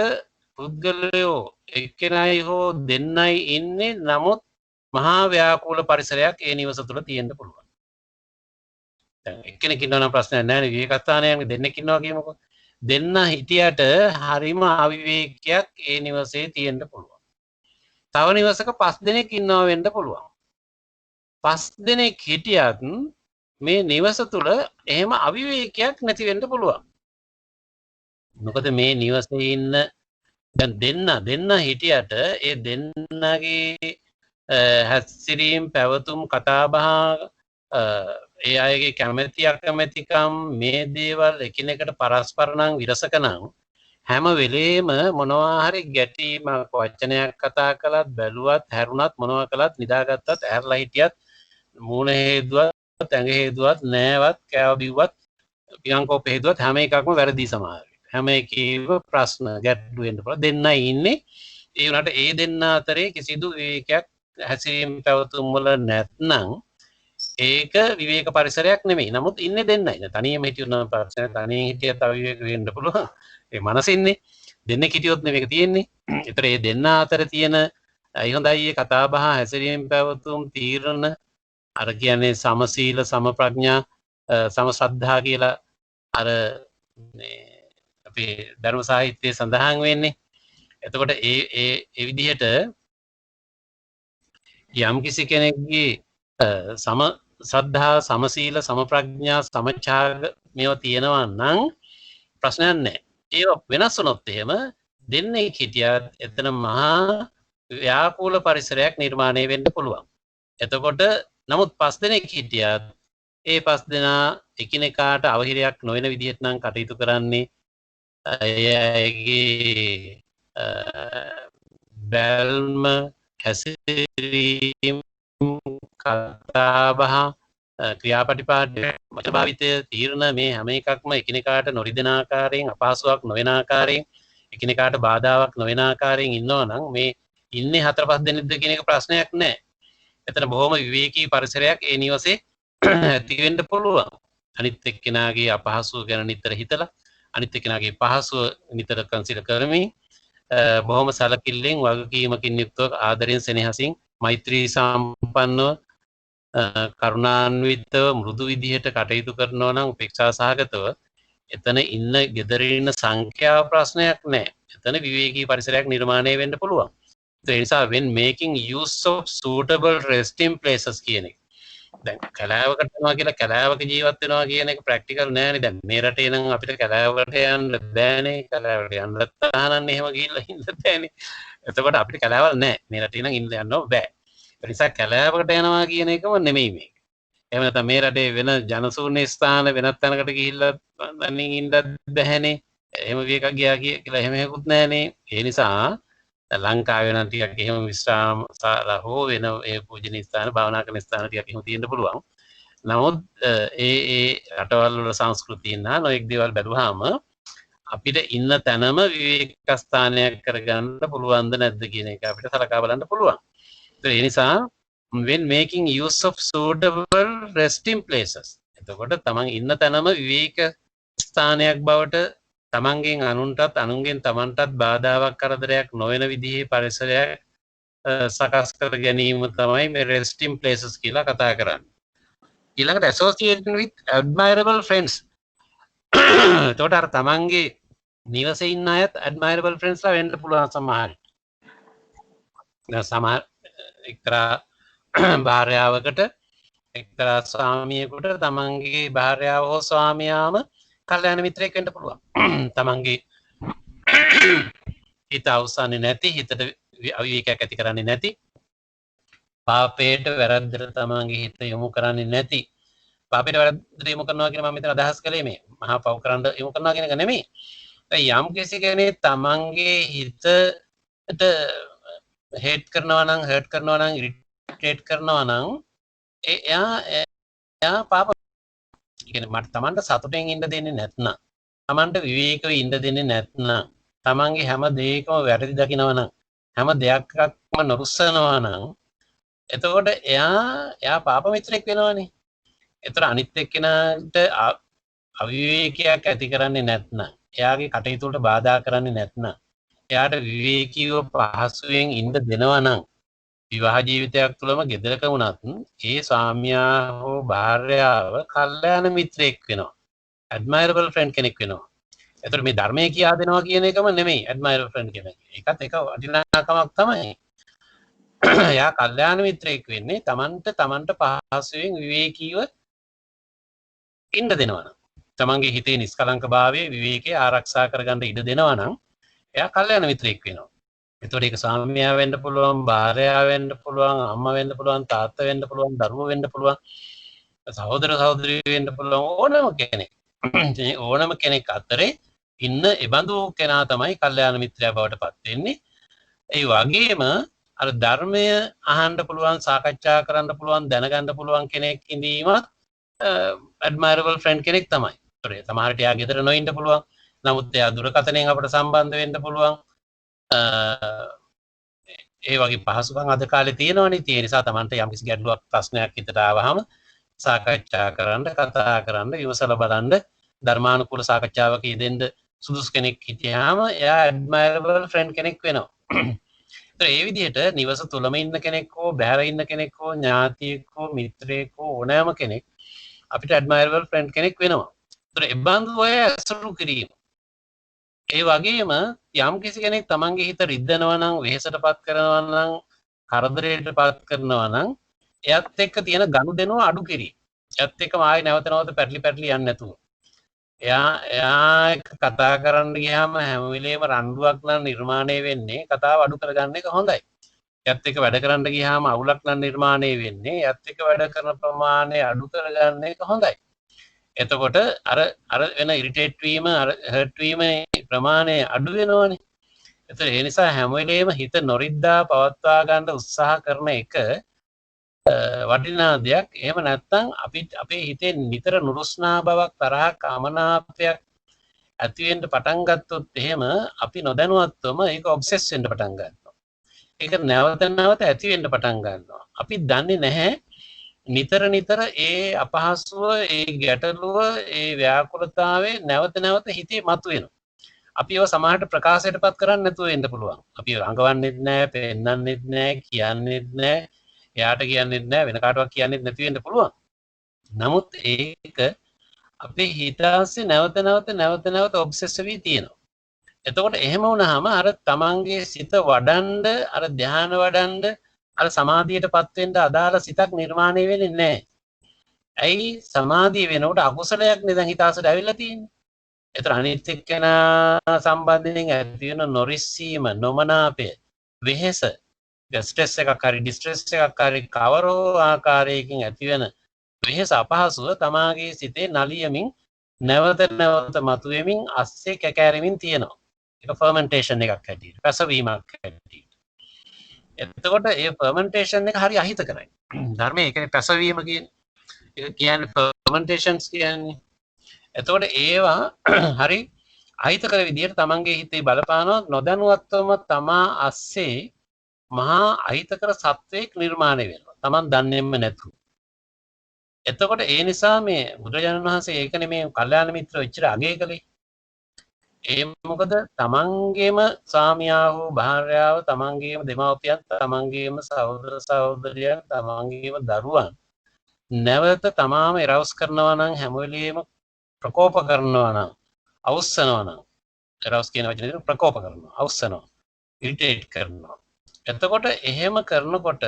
පුද්ගලයෝ එක්කෙනයි හෝ දෙන්නයි ඉන්නේ නමුත් මහා ව්‍යාකූල පරිසරයක් ඒ නිවස තුළ තියෙන්න පුළුවන්. දැන් එක්කෙනෙක් ඉන්නවා නම් ප්‍රශ්නයක් නැහැ නේ විවේකස්ථානයක් දෙන්නෙක් ඉන්නවා කියමුකෝ. දෙන්න හිටියට හරිම අවිවේකයක් ඒ නිවසේ තියෙන්න පුළුවන්. තව නිවසක 5 දෙනෙක් ඉන්නවා වෙන්න පුළුවන්. 5 දෙනෙක් හිටියත් මේ නිවස තුළ එහෙම අවිවේකයක් නැති වෙන්න පුළුවන්. මොකද මේ නිවසේ ඉන්න දැන් දෙන්න හිටියට ඒ දෙන්නගේ හැසිරීම් පැවතුම් කතාබහ ඒ අයගේ කැමැති අකමැතිකම් මේ දේවල් එකිනෙකට පරස්පර නම් විරසක නම් හැම වෙලේම මොනවා හරි ගැටීමක් වචනයක් කතා කළත් බැලුවත් හැරුණත් මොනවා කළත් නිදාගත්තත් ඇරලා හිටියත් මූණ හේදුවත් ඇඟ හේදුවත් නෑවත් කෑව බිව්වත් පියංකෝප හේදුවත් හැම එකක්ම වැරදි සමහර හැම එකේම ප්‍රශ්න ගැටලු වෙන්න පුළුවන් දෙන්නයි ඉන්නේ ඒ වුණාට ඒ දෙන්න අතරේ කිසිදු විවේකයක් හැසිරීම පැවතුම් වල නැත්නම් ඒක විවේක පරිසරයක් නෙමෙයි. නමුත් ඉන්නේ දෙන්නයි. තනියම හිටියොත් ප්‍රශ්න තනියෙන් හිටියත් අවිවේක වෙන්න පුළුවන්. ඒ මනසින්නේ දෙන්නෙක් හිටියොත් නෙමෙයි තියෙන්නේ. ඒතර මේ දෙන්න අතර තියෙන හොඳයි මේ කතා බහ හැසිරීම පැවතුම් තීරණ අර කියන්නේ සමසීල සමප්‍රඥා සමශ්‍රද්ධා කියලා අර මේ අපේ ධර්ම සාහිත්‍යයේ සඳහන් වෙන්නේ. එතකොට ඒ විදිහට යම් කිසි කෙනෙක්ගේ සම ශ්‍රද්ධා සමසීල සමප්‍රඥා සමචාග මේවා තියෙනවා නම් ප්‍රශ්නයක් නැහැ. ඒවා වෙනස් වුණොත් එහෙම දෙන්නේ හිටියත් එතන මහා ව්‍යාකූල පරිසරයක් නිර්මාණය වෙන්න පුළුවන්. එතකොට නමුත් 5 දෙනෙක් හිටියත් ඒ 5 දෙනා එකිනෙකාට අවහිරයක් නොවන විදිහට නම් කටයුතු කරන්නේ අයගේ බැල්ම හැසිරීම කතාබහ ක්‍රියාපටිපාටි මත භාවිතය තීරණ මේ හැම එකක්ම එකිනෙකාට නොරිදෙන ආකාරයෙන් අපහසුාවක් නොවන ආකාරයෙන් එකිනෙකාට බාධාවක් නොවන ආකාරයෙන් ඉන්නවා නම් මේ ඉන්නේ 4-5 දෙනෙක්ද කියන එක ප්‍රශ්නයක් නෑ. එතන බොහොම විවේකී පරිසරයක් ඒ නිවසේ ඇති වෙන්න පුළුවන්. අනිත් එක්කෙනාගේ අපහසුව ගැන නිතර හිතලා අනිත් එක්කෙනාගේ පහසුව නිතර කන්සිඩර් කරමින් බොහොම සැලකිල්ලෙන් වගකීමකින් යුක්තව ආදරයෙන් සෙනෙහසින් මෛත්‍රී සම්පන්නව කරුණාන්විතව මෘදු විදිහට කටයුතු කරනවා නම් උපේක්ෂා සහගතව එතන ඉන්න ගෙදර ඉන්න සංඛ්‍යාව ප්‍රශ්නයක් නැහැ. එතන විවේකී පරිසරයක් නිර්මාණය වෙන්න පුළුවන්. ඒ නිසා when making use of suitable resting places කියන එක. දැන් කලාවකට යනවා කියලා කලාවක ජීවත් වෙනවා කියන එක ප්‍රැක්ටිකල් නෑනේ. දැන් මේ රටේ නම් අපිට කලාවකට යන්න බෑනේ. කලාවකට යන්න තහනන්න එහෙම ගිහිල්ලා ඉන්න බෑනේ. එතකොට අපිට කලාවල් නෑ. මේ රටේ නම් ඉන්න යන්න බෑ. ඒ නිසා කලාවකට යනවා කියන එකම නෙමෙයි මේක. එහෙම නැත්නම් මේ රටේ වෙන ජනශූන්‍ය ස්ථාන වෙනත් තැනකට ගිහිල්ලා තනින් ඉන්නත් බෑනේ. එහෙම විවේකයක් ගියා කියලා එහෙම හේකුත් නෑනේ. ඒ නිසා ලංකාවේ නම් ටිකක් එහෙම විශ්‍රාම ශාලා හෝ වෙන ඒ පූජනීය ස්ථාන භාවනා කරන ස්ථාන ටිකක් එහෙම තියෙන්න පුළුවන්. නමුත් ඒ රටවල් වල සංස්කෘතියන නොඑක් දේවල් බැලුවාම අපිට ඉන්න තැනම විවේක ස්ථානයක් කරගන්න පුළුවන්ද නැද්ද කියන එක අපිට සලකා බලන්න පුළුවන්. ඒ නිසා when making use of suitable resting places එතකොට තමන් ඉන්න තැනම විවේක ස්ථානයක් බවට තමන්ගෙන් අනුන්ටත් අනුන්ගෙන් තමන්ටත් බාධාවක් කරදරයක් නොවන විදිහේ පරිසරයක් සකස් කර ගැනීම තමයි මේ resting places කියලා කතා කරන්නේ. ඊළඟට association with admirable friends. එතකොට අර තමන්ගේ නිවසේ ඉන්න අයත් admirable friends ලා වෙන්න පුළුවන් සමහර. සමහර එක්තරා භාර්යාවකට එක්තරා ස්වාමියෙකුට තමන්ගේ භාර්යාව හෝ ස්වාමියාම කල්යාණ මිත්‍රයෙක් වෙන්න පුළුවන්. තමන්ගේ හිත අවසන්නේ නැති හිතට අවිවේකයක් ඇති කරන්නේ නැති පාපයට වැරද්දට තමන්ගේ හිත යොමු කරන්නේ නැති පාපයට වැරද්දට යොමු කරනවා කියන මම මෙතන අදහස් කළේ මේ මහා පව් කරන්න යොමු කරනවා කියන එක නෙමෙයි. යම් කිසි කෙනෙක් තමන්ගේ හිතට හේට් කරනවා නම් හර්ට් කරනවා නම් ඉරිටේට් කරනවා නම් එයා පාප. කියන්නේ මට Tamanට සතුටෙන් ඉන්න දෙන්නේ නැත්නම් Tamanට විවේකව ඉන්න දෙන්නේ නැත්නම් Tamanගේ හැම දෙයකම වැරදි දකිනවා නම් හැම දෙයක්ම නොරුස්සනවා නම් එතකොට එයා පාප මිත්‍රෙක් වෙනවනේ. එතකොට අනිත් එක්කෙනාට අවිවේකයක් ඇති කරන්නේ නැත්නම් එයාගේ කටයුතු වලට බාධා කරන්නේ නැත්නම් එයාට විවේකීව පහසුවෙන් ඉන්න දෙනවා නම් විවාහ ජීවිතයක් තුළම ගෙදරක වුණත් ඒ ස්වාමියා හෝ භාර්යාව කල්යාණ මිත්‍රයෙක් වෙනවා. ඇඩ්මයරබල් ෆ්‍රෙන්ඩ් කෙනෙක් වෙනවා. එතකොට මේ ධර්මයේ කියා දෙනවා කියන එකම නෙමෙයි ඇඩ්මයරබල් ෆ්‍රෙන්ඩ් කෙනෙක්. ඒකත් එක වටිනාකමක් තමයි. එයා කල්යාණ මිත්‍රයෙක් වෙන්නේ තමන්ට පහසුවෙන් විවේකීව ඉන්න දෙනවා නම්. තමන්ගේ හිතේ නිස්කලංකභාවයේ විවේකයේ ආරක්ෂා කරගන්න ඉඩ දෙනවා නම් එයා කල්යාණ මිත්‍රයෙක් වෙනවා. එතකොට ඒක ස්වාමියා වෙන්න පුළුවන්, භාර්යාව වෙන්න පුළුවන්, අම්මා වෙන්න පුළුවන්, තාත්තා වෙන්න පුළුවන්, දරුවෝ වෙන්න පුළුවන්, සහෝදර සහෝදරිය වෙන්න පුළුවන් ඕනම කෙනෙක් අතරේ ඉන්න එබඳු කෙනා තමයි කල්යාණ මිත්‍රයා බවට පත් වෙන්නේ. ඒ වගේම අර ධර්මය අහන්න පුළුවන්, සාකච්ඡා කරන්න පුළුවන්, දැනගන්න පුළුවන් කෙනෙක් ඉඳීමත් ඇඩ්මයරබල් ෆ්‍රෙන්ඩ් කෙනෙක් තමයි. ඒතකොට සමහරට එයා ගෙදර නොඉන්න පුළුවන්. නමුත් එයා දුරකථනයෙන් අපට සම්බන්ධ වෙන්න පුළුවන්. ඒ වගේ පහසුකම් අද කාලේ තියෙනවනේ. ඒ නිසා Tamanට යම්කිසි ගැටලුවක් ප්‍රශ්නයක් හිතට ආවහම සාකච්ඡා කරන්න, කතා කරන්න, විමසලා බලන්න, ධර්මානුකූල සාකච්ඡාවක යෙදෙන්න සුදුසු කෙනෙක් හිටියාම එයා ඇඩ්මයරබල් ෆ්‍රෙන්ඩ් කෙනෙක් වෙනවා. ඒ විදිහට නිවස තුලම ඉන්න කෙනෙක් හෝ බැහැර ඉන්න කෙනෙක් හෝ ඥාතියෙක් හෝ මිත්‍රයෙක් හෝ ඕනෑම කෙනෙක් අපිට ඇඩ්මයරබල් ෆ්‍රෙන්ඩ් කෙනෙක් වෙනවා. ඒතර ඒ බඳු අය ඇසුරු කිරීම. ඒ වගේම යම් කිසි කෙනෙක් තමන්ගේ හිත රිද්දනවා නම්, වෙහෙසටපත් කරනවා නම්, කරදරයටපත් කරනවා නම් එයත් එක්ක තියෙන ගනුදෙනුව අඩු කිරීම. එයත් එක්කම ආයෙ නැවත නැවත පැටලි යන්නේ නැතුව. එයා එක්ක කතා කරන්න ගියාම හැම වෙලේම රණ්ඩුවක් නම් නිර්මාණය වෙන්නේ. කතාව අඩු කරගන්න එක හොඳයි. එයත් එක්ක වැඩ කරන්න ගියාම අවුලක් නම් නිර්මාණය වෙන්නේ. එයත් එක්ක වැඩ කරන ප්‍රමාණය අඩු කරගන්න එක හොඳයි. එතකොට අර වෙන ඉරිටේට් වීම, අර හර්ට් වීම ප්‍රමාණය අඩු වෙනවනේ. එතකොට ඒ නිසා හැම වෙලේම හිත නොරිද්දා පවත්වා ගන්න උත්සාහ කරන එක වටිනා දෙයක්. එහෙම නැත්නම් අපේ හිතේ නිතර නුරුස්නා බවක්, තරහක්, අමනාපයක් ඇති වෙන්න පටන් ගත්තොත් එහෙම අපි නොදැනුවත්වම ඒක ඔබ්සෙස් වෙන්න පටන් ගන්නවා. ඒක නැවත නැවත ඇති වෙන්න පටන් ගන්නවා. අපි දන්නේ නැහැ නිතර ඒ අපහසුව, ඒ ගැටලුව, ඒ ව්‍යාකූලතාවය නැවත නැවත හිතේ මතුවෙනවා. අපි ඒව සමහරට ප්‍රකාශයටපත් කරන්න නැතුව වෙන්න පුළුවන්. අපි රඟවන්නෙත් නැහැ, පෙන්නන්නෙත් නැහැ, කියන්නෙත් නැහැ, එයාට කියන්නෙත් නැහැ, වෙන කාටවත් කියන්නෙත් නැති වෙන්න පුළුවන්. නමුත් ඒක අපේ හිත ආස්සේ නැවත ඔබ්සෙස් වෙවි තියෙනවා. එතකොට එහෙම වුණාම අර තමන්ගේ සිත වඩන්ඩ, අර ධ්‍යාන වඩන්ඩ, අර සමාධියටපත් වෙන්න අදාළ සිතක් නිර්මාණය වෙන්නේ නැහැ. ඇයි? සමාධිය වෙනකොට අකුසලයක් නේ දැන් හිත ආසට ඇවිල්ලා තියෙන්නේ. ඒතර අනිත් එක්කෙනා සම්බන්ධයෙන් ඇති වෙන නොරිස්සීම, නොමනාපය, වෙහෙස, ස්ට්‍රෙස් එකක් හරි ඩිස්ට්‍රෙස් එකක් හරි කවරෝ ආකාරයකින් ඇති වෙන වෙහෙස අපහසුව තමාගේ සිතේ නලියමින් නැවත මතුවෙමින් අස්සේ කැකෑරෙමින් තියෙනවා. ඒක ෆර්මන්ටේෂන් එකක් හැටියට, පැසවීමක් හැටියට. එතකොට ඒ ෆර්මන්ටේෂන් එක හරි අහිතකරයි. ධර්මයේ ඒ කියන්නේ පැසවීම කියන්නේ ෆර්මන්ටේෂන්ස් කියන්නේ. එතකොට ඒවා හරි අහිතකර විදියට තමන්ගේ හිතේ බලපානවා. නොදැනුවත්වම තමා අස්සේ මහා අහිතකර සත්වයක් නිර්මාණය වෙනවා. තමන් දන්නේම නැතුව. එතකොට ඒ නිසා මේ බුදුරජාණන් වහන්සේ ඒකනේ මේ කල්යාණ මිත්‍රව එච්චර අගය කළේ. ඒ මොකද තමන්ගේම ස්වාමියා හෝ භාර්යාව, තමන්ගේම දෙමව්පියන්, තමන්ගේම සහෝදර සහෝදරියන්, තමන්ගේම දරුවන් නැවත තමාම එරවස් කරනවා නම්, හැම වෙලෙම ප්‍රකෝප කරනවා නම්, අවුස්සනවා නම්, එරවස් කියන වචනේ ප්‍රකෝප කරනවා, අවුස්සනවා, ඉරිටේට් කරනවා. එතකොට එහෙම කරනකොට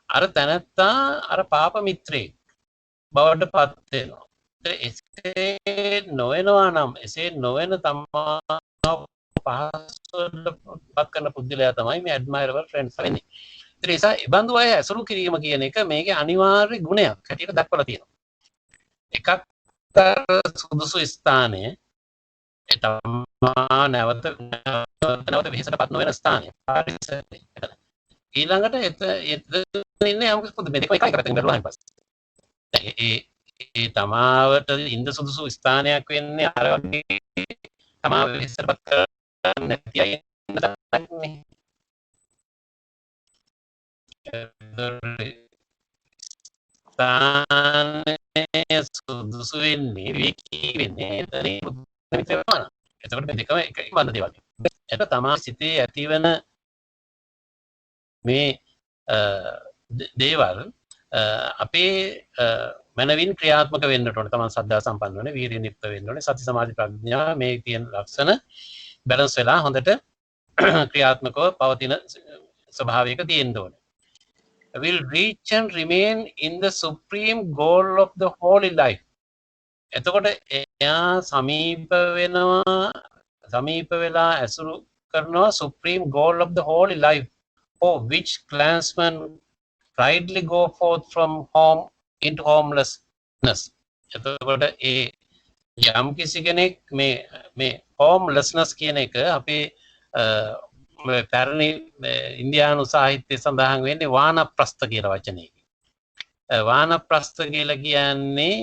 අර තැනත්තා අර පාප මිත්‍රයෙක් බවට පත් වෙනවා. එසේ නොවෙනවා නම්, එසේ නොවන තමා පහසුවට පත් කරන පුද්ගලයා තමයි මේ ඇඩ්මයරබල් ෆ්‍රෙන්ඩ්ස් වෙන්නේ. ඒ නිසා ඒ බඳු අය ඇසුරු කිරීම කියන එක මේකේ අනිවාර්ය ගුණයක් හැටියට දක්වලා තියෙනවා. එකක් සුදුසු ස්ථානය, තමා නැවත වෙහෙසටපත් නොවන ස්ථානය, ඊළඟට එතන ඉන්නේ යම් කිසි පොදු මේ දෙකම එකයි පැත්තකින් බැලුවාන් පස්සේ ඒ තමාවට ඉන්න සුදුසු ස්ථානයක් වෙන්නේ අර වගේ තමාව විශ්සපත් කරන්න නැති අය ඉන්න ස්ථානය සුදුසු වෙන්නේ විකී වෙන්නේ එතන එතකොට මේ දෙකම එක බඳ දේවල්. ඒක තමයි සිතේ ඇතිවන මේ දේවල් අපේ මනවින් ක්‍රියාත්මක වෙන්නට ඕනේ. තමන් සද්ධා සම්පන්න වෙන්න, වීරිය නිප්ත වෙන්න ඕනේ. සති සමාධි ප්‍රඥා මේ තියෙන ලක්ෂණ බැලන්ස් වෙලා හොඳට ක්‍රියාත්මකව පවතින ස්වභාවයක තියෙන්න ඕනේ. Will reach and remain in the supreme goal of the holy life. එතකොට එයා සමීප වෙලා ඇසුරු කරනවා supreme goal of the holy life for which clansmen rightly go forth from home into homelessness. එතකොට ඒ යම් කිසි කෙනෙක් මේ homelessness කියන එක අපේ පැරණි ඉන්දියානු සාහිත්‍යයේ සඳහන් වෙන්නේ වානප්‍රස්ථ කියලා වචනයකින්. වානප්‍රස්ථ කියලා කියන්නේ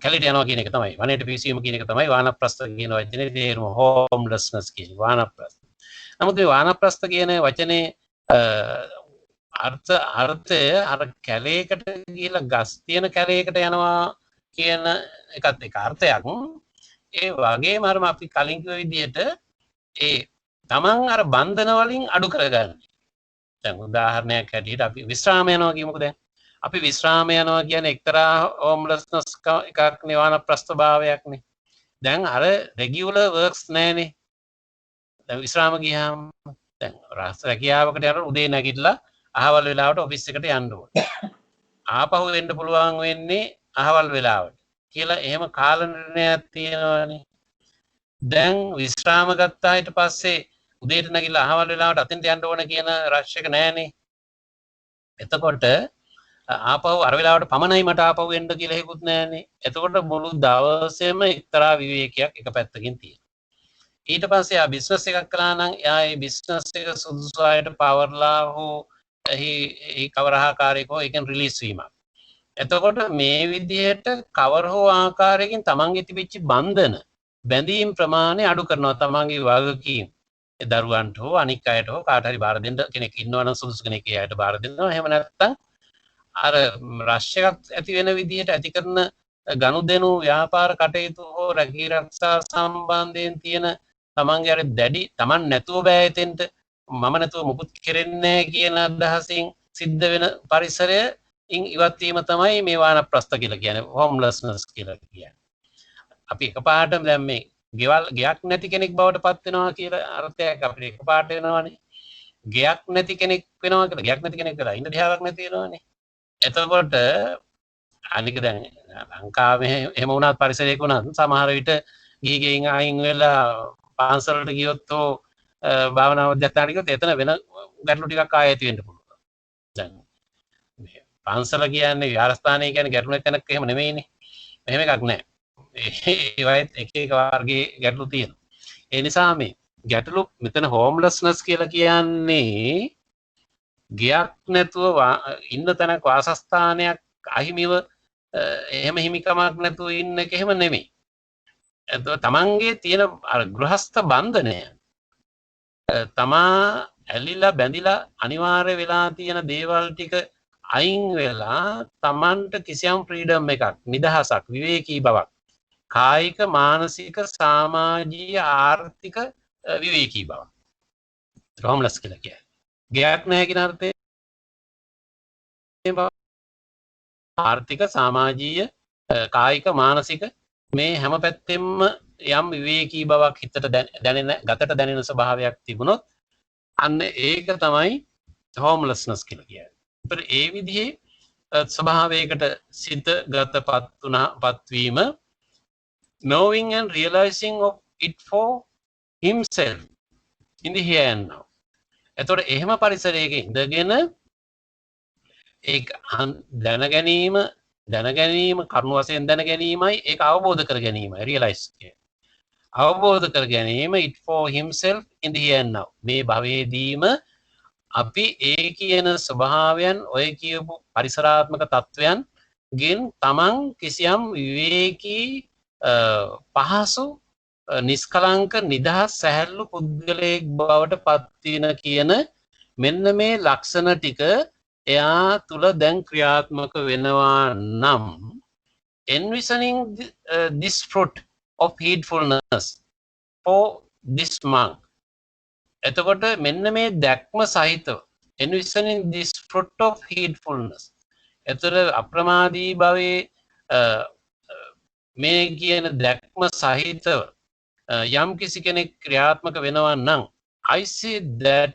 කැලේට යනවා කියන එක තමයි. වනයේට පිවිසීම කියන එක තමයි වානප්‍රස්ථ කියන වචනේ තේරුම. homelessness කියන්නේ වානප්‍රස්ථ. නමුත් මේ වානප්‍රස්ථ කියන වචනේ අර්ථය අර කැලේකට ගිහලා ගස් තියෙන කැලේකට යනවා කියන එකත් එක අර්ථයක්. ඒ වගේම අර අපි කලින් කිව්ව විදිහට ඒ තමන් අර බන්ධන වලින් අඩු කරගන්න. දැන් උදාහරණයක් හැටියට අපි විශ්‍රාම යනවා කියමුකෝ. දැන් අපි විශ්‍රාම යනවා කියන්නේ එක්තරා homelessness එකක් නිවාන ප්‍රස්තභාවයක්නේ. දැන් අර රෙගියුලර් වර්ක්ස් නැහැනේ. දැන් විශ්‍රාම ගියාම දැන් රැකියාවකට යනකොට උදේ නැගිටලා අහවල් වෙලාවට ඔෆිස් එකට යන්න ඕනේ. ආපහු එන්න පුළුවන් වෙන්නේ අහවල් වෙලාවට කියලා එහෙම කාල නිර්ණයක් තියෙනවානේ. දැන් විශ්‍රාම ගත්තා ඊට පස්සේ උදේට නැගිටලා අහවල් වෙලාවට අතෙන්ට යන්න ඕන කියන රෂ් එක නැහැනේ. එතකොට ආපහු අර වෙලාවට පමණයි මට ආපහු එන්න කියලා හේකුත් නැහැනේ. එතකොට මුළු දවසේම එක්තරා විවේකයක් එක පැත්තකින් තියෙනවා. ඊට පස්සේ ආ බිස්නස් එකක් කළා නම් එයා ඒ බිස්නස් එක සුදුසු අයට පවර්ලා හෝ එහි කවර ආකාරයක හෝ ඒකෙන් රිලීස් වීමක්. එතකොට මේ විදිහට කවර හෝ ආකාරයකින් තමන්ගේ තිබිච්ච බන්ධන බැඳීම් ප්‍රමාණය අඩු කරනවා. තමන්ගේ වගකීම් දරුවන්ට හෝ අනික් අයට හෝ කාට හරි බාර දෙන්න කෙනෙක් ඉන්නවා නම් සුදුසු කෙනෙක් ඒ අයට බාර දෙනවා. එහෙම නැත්නම් අර රෂ් එකක් ඇති වෙන විදිහට ඇති කරන ගනුදෙනු ව්‍යාපාර කටයුතු හෝ රැකී ආරක්ෂා සම්බන්ධයෙන් තියෙන තමන්ගේ අර දැඩි තමන් නැතුව බෑ එතෙන්ට මම නැතුව මුකුත් කෙරෙන්නේ නැහැ කියන අදහසින් සිද්ධ වෙන පරිසරයෙන් ඉවත් වීම තමයි මේ වානප්‍රස්ථ කියලා කියන්නේ. homelessness කියලා කියන්නේ. අපි එකපාරටම දැන් මේ ගෙයක් නැති කෙනෙක් බවට පත් වෙනවා කියලා අර්ථයක් අපිට එකපාරට වෙනවානේ. ගෙයක් නැති කෙනෙක් වෙනවා කියලා ගෙයක් නැති කෙනෙක් වෙලා ඉන්න දිහාවක් නැති වෙනවානේ. එතකොට අනික දැන් ලංකාවේ එහෙම වුණත් පරිසරයක වුණත් සමහර විට ගිහි ගෙයින් අයින් වෙලා පාන්සලට ගියොත් හෝ භාවනා මධ්‍යස්ථානට ගියොත් එතන වෙන ගැටලු ටිකක් ආයෙ ඇති වෙන්න පුළුවන්. දැන් මේ පාන්සල කියන්නේ විහාරස්ථානය කියන්නේ ගැටලු නැති තැනක් එහෙම නෙමෙයිනේ. එහෙම එකක් නැහැ. ඒවත් එක එක වර්ගයේ ගැටලු තියෙනවා. ඒ නිසා මේ ගැටලු මෙතන homelessness කියලා කියන්නේ ගයක් නැතුව ඉන්න තැනක වාසස්ථානයක් අහිමිව එහෙම හිමිකමක් නැතුව ඉන්න එක එහෙම නෙමෙයි. එතකොට තමන්ගේ තියෙන අර ගෘහස්ත බන්ධනය තමා ඇලිලා බැඳිලා අනිවාර්ය වෙලා තියෙන දේවල් ටික අයින් වෙලා තමන්ට කිසියම් ෆ්‍රීඩම් එකක් නිදහසක් විවේකී බවක් කායික මානසික සමාජීය ආර්ථික විවේකී බවක් homeless කියලා කියන්නේ. ගයක් නැහැ කියන අර්ථය ආර්ථික සමාජීය කායික මානසික මේ හැම පැත්තෙම යම් විවේකී බවක් හිතට දැනෙන ගතට දැනෙන ස්වභාවයක් තිබුණොත් අන්න ඒක තමයි homelessness කියලා කියන්නේ. ඒතර ඒ විදිහේ ස්වභාවයකට සිත ගතපත් වීම knowing and realizing of it for himself in the here and now. එතකොට එහෙම පරිසරයක ඉඳගෙන ඒක දැනගැනීම කරුණු වශයෙන් දැනගැනීමයි ඒක අවබෝධ කර ගැනීමයි රියලයිස් කියන්නේ. අවබෝධ කර ගැනීම it for himself in the here and now. මේ භවයේදීම අපි ඒ කියන ස්වභාවයන් ඔය කියපු පරිසරාත්මක තත්ත්වයන් ගෙන් තමන් කිසියම් විවේකී පහසු නිස්කලංක නිදහස් සැහැල්ලු පුද්ගලයෙක් බවට පත්වන කියන මෙන්න මේ ලක්ෂණ ටික එයා තුළ දැන් ක්‍රියාත්මක වෙනවා නම් envisioning this fruit of heedfulness for this monk. එතකොට මෙන්න මේ දැක්ම සහිතව envisioning this fruit of heedfulness. එතකොට අප්‍රමාදී භවයේ මේ කියන දැක්ම සහිතව යම් කිසි කෙනෙක් ක්‍රියාත්මක වෙනවා නම් I say that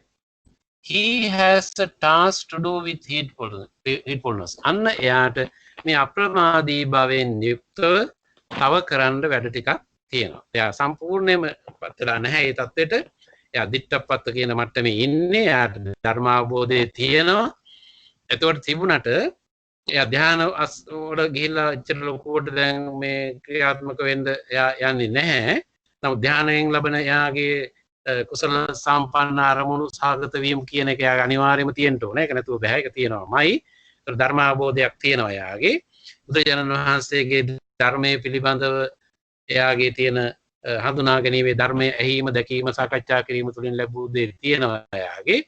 he has a task to do with heedfulness. අන්න එයාට මේ අප්‍රමාදී භවයෙන් යුක්තව තව කරන්න වැඩ ටිකක් තියෙනවා. එයා සම්පූර්ණයෙන්ම පත් වෙලා නැහැ ඒ தත්වෙට. එයා දිට්ඨපත්ත කියන මට්ටමේ ඉන්නේ. එයාට ධර්මාවබෝධය තියෙනවා. එතකොට තිබුණට එයා ධ්‍යාන වල ගිහිල්ලා ඉච්චර ලොකුවට දැන් මේ ක්‍රියාත්මක වෙන්න එයා යන්නේ නැහැ. නමුත් ධ්‍යානයෙන් ලැබෙන එයාගේ කුසල සම්පන්න අරමුණු සාගත වීම කියන එක එයාගේ අනිවාර්යයෙන්ම තියෙන්න ඕනේ. ඒක නැතුව බෑ. ඒක තියෙනවාමයි. ඒතර ධර්මාවබෝධයක් තියෙනවා එයාගේ. බුදුරජාණන් වහන්සේගේ ධර්මයේ පිළිබඳව එයාගේ තියෙන හඳුනා ගැනීමේ ධර්මයේ ඇහිීම දැකීම සාකච්ඡා කිරීම තුලින් ලැබූ දේ තියෙනවා එයාගේ.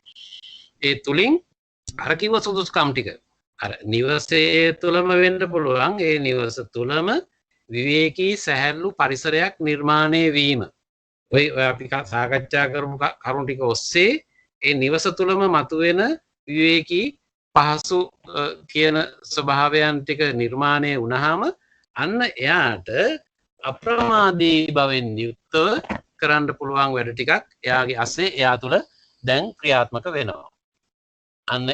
ඒ තුලින් අර කිව්ව සුදුසුකම් ටික අර නිවසේ තුලම වෙන්න පුළුවන්. ඒ නිවස තුලම විවේකී සැහැල්ලු පරිසරයක් නිර්මාණය වීම. ඔය අපි සාකච්ඡා කරමු කරුණු ටික ඔස්සේ ඒ නිවස තුලම මතුවෙන විවේකී පහසු කියන ස්වභාවයන් ටික නිර්මාණය වුණාම අන්න එයාට අප්‍රමාදී භවෙන් යුක්තව කරන්න පුළුවන් වැඩ ටිකක් එයාගේ අස්සේ එයා තුල දැන් ක්‍රියාත්මක වෙනවා. අන්න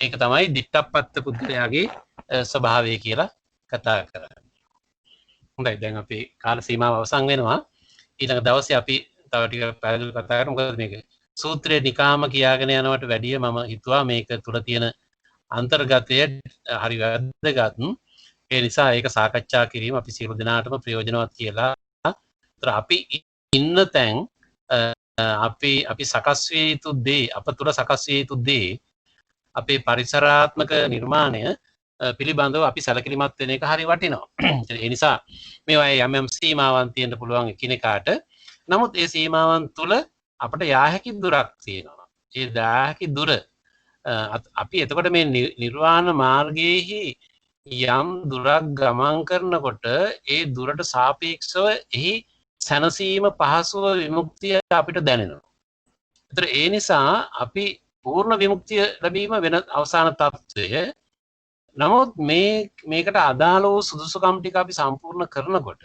ඒක තමයි දිට්ඨපත්ත පුද්ගලයාගේ ස්වභාවය කියලා කතා කරන්නේ. හොඳයි දැන් අපි කාල සීමාව අවසන් වෙනවා. ඊළඟ දවසේ අපි තව ටිකක් පැහැදිලිව කතා කරමු. මොකද මේක සූත්‍රයේ නිකාම කියාගෙන යනවට වැඩිය මම හිතුවා මේක තුල තියෙන අන්තර්ගතය හරි වැදගත්. ඒ නිසා ඒක සාකච්ඡා කිරීම අපි සියලු දෙනාටම ප්‍රයෝජනවත් කියලා. ඒතර අපි ඉන්න තැන් අපි සකස් විය යුතු දේ අප තුල සකස් විය යුතු දේ අපේ පරිසරාත්මක නිර්මාණය පිළිබඳව අපි සැලකිලිමත් වෙන එක හරි වටිනවා. ඒ නිසා මේවා යම් සීමාවන් තියෙන්න පුළුවන් එකිනෙකාට. නමුත් ඒ සීමාවන් තුල අපිට යා හැකි දුරක් තියෙනවා. ඒ යා හැකි දුර අපි එතකොට මේ නිර්වාණ මාර්ගයේහි යම් දුරක් ගමන් කරනකොට ඒ දුරට සාපේක්ෂව එහි සැනසීම පහසුව විමුක්තිය අපිට දැනෙනවා. ඒතර ඒ නිසා අපි පූර්ණ විමුක්තිය ලැබීම වෙන අවසාන තත්ත්වය. නමුත් මේකට අදාළ වූ සුදුසුකම් ටික අපි සම්පූර්ණ කරනකොට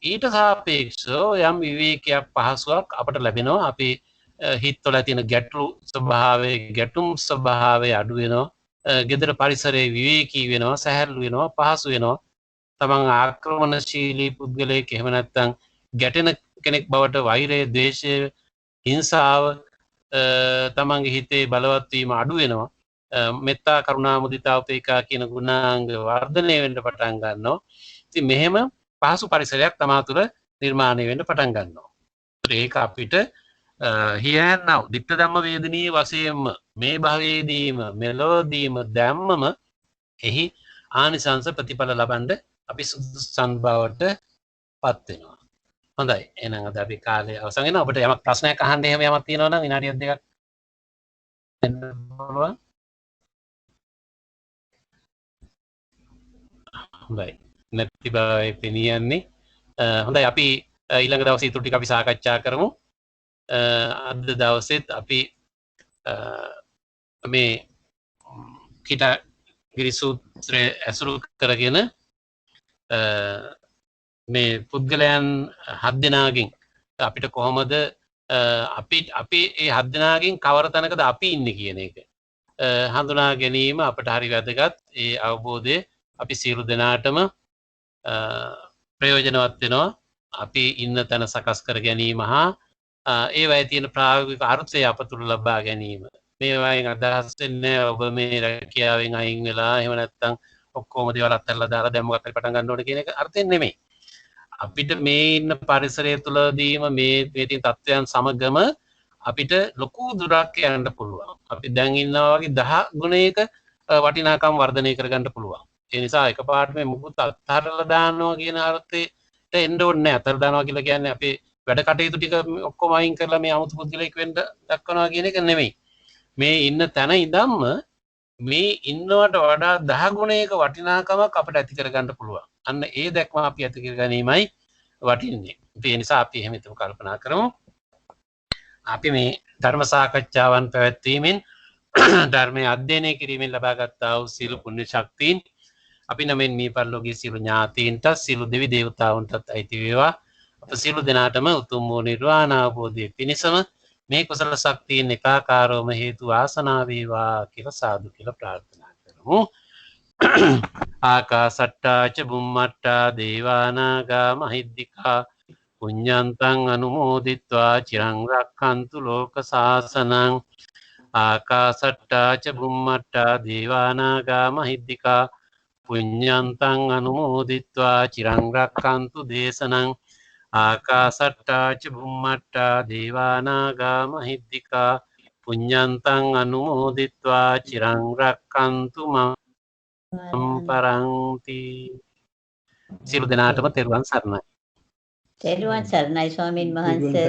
ඊට සාපේක්ෂව යම් විවේකයක් පහසුවක් අපට ලැබෙනවා. අපි හිතවල තියෙන ගැටුම් ස්වභාවය අඩු වෙනවා. ගෙදර පරිසරයේ විවේකී වෙනවා, සැහැල්ලු වෙනවා, පහසු වෙනවා. තමන් ආක්‍රමණශීලී පුද්ගලයෙක් එහෙම නැත්නම් ගැටෙන කෙනෙක් බවට වෛරය, ද්වේෂය, හිංසාව තමන්ගේ හිතේ බලවත් වීම අඩු වෙනවා. මෙත්තා, කරුණා, මුදිතා, උපේක්ඛා කියන ගුණාංග වර්ධනය වෙන්න පටන් ගන්නවා. ඉතින් මෙහෙම පහසු පරිසරයක් තමා තුළ නිර්මාණය වෙන්න පටන් ගන්නවා. ඒක අපිට here and now ditta ධම්ම වේදනීය වශයෙන්ම මේ භවයේදීම මෙලොවදීම ධම්මම එහි ආනිසංස ප්‍රතිඵල ලබන්න අපි සුදුසුසන් බවට පත් වෙනවා. හොඳයි. එහෙනම් අද අපි කාලය අවසන් වෙනවා. ඔබට යමක් ප්‍රශ්නයක් අහන්න එහෙම යමක් තියෙනවා නම් විනාඩියක් දෙකක් දෙන්න පුළුවන්. හොඳයි. නැති බවයි පෙනියන්නේ. හොඳයි අපි ඊළඟ දවසේ ඊටු ටික අපි සාකච්ඡා කරමු. අද දවසෙත් අපි මේ කිටගිරි සූත්‍රය ඇසුරු කරගෙන මේ පුද්ගලයන් 7 දෙනාගෙන් අපිට කොහොමද අපි මේ 7 දෙනාගෙන් කවර තැනකද අපි ඉන්නේ කියන එක හඳුනා ගැනීම අපට හරි වැදගත්. ඒ අවබෝධය අපි සියලු දෙනාටම ප්‍රයෝජනවත් වෙනවා. අපි ඉන්න තැන සකස් කර ගැනීම හා ඒවයි තියෙන ප්‍රායෝගික අර්ථය අප තුළ ලබා ගැනීම. මේවායින් අදහස් වෙන්නේ ඔබ මේ රැකියාවෙන් අයින් වෙලා එහෙම නැත්නම් ඔක්කොම දේවල් අත්හැරලා දාලා දැන් මොකක්ද පටන් ගන්න ඕනේ කියන එක අර්ථයෙන් නෙමෙයි. අපිට මේ ඉන්න පරිසරය තුළදීම මේ තියෙන තත්ත්වයන් සමගම අපිට ලොකු දුරක් යන්න පුළුවන්. අපි දැන් ඉන්නවා වගේ 10 ගුණයක වටිනාකම් වර්ධනය කරගන්න පුළුවන්. ඒ නිසා එකපාරට මේ මුකුත් අත්හැරලා දානවා කියන අර්ථයට එන්න ඕනේ නැහැ. අත්හැර දානවා කියලා කියන්නේ අපේ වැඩ කටයුතු ටික ඔක්කොම අයින් කරලා මේ 아무තු පුද්ගලෙක් වෙන්න දක්වනවා කියන එක නෙමෙයි. මේ ඉන්න තැන ඉඳන්ම මේ ඉන්නවට වඩා 10 ගුණයක වටිනාකමක් අපිට ඇති කරගන්න පුළුවන්. අන්න ඒ දැක්ම අපි ඇති කර ගැනීමයි වටින්නේ. ඒ නිසා අපි එහෙම හිතමු කල්පනා කරමු. අපි මේ ධර්ම සාකච්ඡාවන් පැවැත්වීමෙන් ධර්මයේ අධ්‍යයනය කිරීමෙන් ලබාගත්තා වූ සියලු පුණ්‍ය ශක්තියින් අපි නමෙන් මේ පරිලෝකීය සියලු ඥාතීන්ට සියලු දෙවි දේවතාවුන්ටත් අයිති වේවා. අප සියලු දෙනාටම උතුම් වූ නිර්වාණ අවබෝධය පිණිසම මේ කුසල ශක්තියින් එකාකාරවම හේතු වාසනා වේවා කියලා සාදු කියලා ප්‍රාර්ථනා කරමු. ආකාසට්ටා ච බුම්මට්ටා දේවානාගා මහිද්దికා පුඤ්ඤන්තං අනුමෝදිත්වා චිරං රක්ඛන්තු ලෝක සාසනං. ආකාසට්ටා ච බුම්මට්ටා දේවානාගා මහිද්దికා පුඤ්ඤන්තං අනුමෝදිත්වා චිරං රක්ඛන්තු දේශනං. ආකාසට්ටා ච බුම්මට්ටා දේවානාගා මහිද්దికා පුඤ්ඤන්තං අනුමෝදිත්වා චිරං රක්ඛන්තු මං පරන්ති. සියලු දෙනාටම තෙරුවන් සරණයි. තෙරුවන් සරණයි ස්වාමින් වහන්සේ.